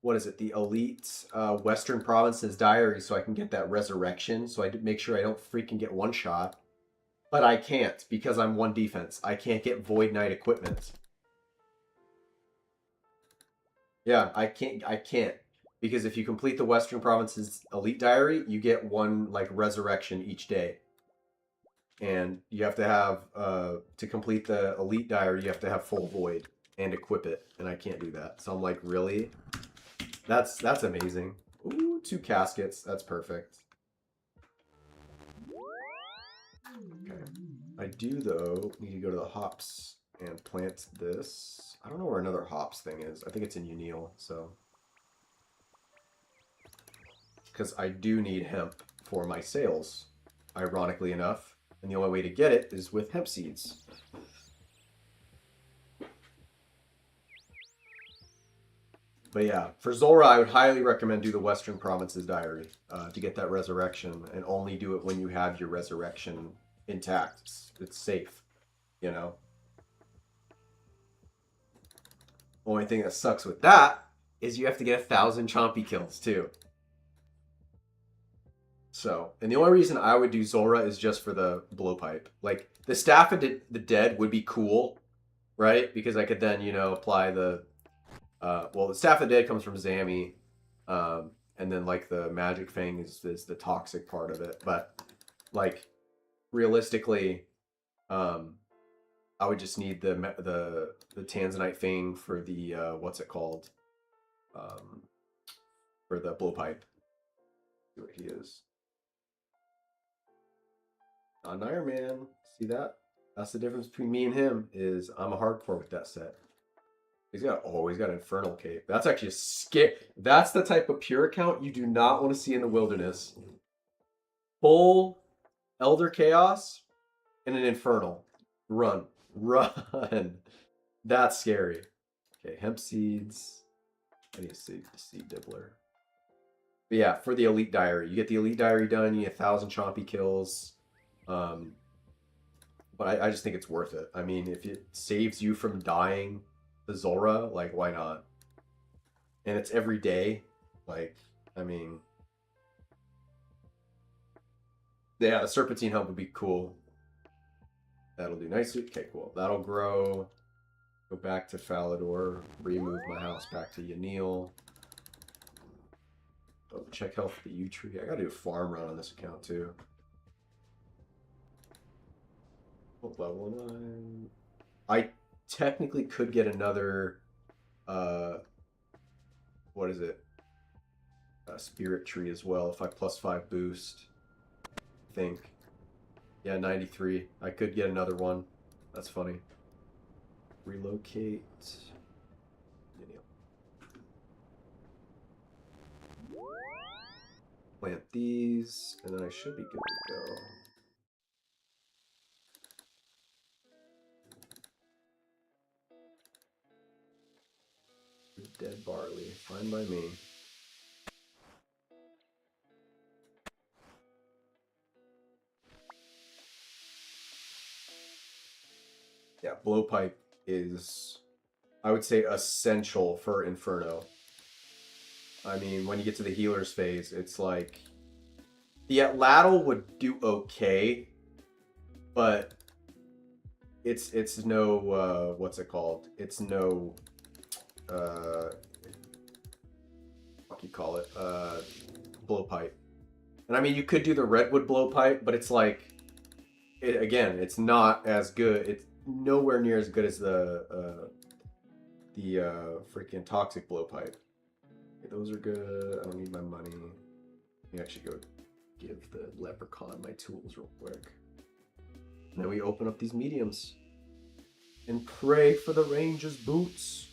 what is it? The elite Western Provinces diary, so I can get that resurrection. So I make sure I don't freaking get one shot, but I can't because I'm 1 defense. I can't get Void Knight equipment. Yeah, I can't because if you complete the Western Provinces elite diary, you get 1 like resurrection each day. And you have to have, to complete the elite diary, you have to have full void and equip it. And I can't do that. So I'm like, really? That's amazing. Ooh, 2 caskets. That's perfect. Okay. I do, though, need to go to the hops and plant this. I don't know where another hops thing is. I think it's in Unil, so. Because I do need hemp for my sales, ironically enough. And the only way to get it is with hemp seeds. But yeah, for Zulrah, I would highly recommend do the Western Provinces diary to get that resurrection, and only do it when you have your resurrection intact. It's safe, you know? Only thing that sucks with that is you have to get 1,000 chompy kills too. So, and the only reason I would do Zulrah is just for the blowpipe. Like, the Staff of the Dead would be cool, right? Because I could then, you know, apply the... well, the Staff of the Dead comes from Zami, and then, like, the Magic Fang is the toxic part of it. But, like, realistically, I would just need the Tanzanite Fang for the, what's it called? For the blowpipe. See what he is. On Iron Man, see that? That's the difference between me and him, is I'm a hardcore with that set. He's got Infernal Cape. That's actually a scare. That's the type of pure account you do not want to see in the wilderness. Full Elder Chaos and an Infernal. Run. That's scary. Okay, hemp seeds. I need a seed dibbler. But yeah, for the Elite Diary. You get the Elite Diary done, you get 1,000 chompy kills. But I just think it's worth it. I mean, if it saves you from dying to Zulrah, like, why not? and it's every day. Like, I mean, yeah, the serpentine helm would be cool. That'll do nicely. Okay, cool. That'll grow. Go back to Falador. Remove my house back to Yanil. Oh, check health for the U tree. I gotta do a farm run on this account too. What level am I? I technically could get another what is it? Spirit tree as well if I +5 boost. I think. Yeah, 93. I could get another one. That's funny. Relocate. Plant these, and then I should be good to go. Dead barley, fine by me. Yeah, blowpipe is, I would say, essential for Inferno. I mean, when you get to the healer's phase, it's like the Atlatl would do okay, but it's no what's it called? It's no what you call it? Blowpipe. And I mean, you could do the redwood blowpipe, but it's like, again, it's not as good. It's nowhere near as good as the freaking toxic blowpipe. Okay, those are good. I don't need my money. Let me actually go give the leprechaun my tools real quick. And then we open up these mediums and pray for the ranger's boots.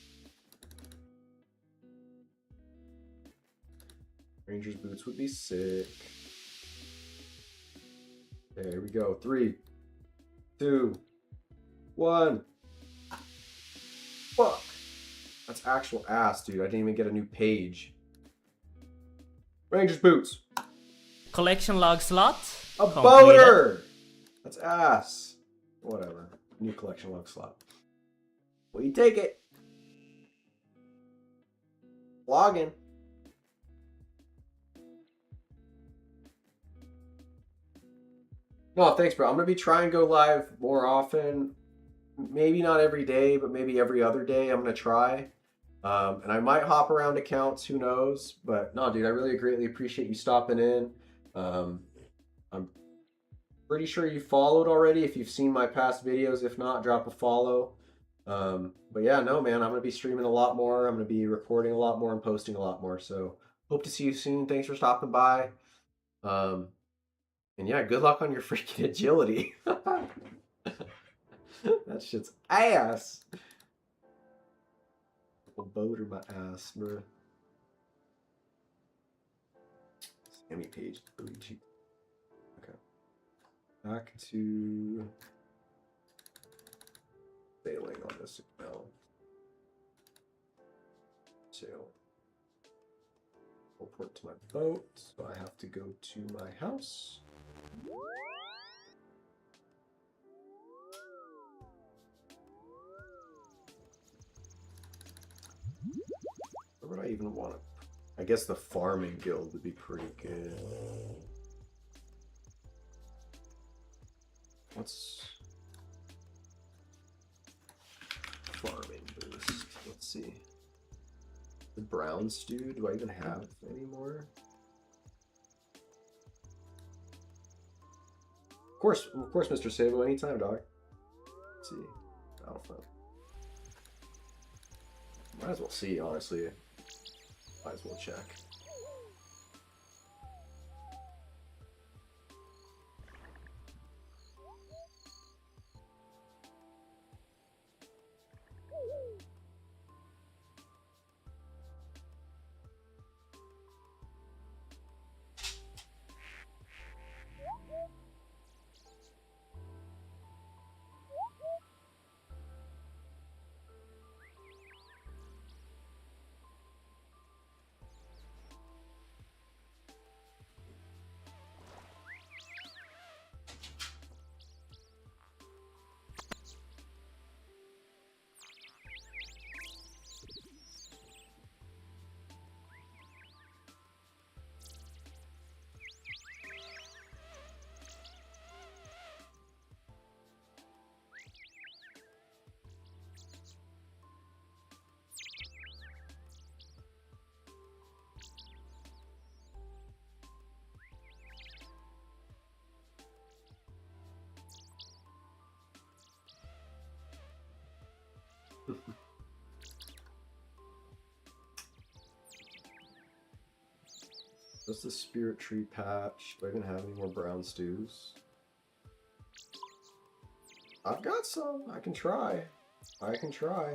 Ranger's boots would be sick. Okay, here we go. 3, 2, 1. Fuck. That's actual ass, dude. I didn't even get a new page. Ranger's boots. Collection log slot. A completed. boater. That's ass. Whatever. New collection log slot. Will you take it? Login. No, thanks, bro. I'm going to be trying to go live more often. Maybe not every day, but maybe every other day. I'm going to try. And I might hop around accounts. Who knows? But no, dude, I really greatly appreciate you stopping in. I'm pretty sure you followed already if you've seen my past videos. If not, drop a follow. But yeah, no, man, I'm going to be streaming a lot more. I'm going to be recording a lot more and posting a lot more. So hope to see you soon. Thanks for stopping by. And yeah, good luck on your freaking agility. That shit's ass. I'll boater my ass, bro. Sammy Page, really cheap. Okay. Back to sailing on this account. Sail. Report to my boat, so I have to go to my house. Where would I even want to? I guess the farming guild would be pretty good. What's farming boost? Let's see. The brown stew, do I even have any more? Of course, Mr. Sabo, anytime, dog. Let's see. Alpha. Might as well see, honestly. Might as well check. What's the spirit tree patch? Do I even have any more brown stews? I've got some. I can try. I can try.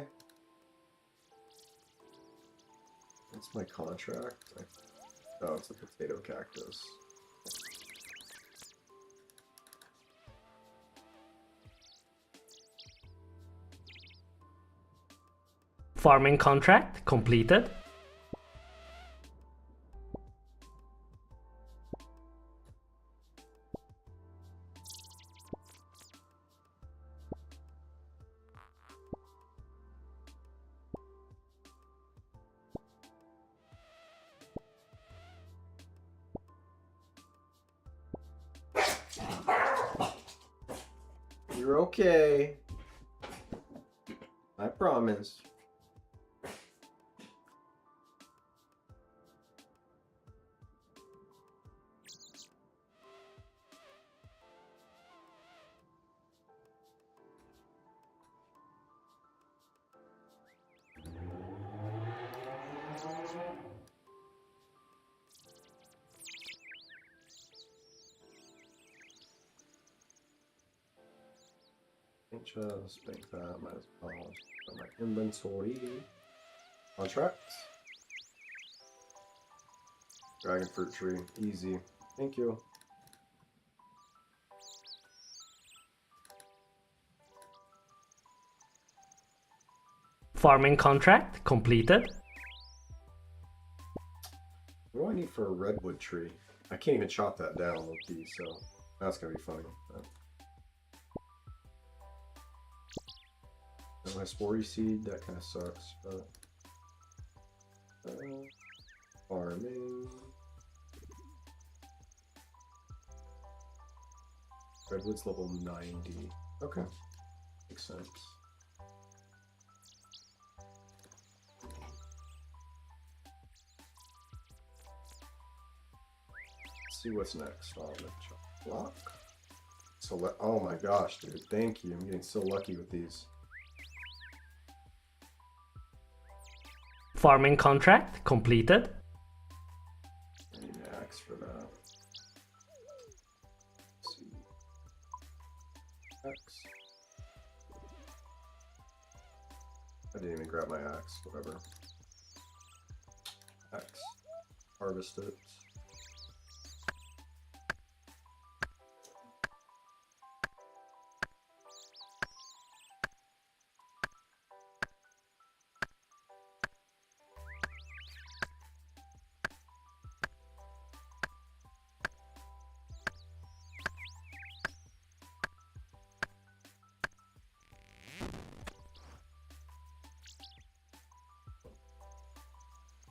What's my contract? Oh, it's a potato cactus. Farming contract completed. You're okay. I promise. Just make that might as well put my inventory. Contract. Dragon fruit tree. Easy. Thank you. Farming contract completed. What do I need for a redwood tree? I can't even chop that down, low-key, so that's gonna be funny. And my spory seed, that kind of sucks, but farming. Redwood's level 90. Okay, makes sense. Let's see what's next on the chop block. So oh my gosh, dude, thank you. I'm getting so lucky with these. Farming contract completed. I need an axe for that. Let's see. Axe. I didn't even grab my axe, whatever. Axe. Harvest it.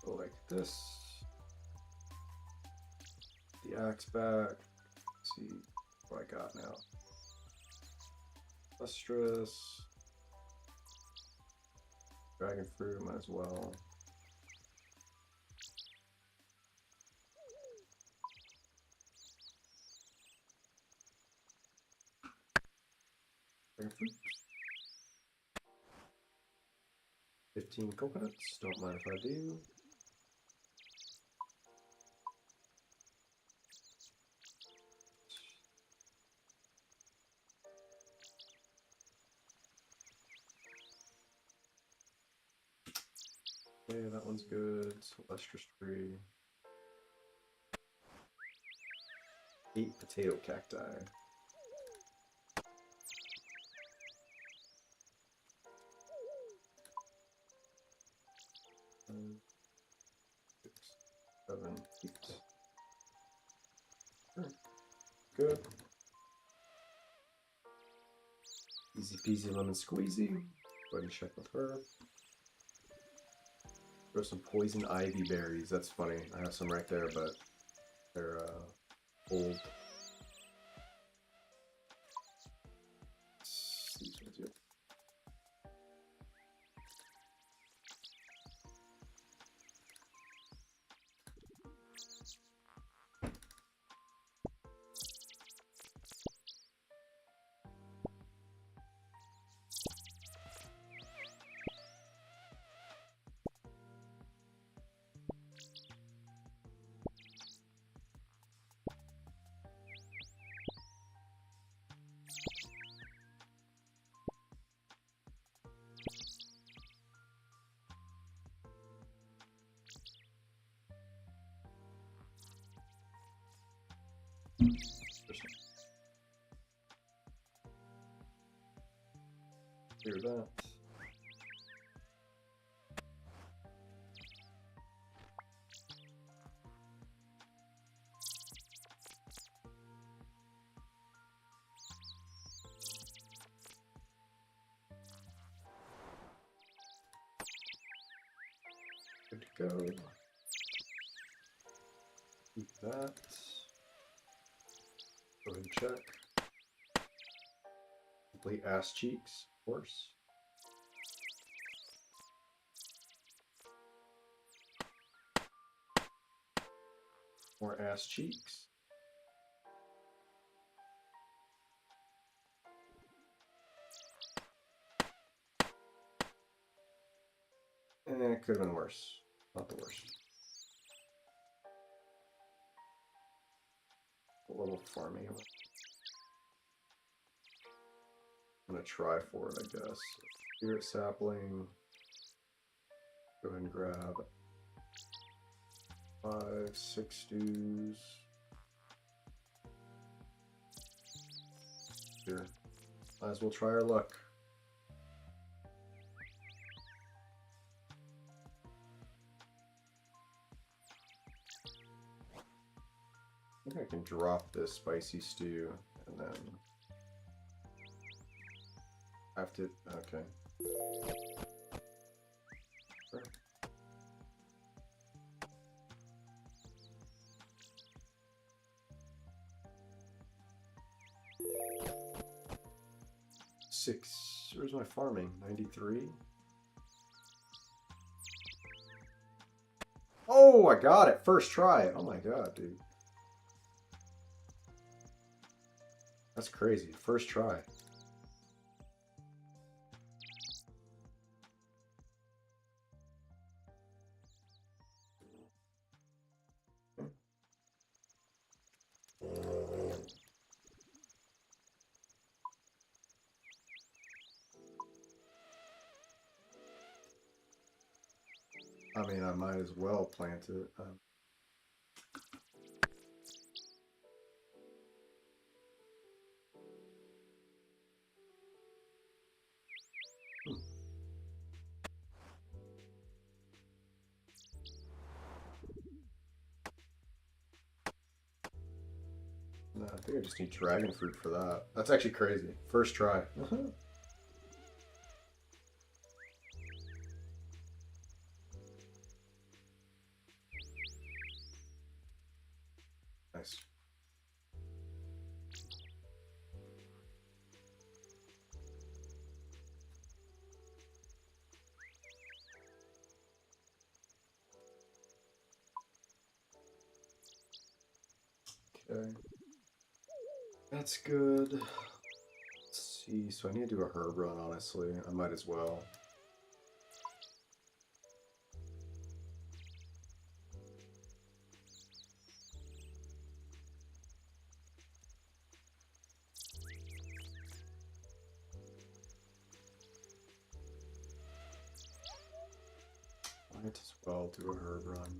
Like this. The axe back. Let's see what I got now. Lustrous. Dragon fruit, might as well. Dragon fruit. 15 coconuts, don't mind if I do. Okay, that one's good. Lustrous tree. 8 potato cacti. Six, 7, 8. Sure. Good. Easy peasy lemon squeezy. Go ahead and check with her. Grow some poison ivy berries. That's funny. I have some right there, but they're old. These ones here. Hear that. Good to go. Keep that. Go ahead and check. Complete ass cheeks, of course. More ass cheeks. And it could have been worse. Not the worst. A little farming. I'm gonna try for it, I guess. Spirit sapling. Go ahead and grab 5, 6 stews. Here. Might as well try our luck. I think I can drop this spicy stew and then have to, okay. Sure. Six, where's my farming? 93? Oh, I got it, first try. Oh my god, dude. That's crazy, first try. I mean, I might as well plant it. No, I think I just need dragon fruit for that. That's actually crazy. First try. Nice. Okay. That's good. Let's see. So I need to do a herb run, honestly. I might as well. Might as well do a herb run.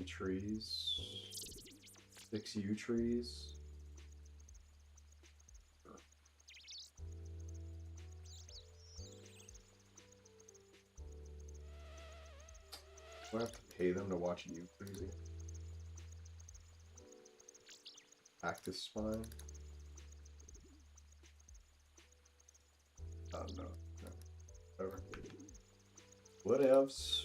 Trees. 6 yew trees. Do I have to pay them to watch you crazy? Cactus spine? Oh no. No. Whatever. Whatevs.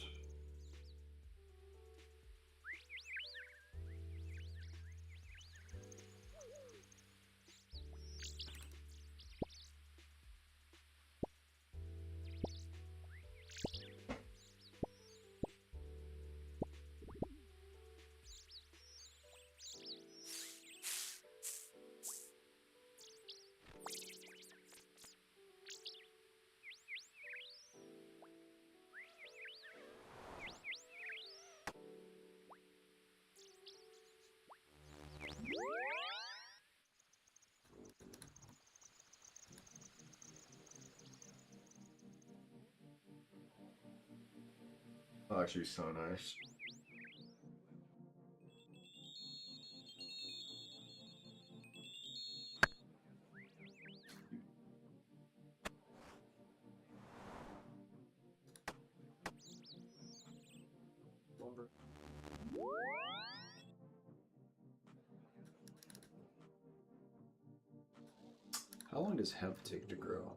Oh, actually, so nice. Lumber. How long does hemp take to grow?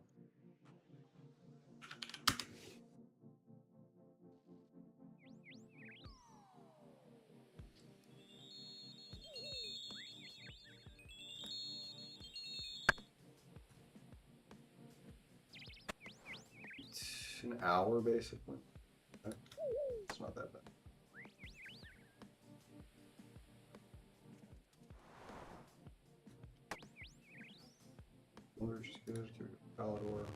An hour, basically. It's not that bad. We're just good to Palador.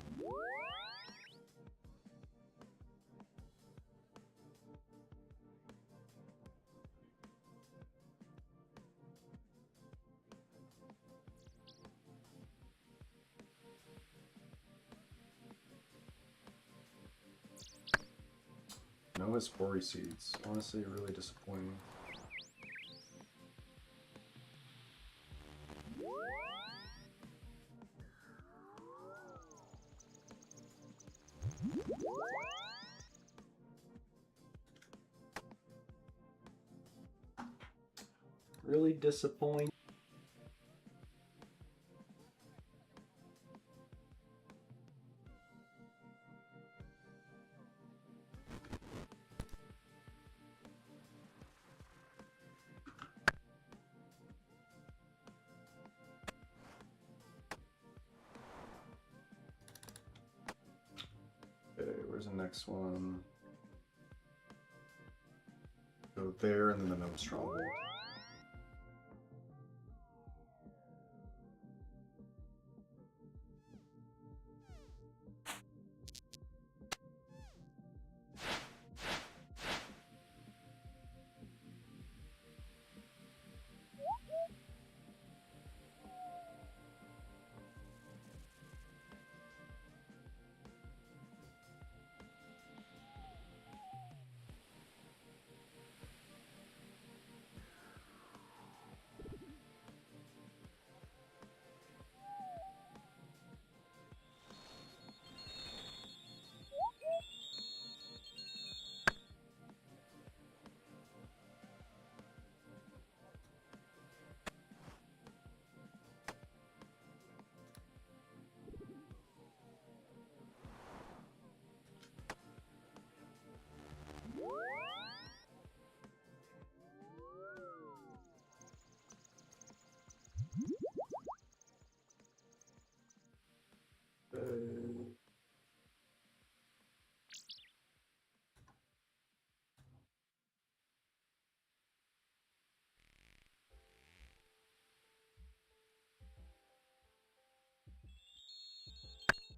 No Hespori seeds. Honestly, really disappointing. Really disappointing. Okay, where's the next one? Go there and then the Gnome Stronghold.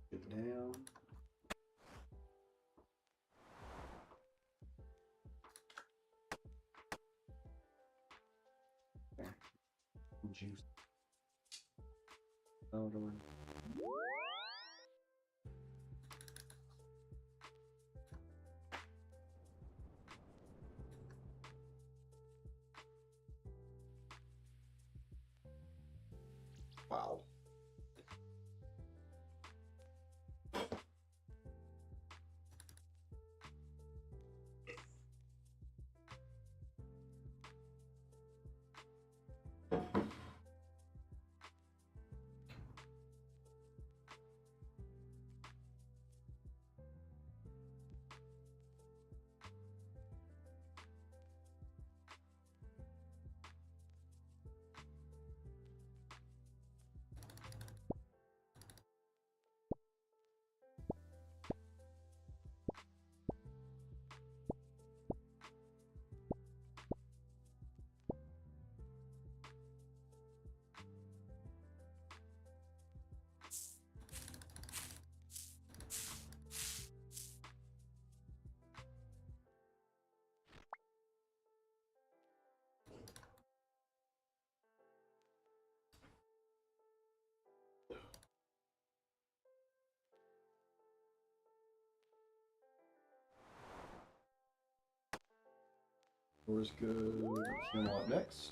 Get down. Okay. Juice. Powder. Wow. Yours good. Hcim up next.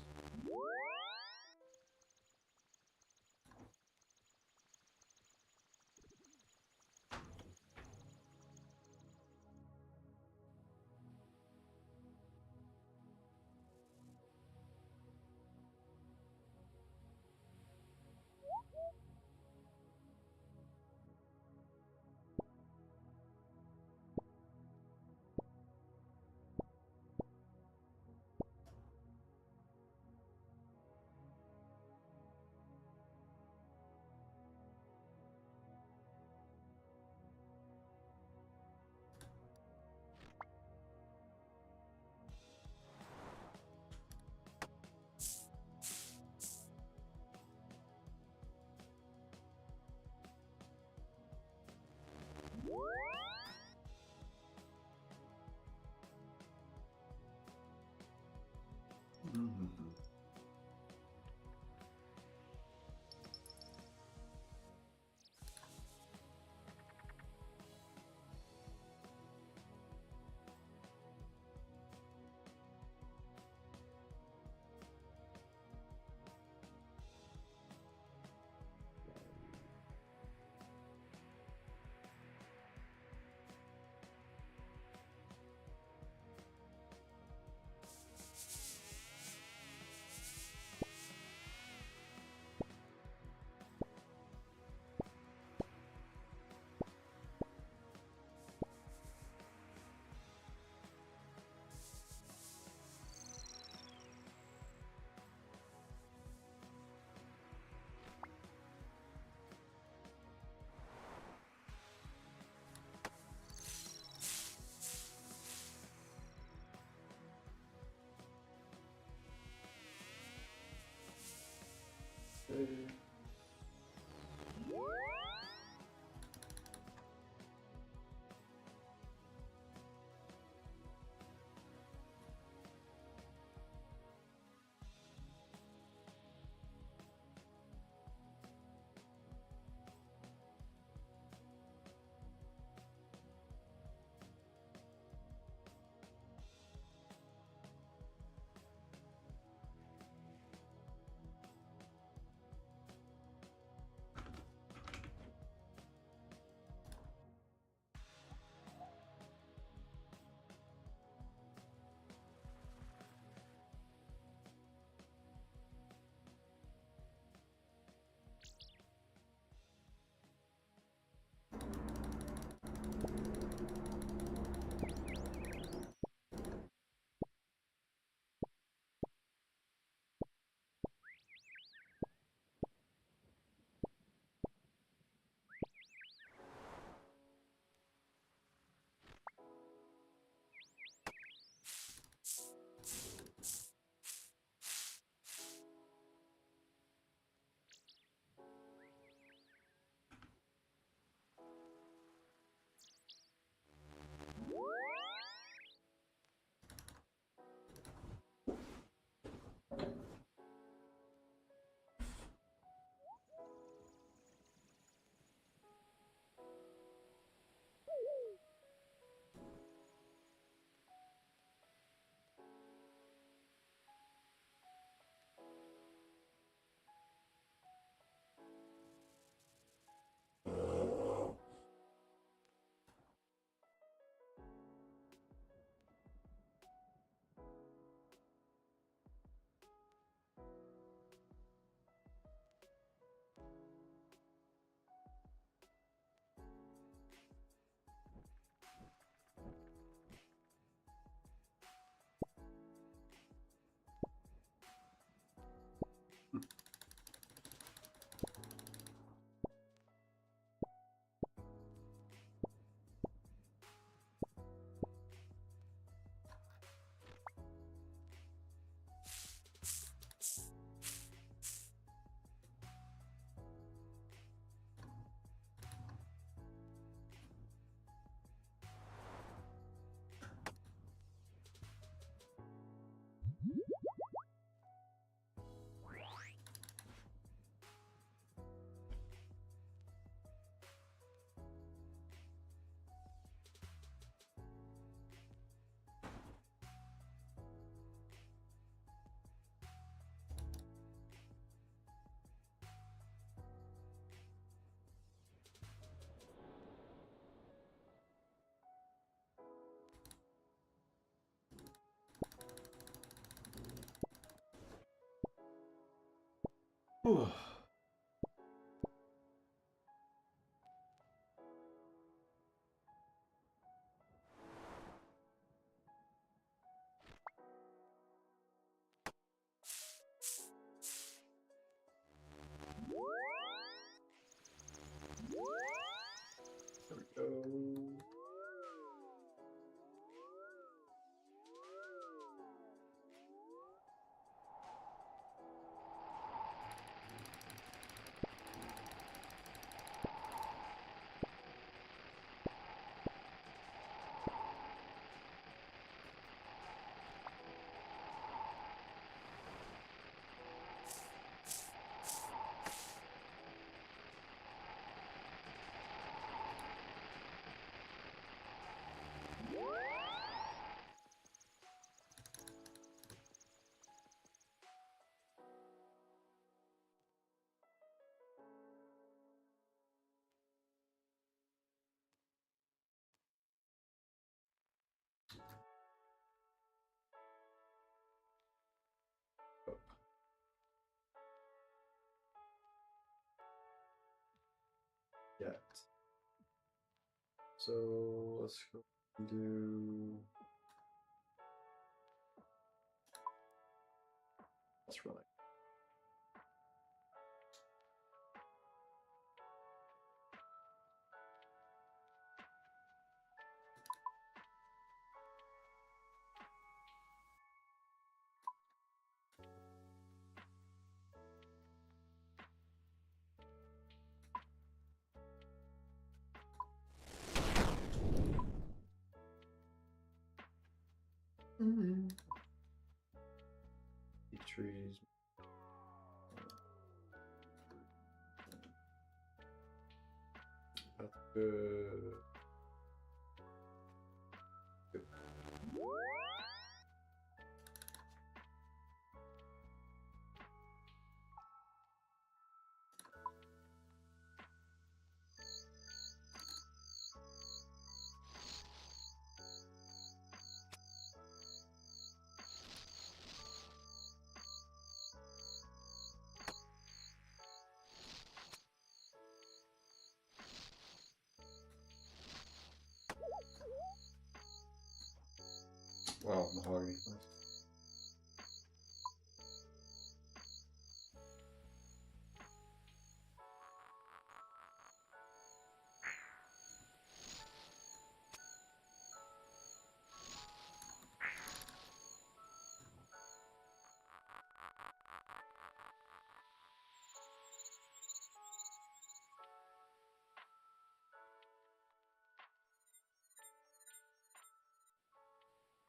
Mm-hmm. Whew. There we go. Yet. So let's go and do. Let's run it. Big trees. That's good. Good. Wow, mahogany.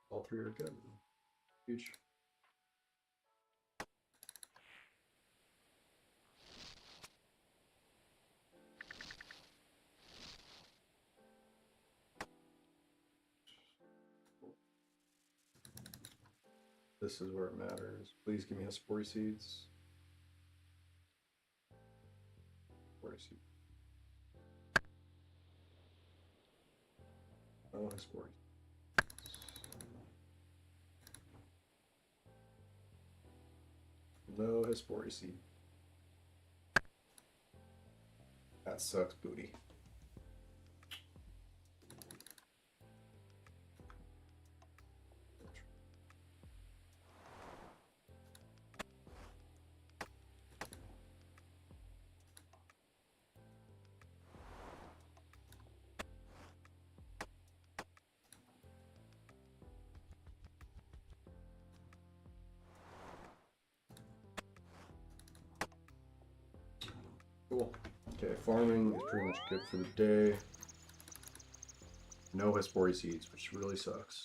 All three are good. Huge. This is where it matters. Please give me a sporty seeds. Sporty seeds. Oh, sporty. No Hespori seed. That sucks, booty. Cool. Okay, farming is pretty much good for the day. No Hespori seeds, which really sucks.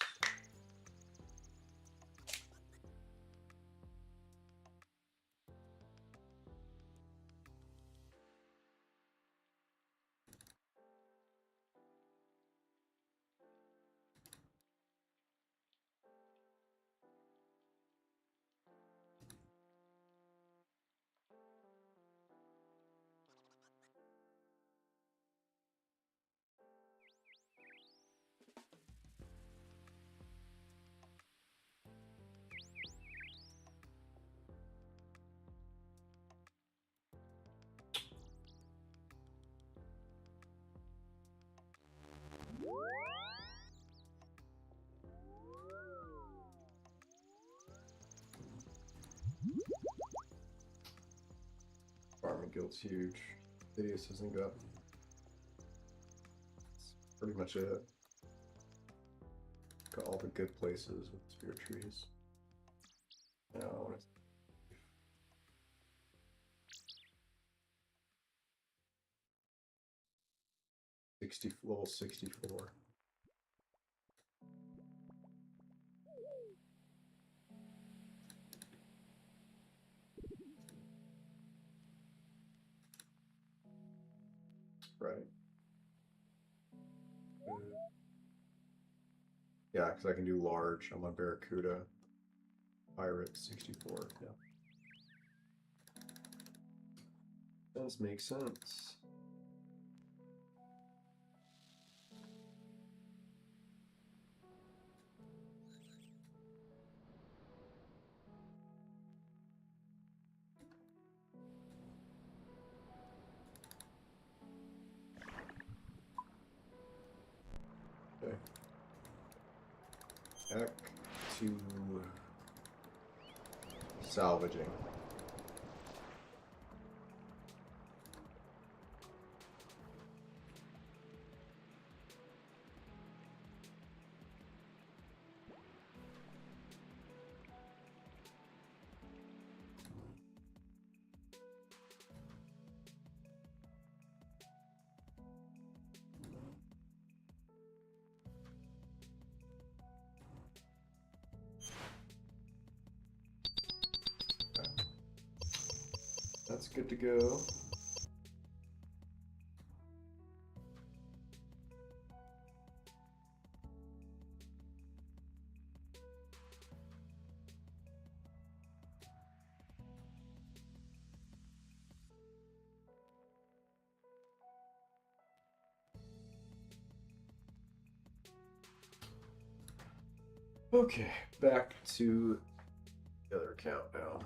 Guild's huge. Hideous hasn't got. That's pretty much it. Got all the good places with spirit trees. Now I want to. Level 64. Right. Yeah, because I can do large. I'm on Barracuda. Pirate 64. Yeah. Does make sense. Okay. Back to salvaging. That's good to go. Okay, back to the other account now.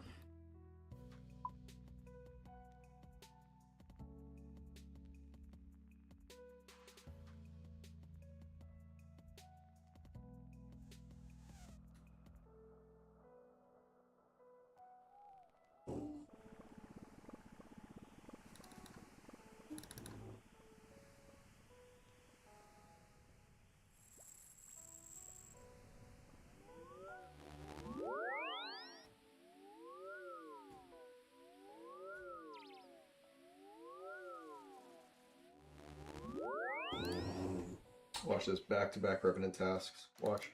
Watch this back-to-back revenant tasks. Watch.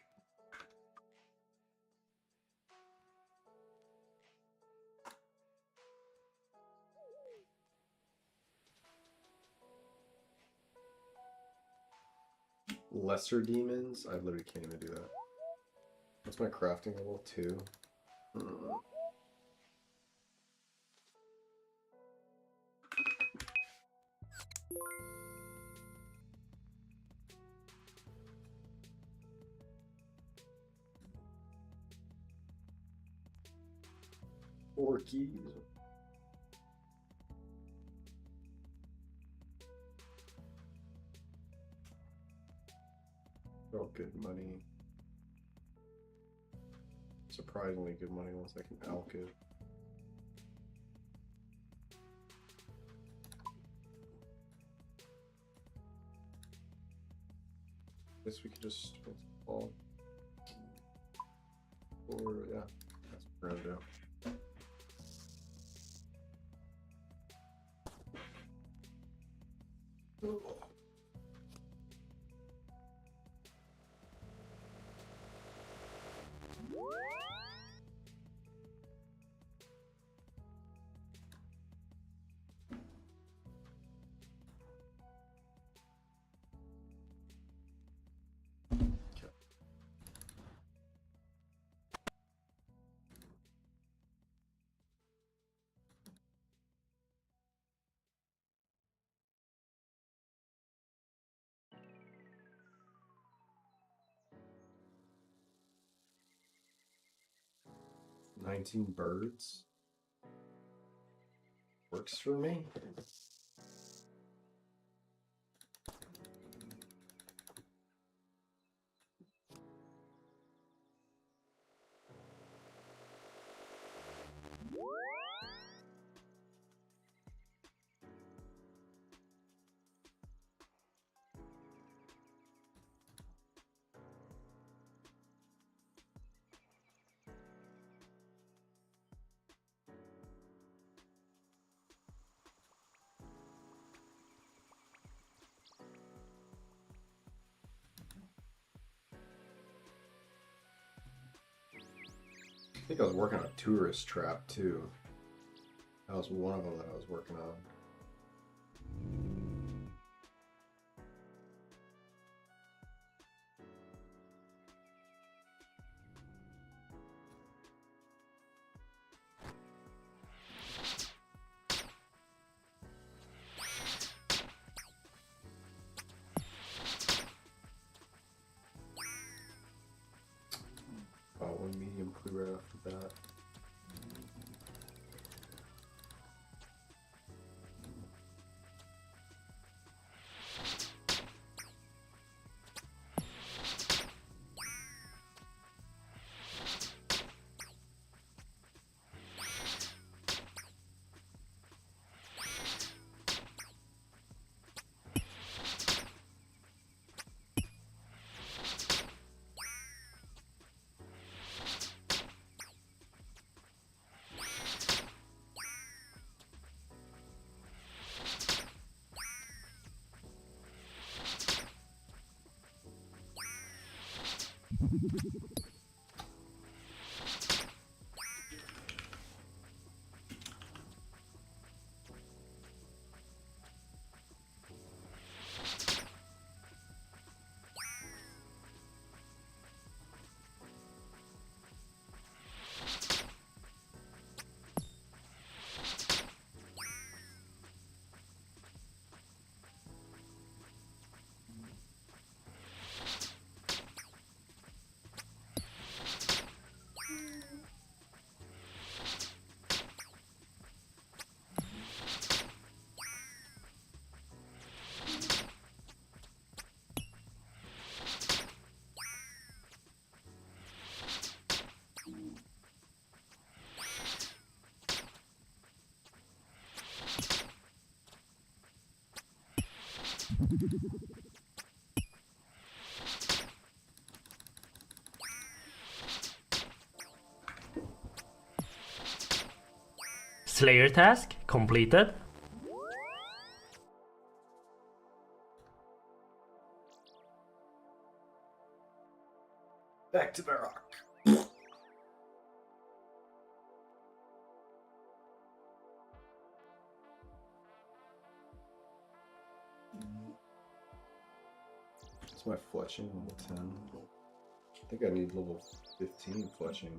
Lesser demons? I literally can't even do that. What's my crafting level? 2? Orkies. Oh, good money. Surprisingly good money once I can alch it. Guess we could just fall. Or yeah, that's what we're gonna do. Okay. "19 birds works for me." think I was working on a tourist trap too. That was one of them that I was working on. One medium clue right off the bat. Slayer task completed. Back to Baroque. What's my fletching? Level 10. I think I need level 15 fletching.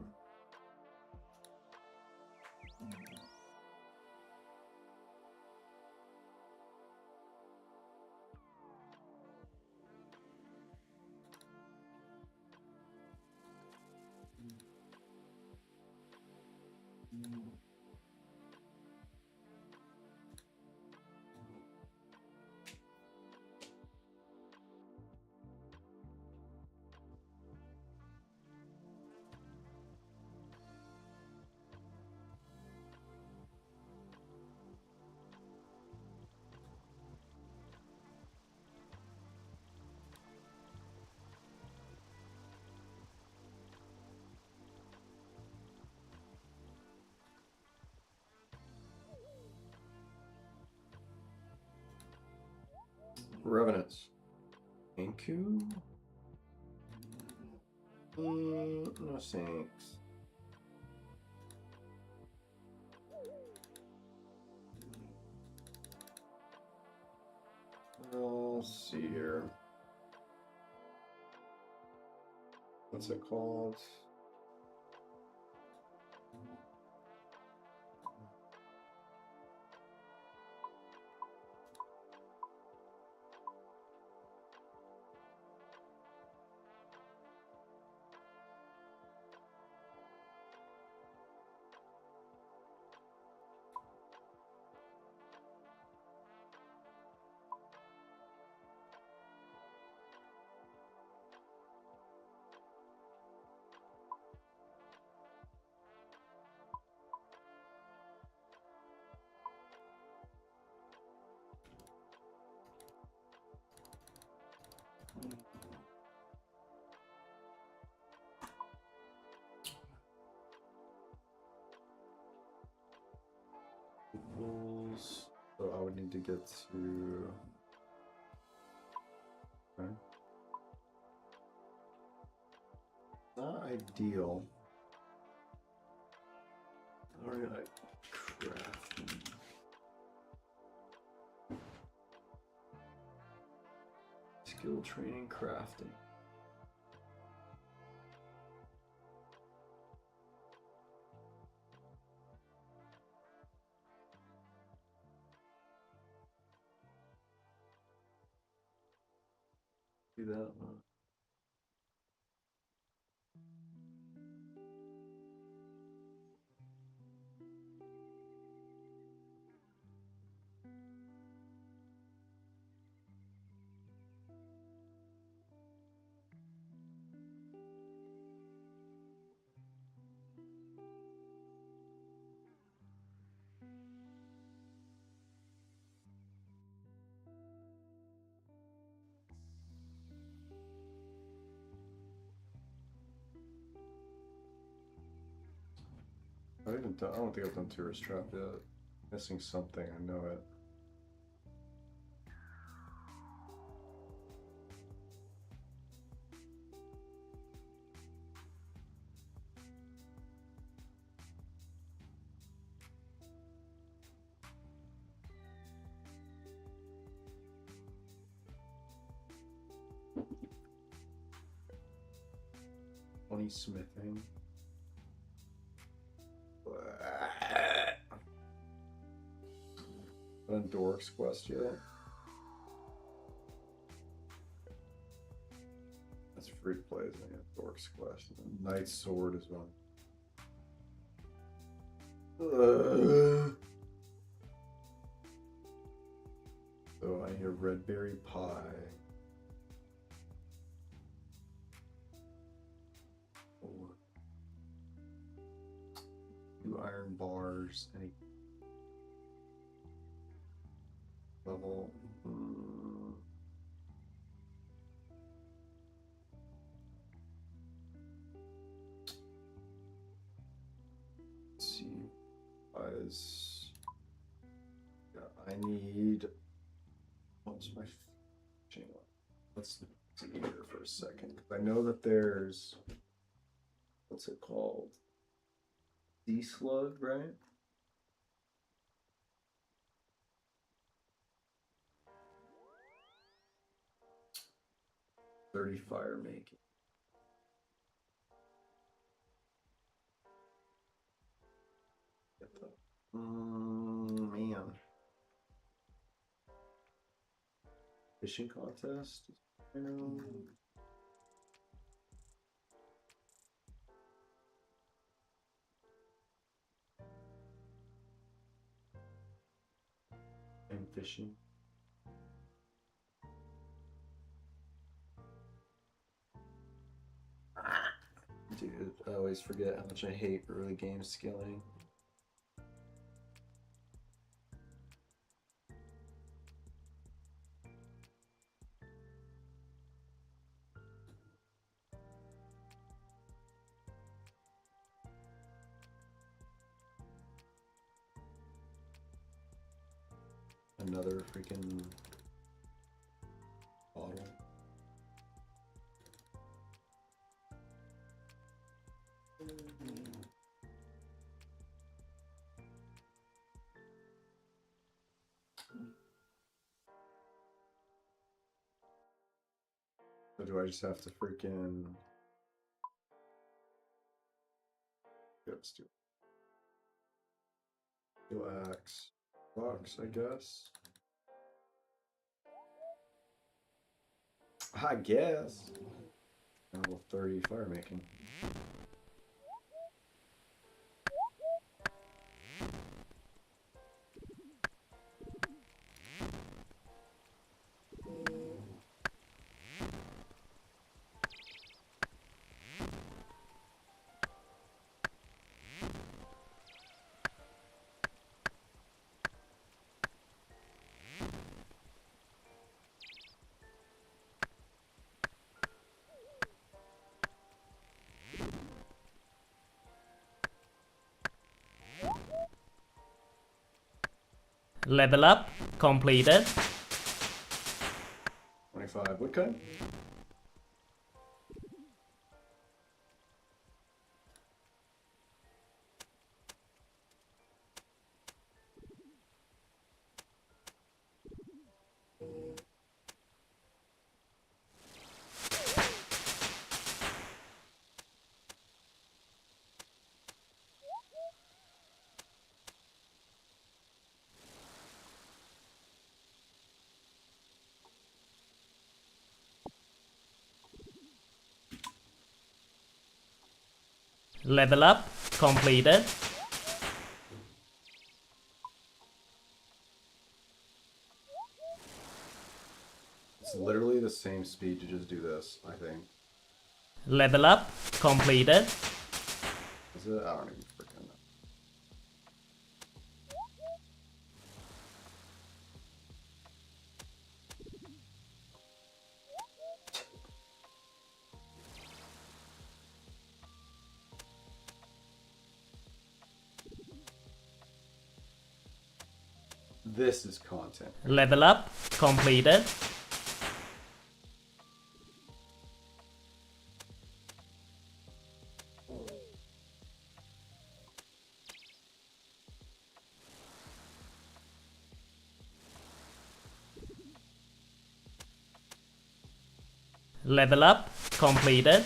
Revenants. Anku? No thanks. Let's see here. What's it called? Equals. So I would need to get to. Okay. Not ideal. got crafting. Skill training, crafting. Do that one. I don't think I've done Tourist Trap yet. Missing something, I know it. Money smithing. Done Dork's Quest yet? That's free to play, isn't it? Dork's Quest. Knight's Sword is one. So I need a red berry pie. Or 2 iron bars. Any level. Let's see. Yeah, I need. What's my channel? Let's see here for a second, because I know that there's. What's it called? Sea slug, right? $30 fire making. Get the man. Fishing contest. And fishing. Dude, I always forget how much I hate early game skilling. Another freaking bottle. Or do I just have to freaking... Yeah, let's do it. Relax. Box, I guess. I guess. Level 30 fire making. Level up completed. 25 woodcut. Level up completed. It's literally the same speed to just do this, I think. Level up completed. Is it? I don't even freaking know. This is content. Level up completed. Level up completed.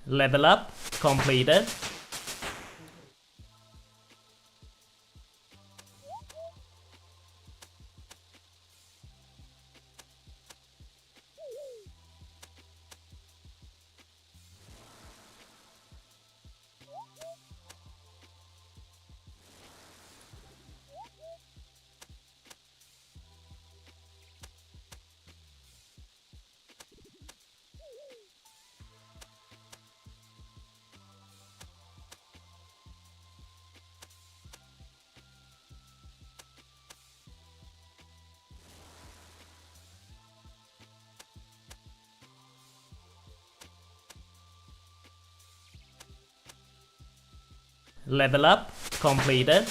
Level up completed. Level up completed.